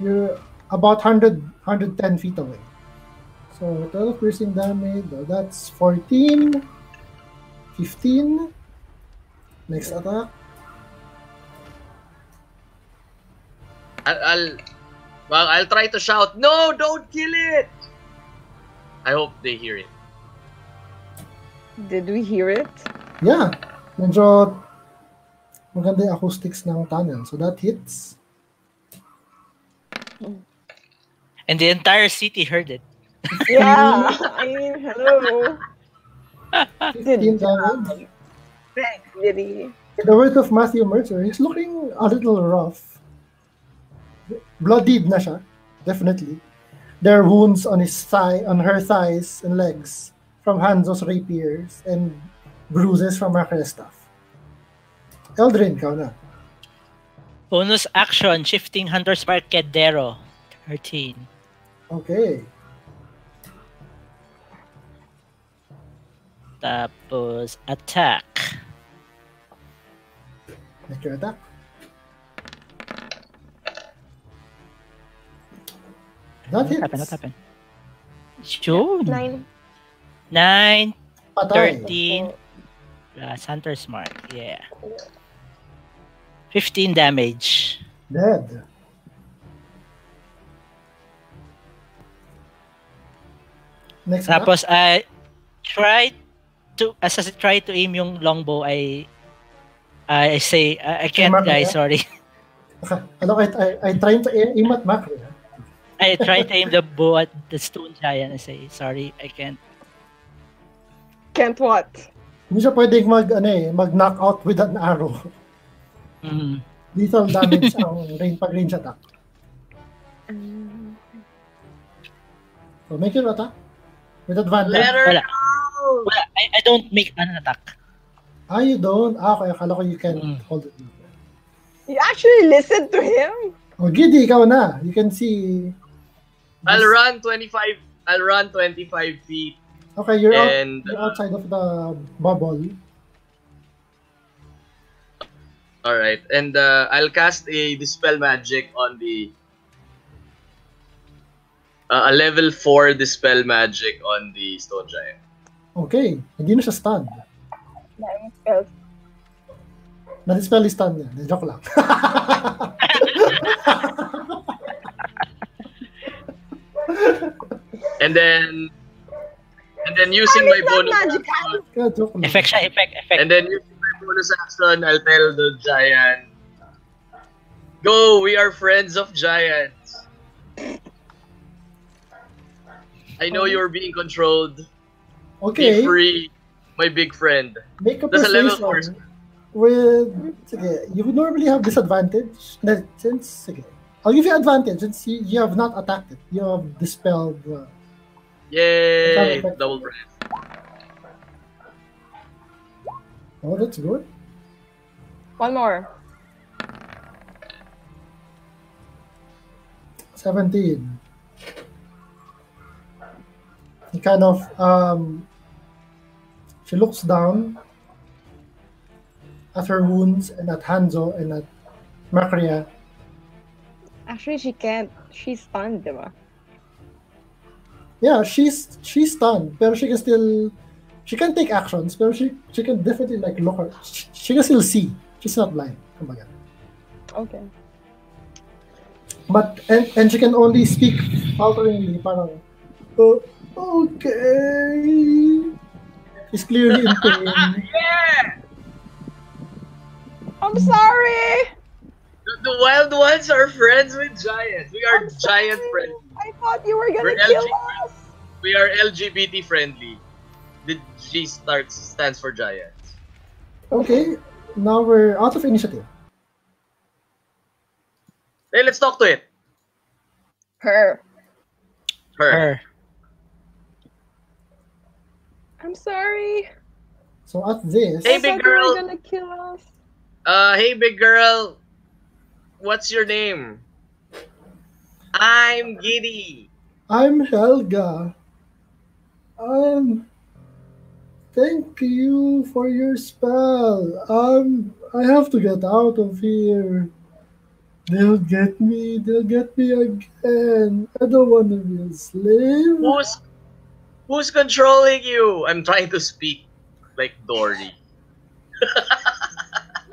You're about 110 feet away. So 12 piercing damage. That's 14. 15. Next attack. I'll try to shout, "No, don't kill it!" I hope they hear it. Did we hear it? Yeah. Medyo maganda yung acoustics ng tunnel. So that hits. And the entire city heard it. Yeah. I mean, hello. 15 damage. Thanks, Diddy. In the words of Matthew Mercer, he's looking a little rough. Bloodied na siya, definitely. There are wounds on her thighs and legs from Hanzo's rapiers and bruises from Macra's staff. Eldrin, ikaw na. Bonus action, shifting Hunter's Mark Kedero. 13. Okay. Tapos, attack. Make your attack. That hits. What happened? Sure. 9. 9, Patay. 13, plus Hunter's Mark. Yeah. 15 damage. Dead. Next attack. Tapos, I tried to aim yung longbow, I say, I can't, Mark, guys, yeah? sorry. I tried to aim at Macri. I tried to aim the bow at the stone giant. I say, sorry, I can't. Can't what? Hindi siya pwedeng mag-knock out with an arrow. Mm. Lethal damage ang range attack. So make your attack with advantage. Let her Wala. go! Wala, I don't make an attack. You don't? Okay, akala ko you can hold it. You actually listened to him? Oh, Giddy, ikaw na. You can see. I'll run 25 feet. Okay, you're And outside of the bubble. alright, and I'll cast a Dispel Magic on the a level 4 Dispel Magic on the Stone Giant. Okay, hindi na siya stunned. Damn spells. Na-dispel yung stun niya. Joke lang. And then using my bonus Magic action, Kaya joke lang. Effect siya, effect. and then using my bonus action, I'll tell the giant, "Go, we are friends of giants. I know you're being controlled. Okay, Be free, my big friend." make a That's a level persuasion 4. with... Sige, you would normally have disadvantage. Sige. I'll give you advantage since you have not attacked it. You have dispelled... Yay! Double breath. Oh, that's good. One more. 17. He kind of... she looks down at her wounds and at Hanzo and at Macria. Actually, she can't. She's stunned, diba? Yeah, she's stunned, pero she can still... She can take actions, pero she can definitely like look her. She can still see. She's not blind. Kumbaga. Okay. But and she can only speak falteringly, parang, oh, okay. She's clearly in pain. Yeah! I'm sorry! The wild ones are friends with giants. We are I'm sorry. giant friendly. I thought you were gonna We're kill LGBT. us! We are LGBT friendly. The G stands for giants. Okay, now we're out of initiative. Hey, let's talk to it. Her. Her. I'm sorry. So at this, Hey, I big thought girl. you were gonna kill us. Hey, big girl. What's your name? I'm Giddy. I'm Helga. Thank you for your spell. I have to get out of here. They'll get me again. I don't want to be a slave. Who's controlling you? I'm trying to speak like Dory.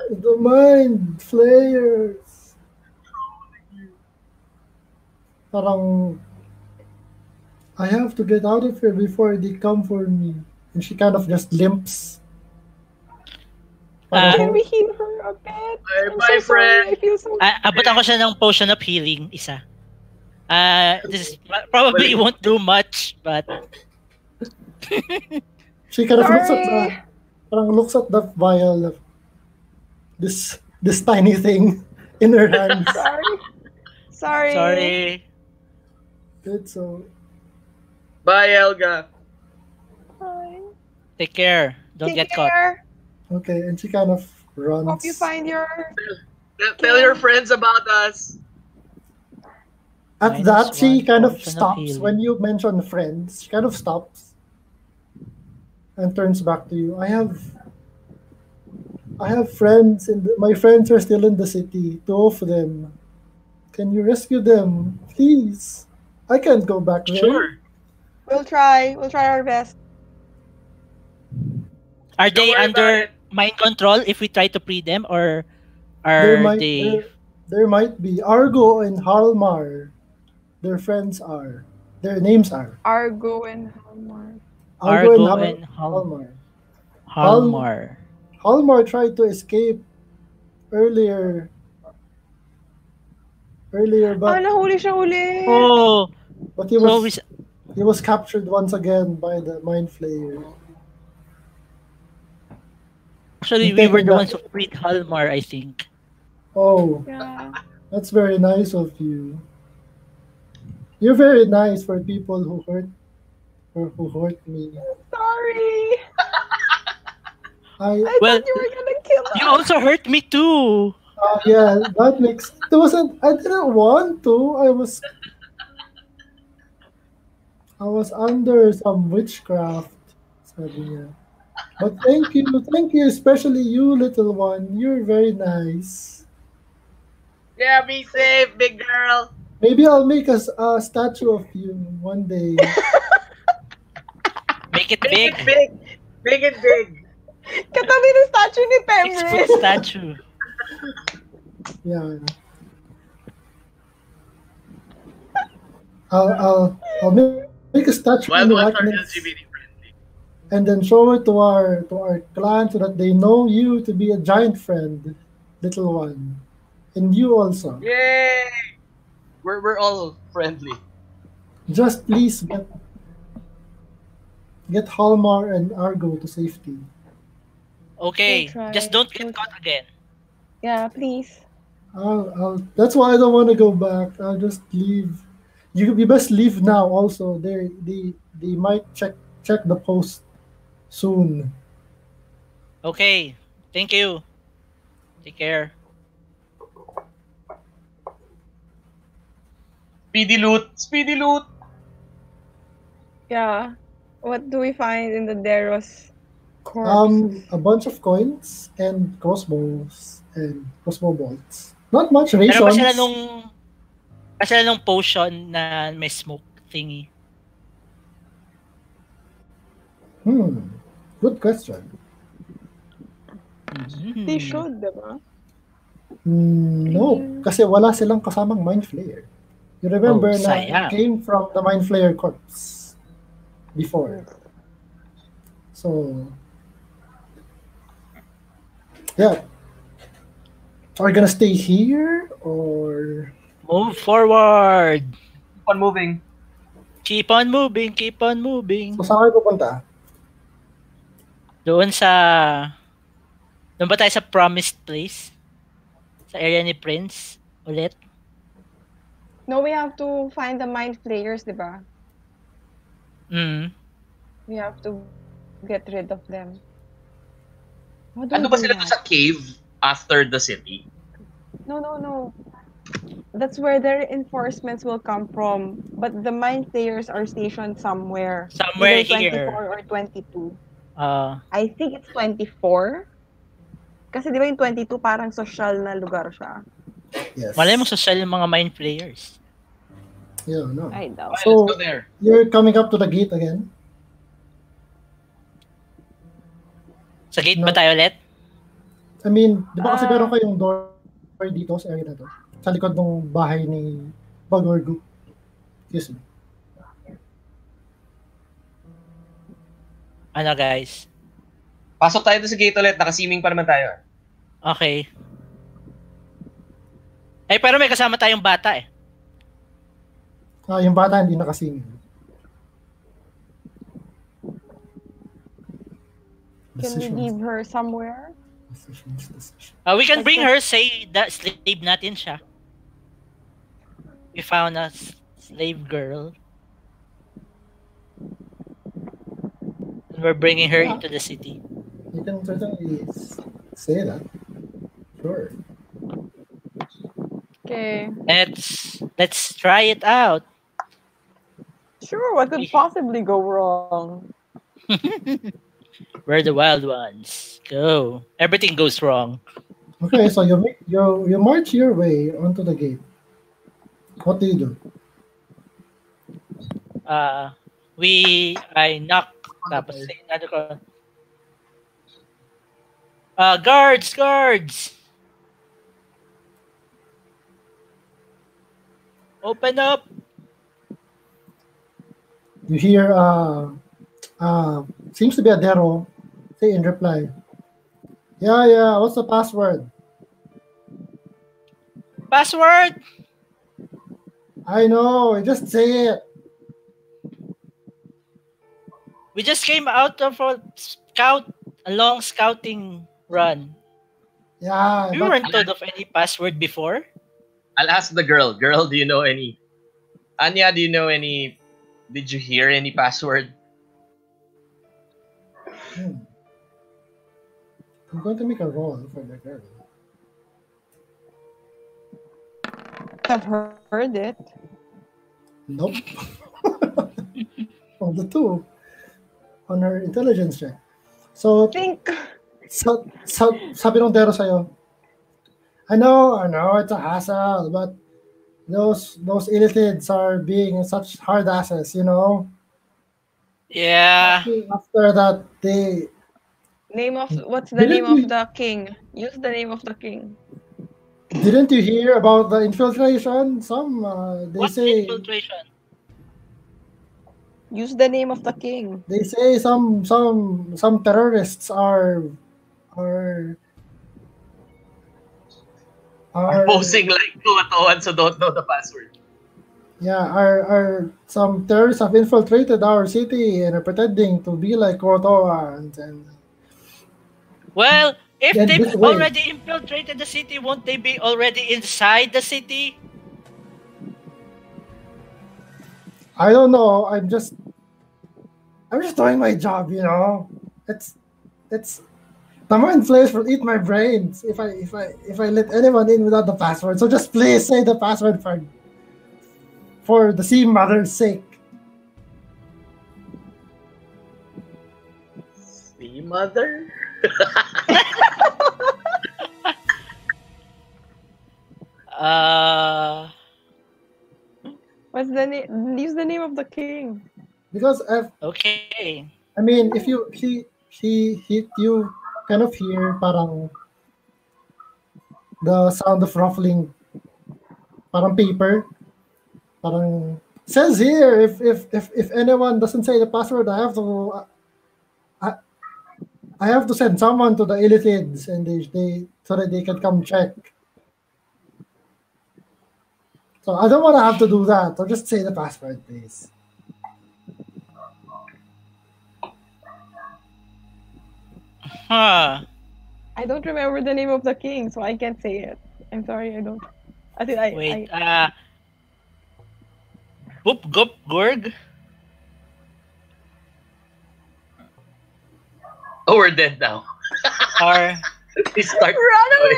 The mind flayers. Parang, I have to get out of here before they come for me. And she kind of just limps. Can we heal her a bit? I'm Bye, so sorry. friend. I feel so Abutan ko siya ng potion of healing, isa. This probably won't do much, but She kind of sorry. looks at the vial. this tiny thing in her hands. Sorry. Good, so Bye, Elga. Bye. Take care. Don't Take get caught. care. okay, and she kind of runs. Hope you find your. Tell your friends about us. At Minus that, she one kind of portion of stops healing. when you mention friends. She kind of stops and turns back to you. I have friends, and my friends are still in the city. 2 of them. Can you rescue them, please? I can't go back there. Sure. We'll try. We'll try our best. Are Don't they worry under about it. mind control if we try to free them, or There are might they? there might be Argo and Halmar. Their friends are. Their names are Argo and Hallmark. Argo and and Halmar. Halmar. Halmar tried to escape earlier, but Nahuli siya ulit. Oh, but he so was he was captured once again by the Mind Flayer. actually we Taken were the back. ones who freed Halmar, I think. Oh, Yeah. that's very nice of you. You're very nice for people who hurt me. Sorry. I Well, thought you were gonna kill us. you also hurt me too. Yeah, that makes it wasn't. I didn't want to. I was under some witchcraft, sabi niya. But thank you, especially you, little one. You're very nice. Yeah, be safe, big girl. Maybe I'll make a statue of you one day. Make it Make big. it big. Make it big. Katabi ng statue ni 6-foot Pemris. statue. Yeah. I'll make a statue Wild in ones are likeness LGBT friendly. and then show it to our clan so that they know you to be a giant friend, little one, and you also. Yay! We're all friendly. Just please get Halmar and Argo to safety. Okay, We'll try. just don't get caught again. Yeah, please. That's why I don't want to go back. I'll just leave. You best leave now. Also, they might check the post soon. Okay, thank you. Take care. Speedy loot. Speedy loot. Yeah. What do we find in the Deros corpse? A bunch of coins and crossbows and crossbow bolts. Not much Meron ba rations. sila nung potion na may smoke thingy? Good question. They should, diba? No, kasi wala silang kasamang Mind Flayer. You remember Oh, na sayang. it came from the Mind Flayer corpse before. So, yeah. Are we gonna stay here or Move forward. Keep on moving. Keep on moving, keep on moving. so saan kayo pupunta? Doon ba tayo sa promised place? Sa area ni Prince ulit? No, we have to find the mind flayers, diba? We have to get rid of them. What do Ano we ba do sila now? doon sa cave after the city? No. That's where their reinforcements will come from. But the mind flayers are stationed somewhere. Somewhere Either 24 here. or 22. Uh, I think it's 24. Kasi di ba yung 22 parang social na lugar siya? Yes. malay mo social yung mga mind players. Yeah, no. I doubt. Okay, So- let's go there. You're coming up to the gate again? Sa gate No. ba tayo ulit? I mean, di ba kasi Ah. meron kayong door dito sa area na to? Sa likod ng bahay ni Bagorgo. Excuse me. Ano guys? Pasok tayo doon sa gate ulit. Nakasiming pa naman tayo. Okay. Eh, pero may kasama tayong bata eh. Yung bata hindi nakasingin. Can we leave her somewhere? We can bring her, say that slave natin siya. We found a slave girl. And we're bringing her into the city. You can certainly say that. Sure. Okay. Let's try it out. Sure, what could possibly go wrong? We're the wild ones. Go. Everything goes wrong. Okay, so you march your way onto the gate. What do you do? I knock. Tapos ano ko? Guards! Open up! You hear seems to be a Dero say in reply. Yeah, what's the password? Password? I know, just say it. We just came out of a long scouting run. Yeah, We weren't told of any password before. I'll ask the girl. Girl, do you know any? Anya, do you know any? Did you hear any password? I'm going to make a roll for the girl. I've heard it. Nope. Of the two on her intelligence check. So Think. sabi ng Dero sa'yo, I know, it's a hassle, but those illitids are being such hard asses, you know? Yeah. After that, they... What's the name of the king? Use the name of the king. Didn't you hear about the infiltration? They say... Infiltration? Use the name of the king. They say some terrorists are posing like tuwad so don't know the password. Yeah, are some terrorists have infiltrated our city and are pretending to be like Kotoans and well, if Yeah, they've this way. already infiltrated the city, won't they be already inside the city? I don't know. I'm just doing my job, you know. It's the mind flayers will eat my brains if I let anyone in without the password. So just please say the password for the sea mother's sake. Sea mother? What's the name? Use the name of the king. Because okay. I mean, if you kind of hear parang the sound of ruffling, parang paper, parang says here if anyone doesn't say the password, I have to send someone to the illitids and they so that they can come check. So I don't want to have to do that. So just say the password, please. Huh. I don't remember the name of the king, so I can't say it. I'm sorry, I don't. Wait. Boop Gup Gorg? Oh, we're dead now. Or We start. Run away!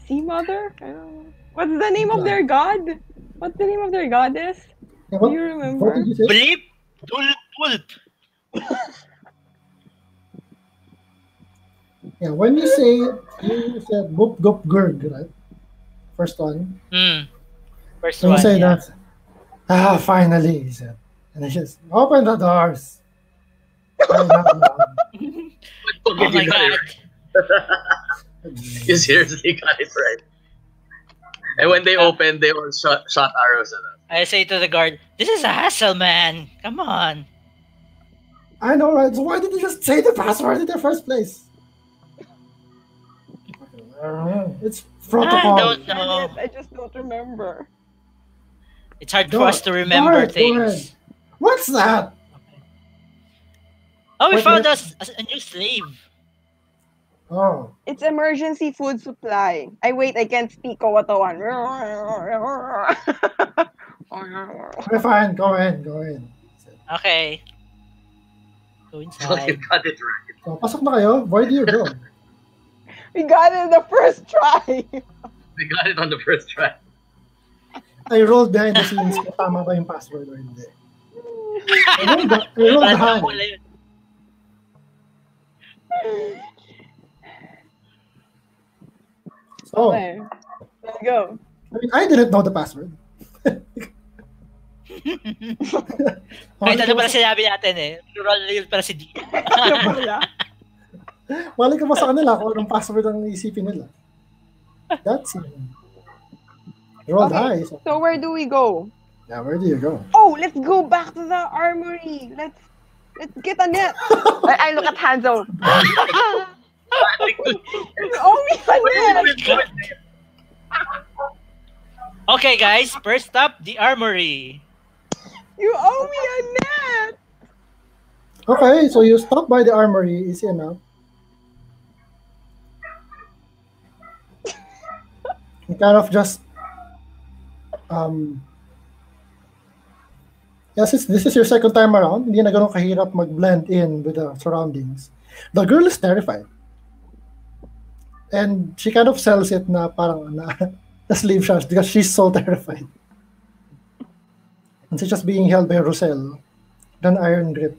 Sea mother? I don't know. What's the name of their god? What's the name of their goddess? Yeah, Do you remember? What did you say? Bleep Dulpulp. Yeah, when you said Boop Gup Gurg, right? First one. First When one. you say Yeah. that, finally, he said. And he just open the doors. Oh my You got god. it. You seriously got it right. And when they opened, they all shot arrows at us. I say to the guard, this is a hassle, man. Come on. I know, right? So why did you just say the password in the first place? It's protocol. I don't know. I just don't remember. It's hard for us to remember Go ahead. things. What's that? Oh, we What found net? us a new slave. Oh. It's emergency food supply. I wait, I can't speak Kawatawan. Okay, fine. Go in. Okay. Go You inside. got it right. So, pasok na kayo. Where do you go? We got it the first try. We got it on the first try. I rolled behind the scenes kung tama ba yung password or hindi. I rolled Random high. pala yun. So, Okay. Let's go. I mean, I didn't know the password. Kahit ano pala sinabi natin eh. Plural yun pala si D. Ano pala? Mali ka ba sa kanila kung anong password ang isipin nila? That's it. Rolled high. Okay, so where do we go? Yeah, where do you go? Oh, let's go back to the armory. Let's get a net. I look at Hanzo. You owe me a net. Okay guys, first up, the armory. You owe me a net. Okay, so you stop by the armory, easy enough. You kind of just since this is your second time around, hindi na ganun kahirap mag-blend in with the surroundings. The girl is terrified. And she kind of sells it na parang na sleeve shots because she's so terrified. And she's just being held by Roselle, an iron grip.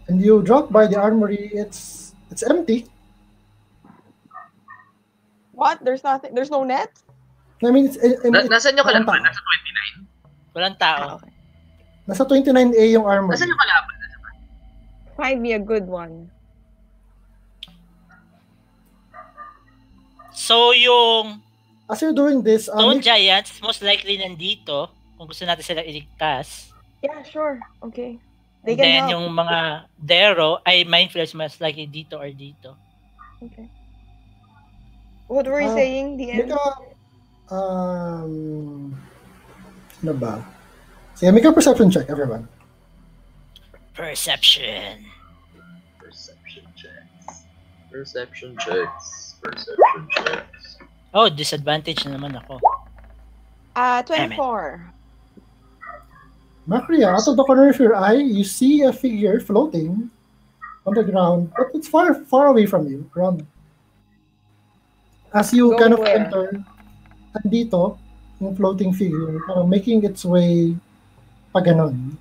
And you drop by the armory, it's empty. What? There's nothing. There's no net. I mean, Nasaan yung walang kalaban? tao. Nasa 29? Walang tao. Okay. Nasa 29A yung armory. Nasaan yung kalaban? Find me a good one. So yung As you're doing this, Stone Giants, most likely nandito. Kung gusto natin sila iligtas. Yeah, sure. Okay. And They can then help. yung mga Dero ay mindfulness most likely dito or dito. Okay. What were you saying? The end. Ano ba? Sige, make a perception check, everyone. Perception. Perception checks. Perception checks. Perception checks. Oh, disadvantage na naman ako. 24. Macria, out of the corner of your eye, you see a figure floating on the ground, but it's far, far away from you. Around. As you Going kind of where? enter, andito, yung floating figure, making its way pa ganon.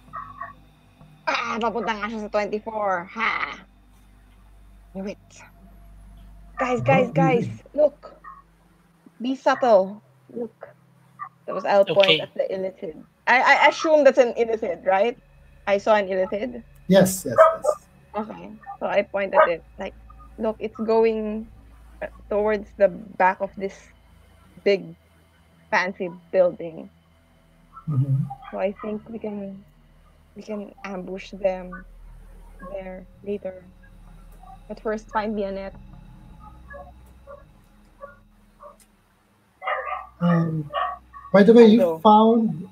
Papunta nga siya sa 24. Ha! Knew it. Guys. Look. Be subtle. Look. That was I'll point Okay. at the illithid. I assume that's an illithid, right? I saw an illithid. Yes. Okay. So I point at it. Like, look, it's going towards the back of this big, fancy building. Mhm. So I think we can ambush them there later. But first, find me a net. By the way, you Hello. found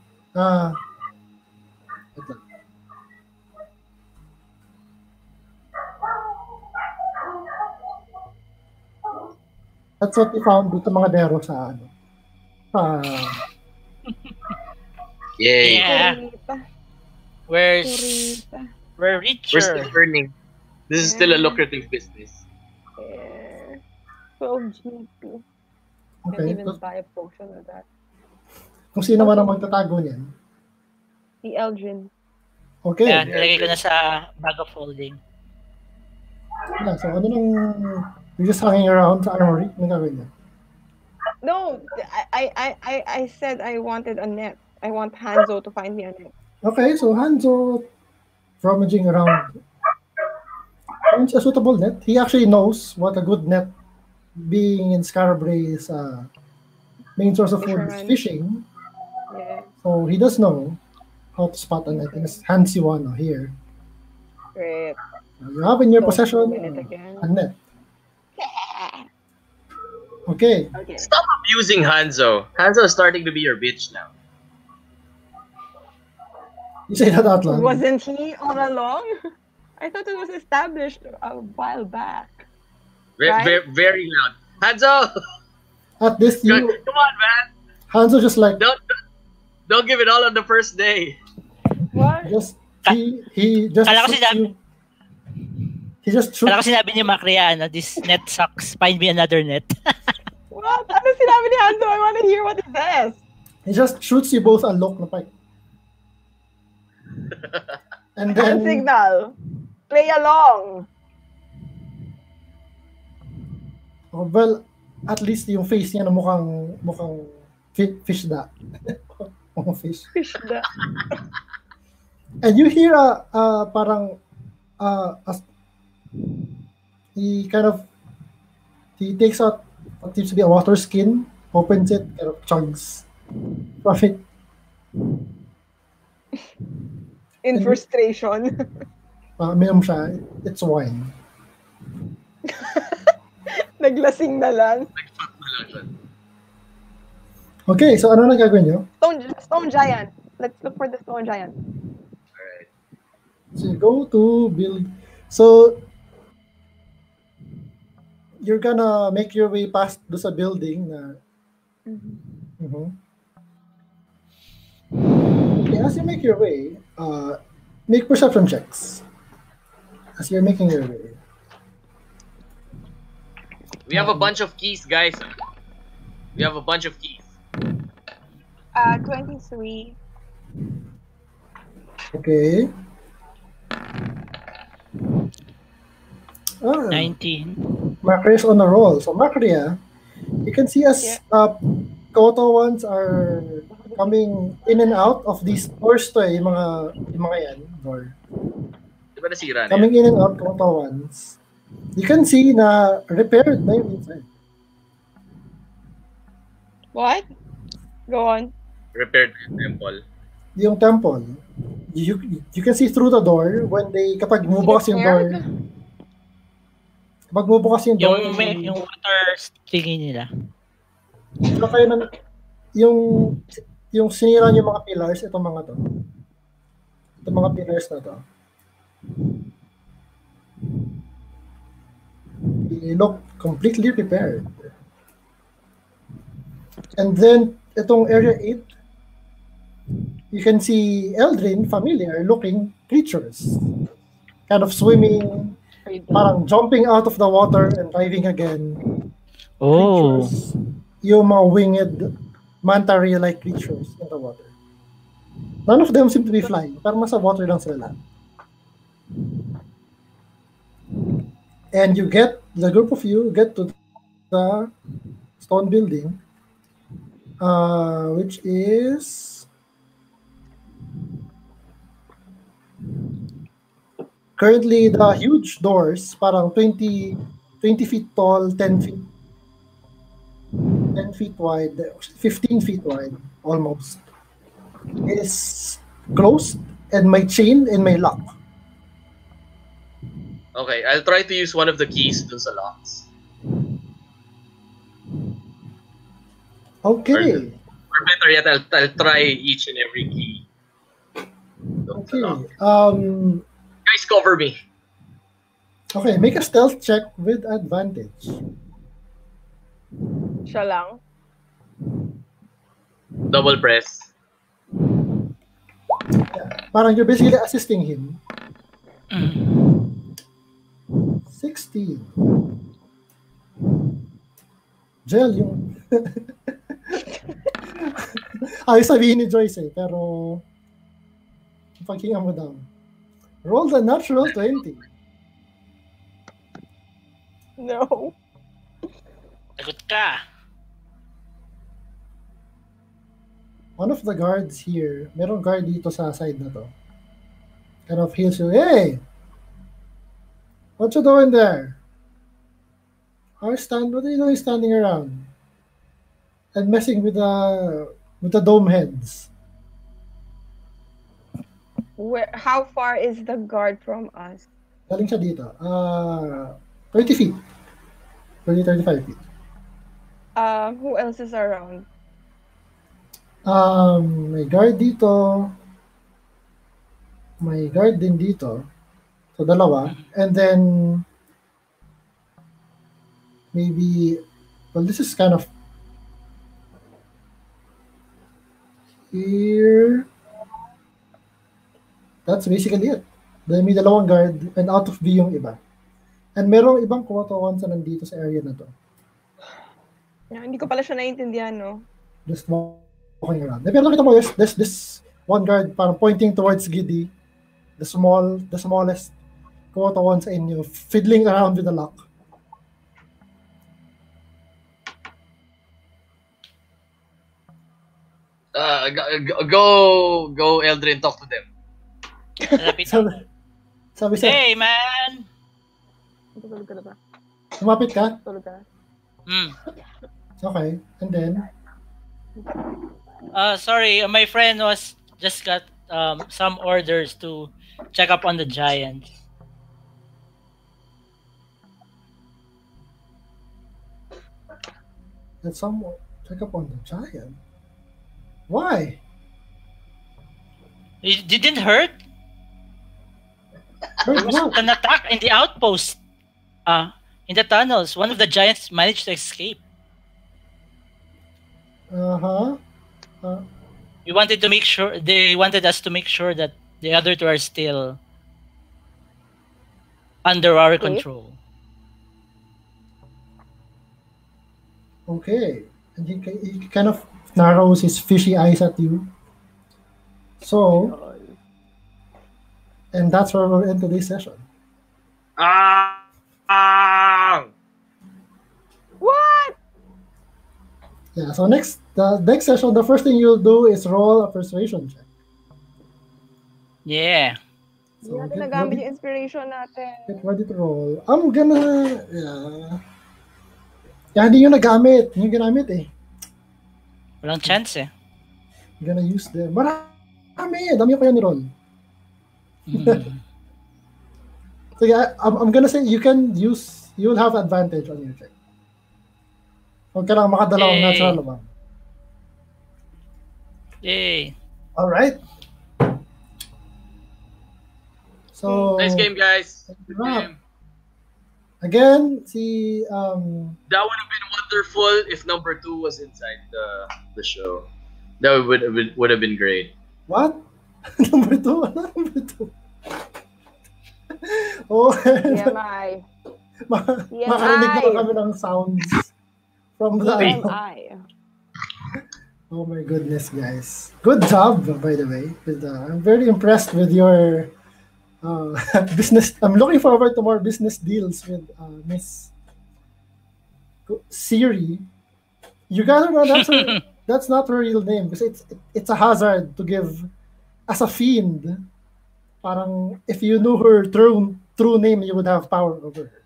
wait lang. That's what we found dito mga dero sa ano. Yay. Yeah. Purita. We're Purita. we're We're still richer. earning. This is still a lucrative business. Yeah. 12 GP. Can't Okay. even buy a potion with that. Kung sino man ang magtatago niyan. The Elgin. Okay. Yeah, nilagay ko na sa bag of holding. Yeah, so ano nang you're just hanging around sa armory? Ano gagawin niya? No, I said I wanted a net. I want Hanzo to find me a net. Okay, so Hanzo rummaging around finds a suitable net. He actually knows what a good net, being in Scarborough, main source of food is Fisherman. fishing. Yeah. So he does know how to spot a net. And it's handsy one here. Great. You have in your So, possession win it again. a net. Okay. Okay. Stop abusing Hanzo. Hanzo is starting to be your bitch now. You say that out loud. Wasn't he all along? I thought it was established a while back. Very, Right? very, very loud. Hanzo! At this, Come you on, man! Hanzo just like Don't give it all on the first day. What? he just Kala ko shoots sinabi- you. He just Kala shoots. ko sinabi ni Macria, this net sucks. Find me another net. What? Ano sinabi ni Hanzo? I want to hear what it says. He just shoots you both a lock na pike. And Hand then signal. Play along. well, at least yung face niya na mukhang fish da. Mukhang fish. Fish na. And you hear parang he takes out what seems to be a water skin, opens it, kind of chugs from it. In frustration. Minum siya. It's wine. Naglasing na lang. Nag-shot na lang siya. Okay, so ano na gagawin nyo? Stone giant. Let's look for the stone giant. Alright. So you go to build. So you're gonna make your way past do sa building na. Mhm. Okay, as you make your way, make perception checks. As you're making your way. We have a bunch of keys, guys. We have a bunch of keys. 23. Okay. 19. Macria is on a roll. So Macria, you can see as Koto ones are coming in and out of these doors to yung mga yan, door. Di ba nasira na Coming yan? in and out Koto ones. You can see na repaired na yung inside. What? Go on. Repaired yung temple. Yung temple. You can see through the door kapag bumubukas yung door. Kapag bumubukas yung door, Yung water thingy nila. yung sinira yung mga pillars, itong mga to. Itong mga pillars na to. They look completely repaired. And then, itong area 8, you can see Eldrin, familiar looking creatures. Kind of swimming, parang jumping out of the water and diving again. Oh. Creatures. Yung mga winged manta ray-like creatures in the water. None of them seem to be flying. Parang nasa water lang sila. And the group of you get to the stone building, which is currently the huge doors, parang 20 feet tall, 10 feet wide, 15 feet wide, almost. Is closed and may chain and may lock. Okay, I'll try to use one of the keys dun sa locks. Okay. Or better yet, I'll try each and every key. Dun sa lock. Okay. Guys, cover me. Okay, make a stealth check with advantage. Siya lang. Double press. Parang you're basically assisting him. 16. Gel yung... Ay, sabihin ni Joyce pero... Paghinga mo daw. Roll the natural 20. No. Sagot ka. One of the guards here, merong guard dito sa side na to. Kind of heals you. Hey! What you doing there? What are you doing standing around? And messing with the dome heads. How far is the guard from us? Galing siya dito. 30 feet. 35 feet. Who else is around? May guard dito. May guard din dito. So, dalawa. And then, maybe, well, this is kind of here. That's basically it. Then may dalawang guard and out of view yung iba. And merong ibang kuwatawan sa nandito sa area na to. Hindi ko pala siya naiintindihan, no? Just walking around. Pero nakita mo, there's this one guard parang pointing towards Giddy, the smallest kuwatawan sa inyo, fiddling around with the lock. Go, Eldrin, talk to them. Sabi siya, Hey, man! Tulog ka na ba? lumapit ka? Tulog ka na? Okay. And then, Sorry, my friend was just got some orders to check up on the giants. let's someone check up on the giant. Why? It didn't hurt. Heard There was what? an attack in the outpost. In the tunnels, one of the giants managed to escape. Uh-huh. They wanted us to make sure that the other two are still under our control. Okay. And he kind of narrows his fishy eyes at you. So, and that's where we'll end today's session. What? Yeah, so the next session, the first thing you'll do is roll a persuasion check. Yeah. Hindi So natin nagamit yung inspiration natin. get ready to roll. I'm gonna, yeah. Yeah, hindi yung nagamit. Hindi yung ginamit eh. Walang chance eh. I'm gonna use them. Marami. Dami ko yan ni Ron. So yeah, I'm gonna say you'll have advantage on your check. Huwag ka lang makadalawang Yay. natural naman. Yay. Alright. So, Nice game, guys. Good wrap. game. Again, That would have been wonderful if number 2 was inside the show. That would have been great. what? Number 2? Ano number 2? Oh, TMI. makarinig na kami ng sounds from the TMI. Oh my goodness, guys. Good job, by the way. I'm very impressed with your business. I'm looking forward to more business deals with Miss Siri. You gotta know that's not her real name because it's a hazard to give as a fiend. Parang if you knew her true name, you would have power over her.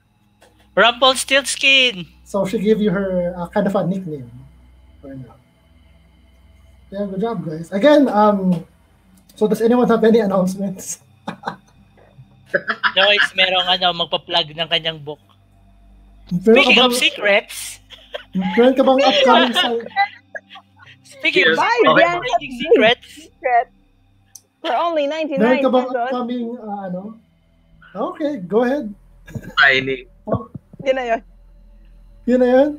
Rumpelstiltskin. So she gave you her kind of a nickname for now. Yeah, good job, guys. Again, so does anyone have any announcements? Joyce, merong magpa-plug ng kanyang book. Meron Speaking ka of bang- secrets, Meron ka bang upcoming speaking of Yes. Bye, Okay. Bianca. reading secrets, Secret. For only 99 meron ka bang pesos. upcoming Okay, go ahead. Tiny. Yun na yun. Yun na yun.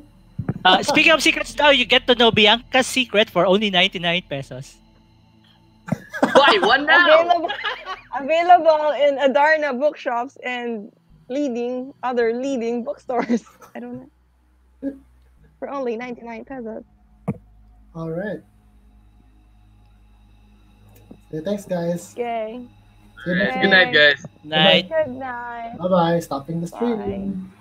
speaking of secrets now, you get to know Bianca's secret for only 99 pesos. Buy one now. Available in Adarna bookshops and other leading bookstores. I don't know. For only 99 pesos. All right. Okay, thanks, guys. Okay. See you next Good night, guys. Night. Good night. Bye-bye. Stopping the stream. Bye.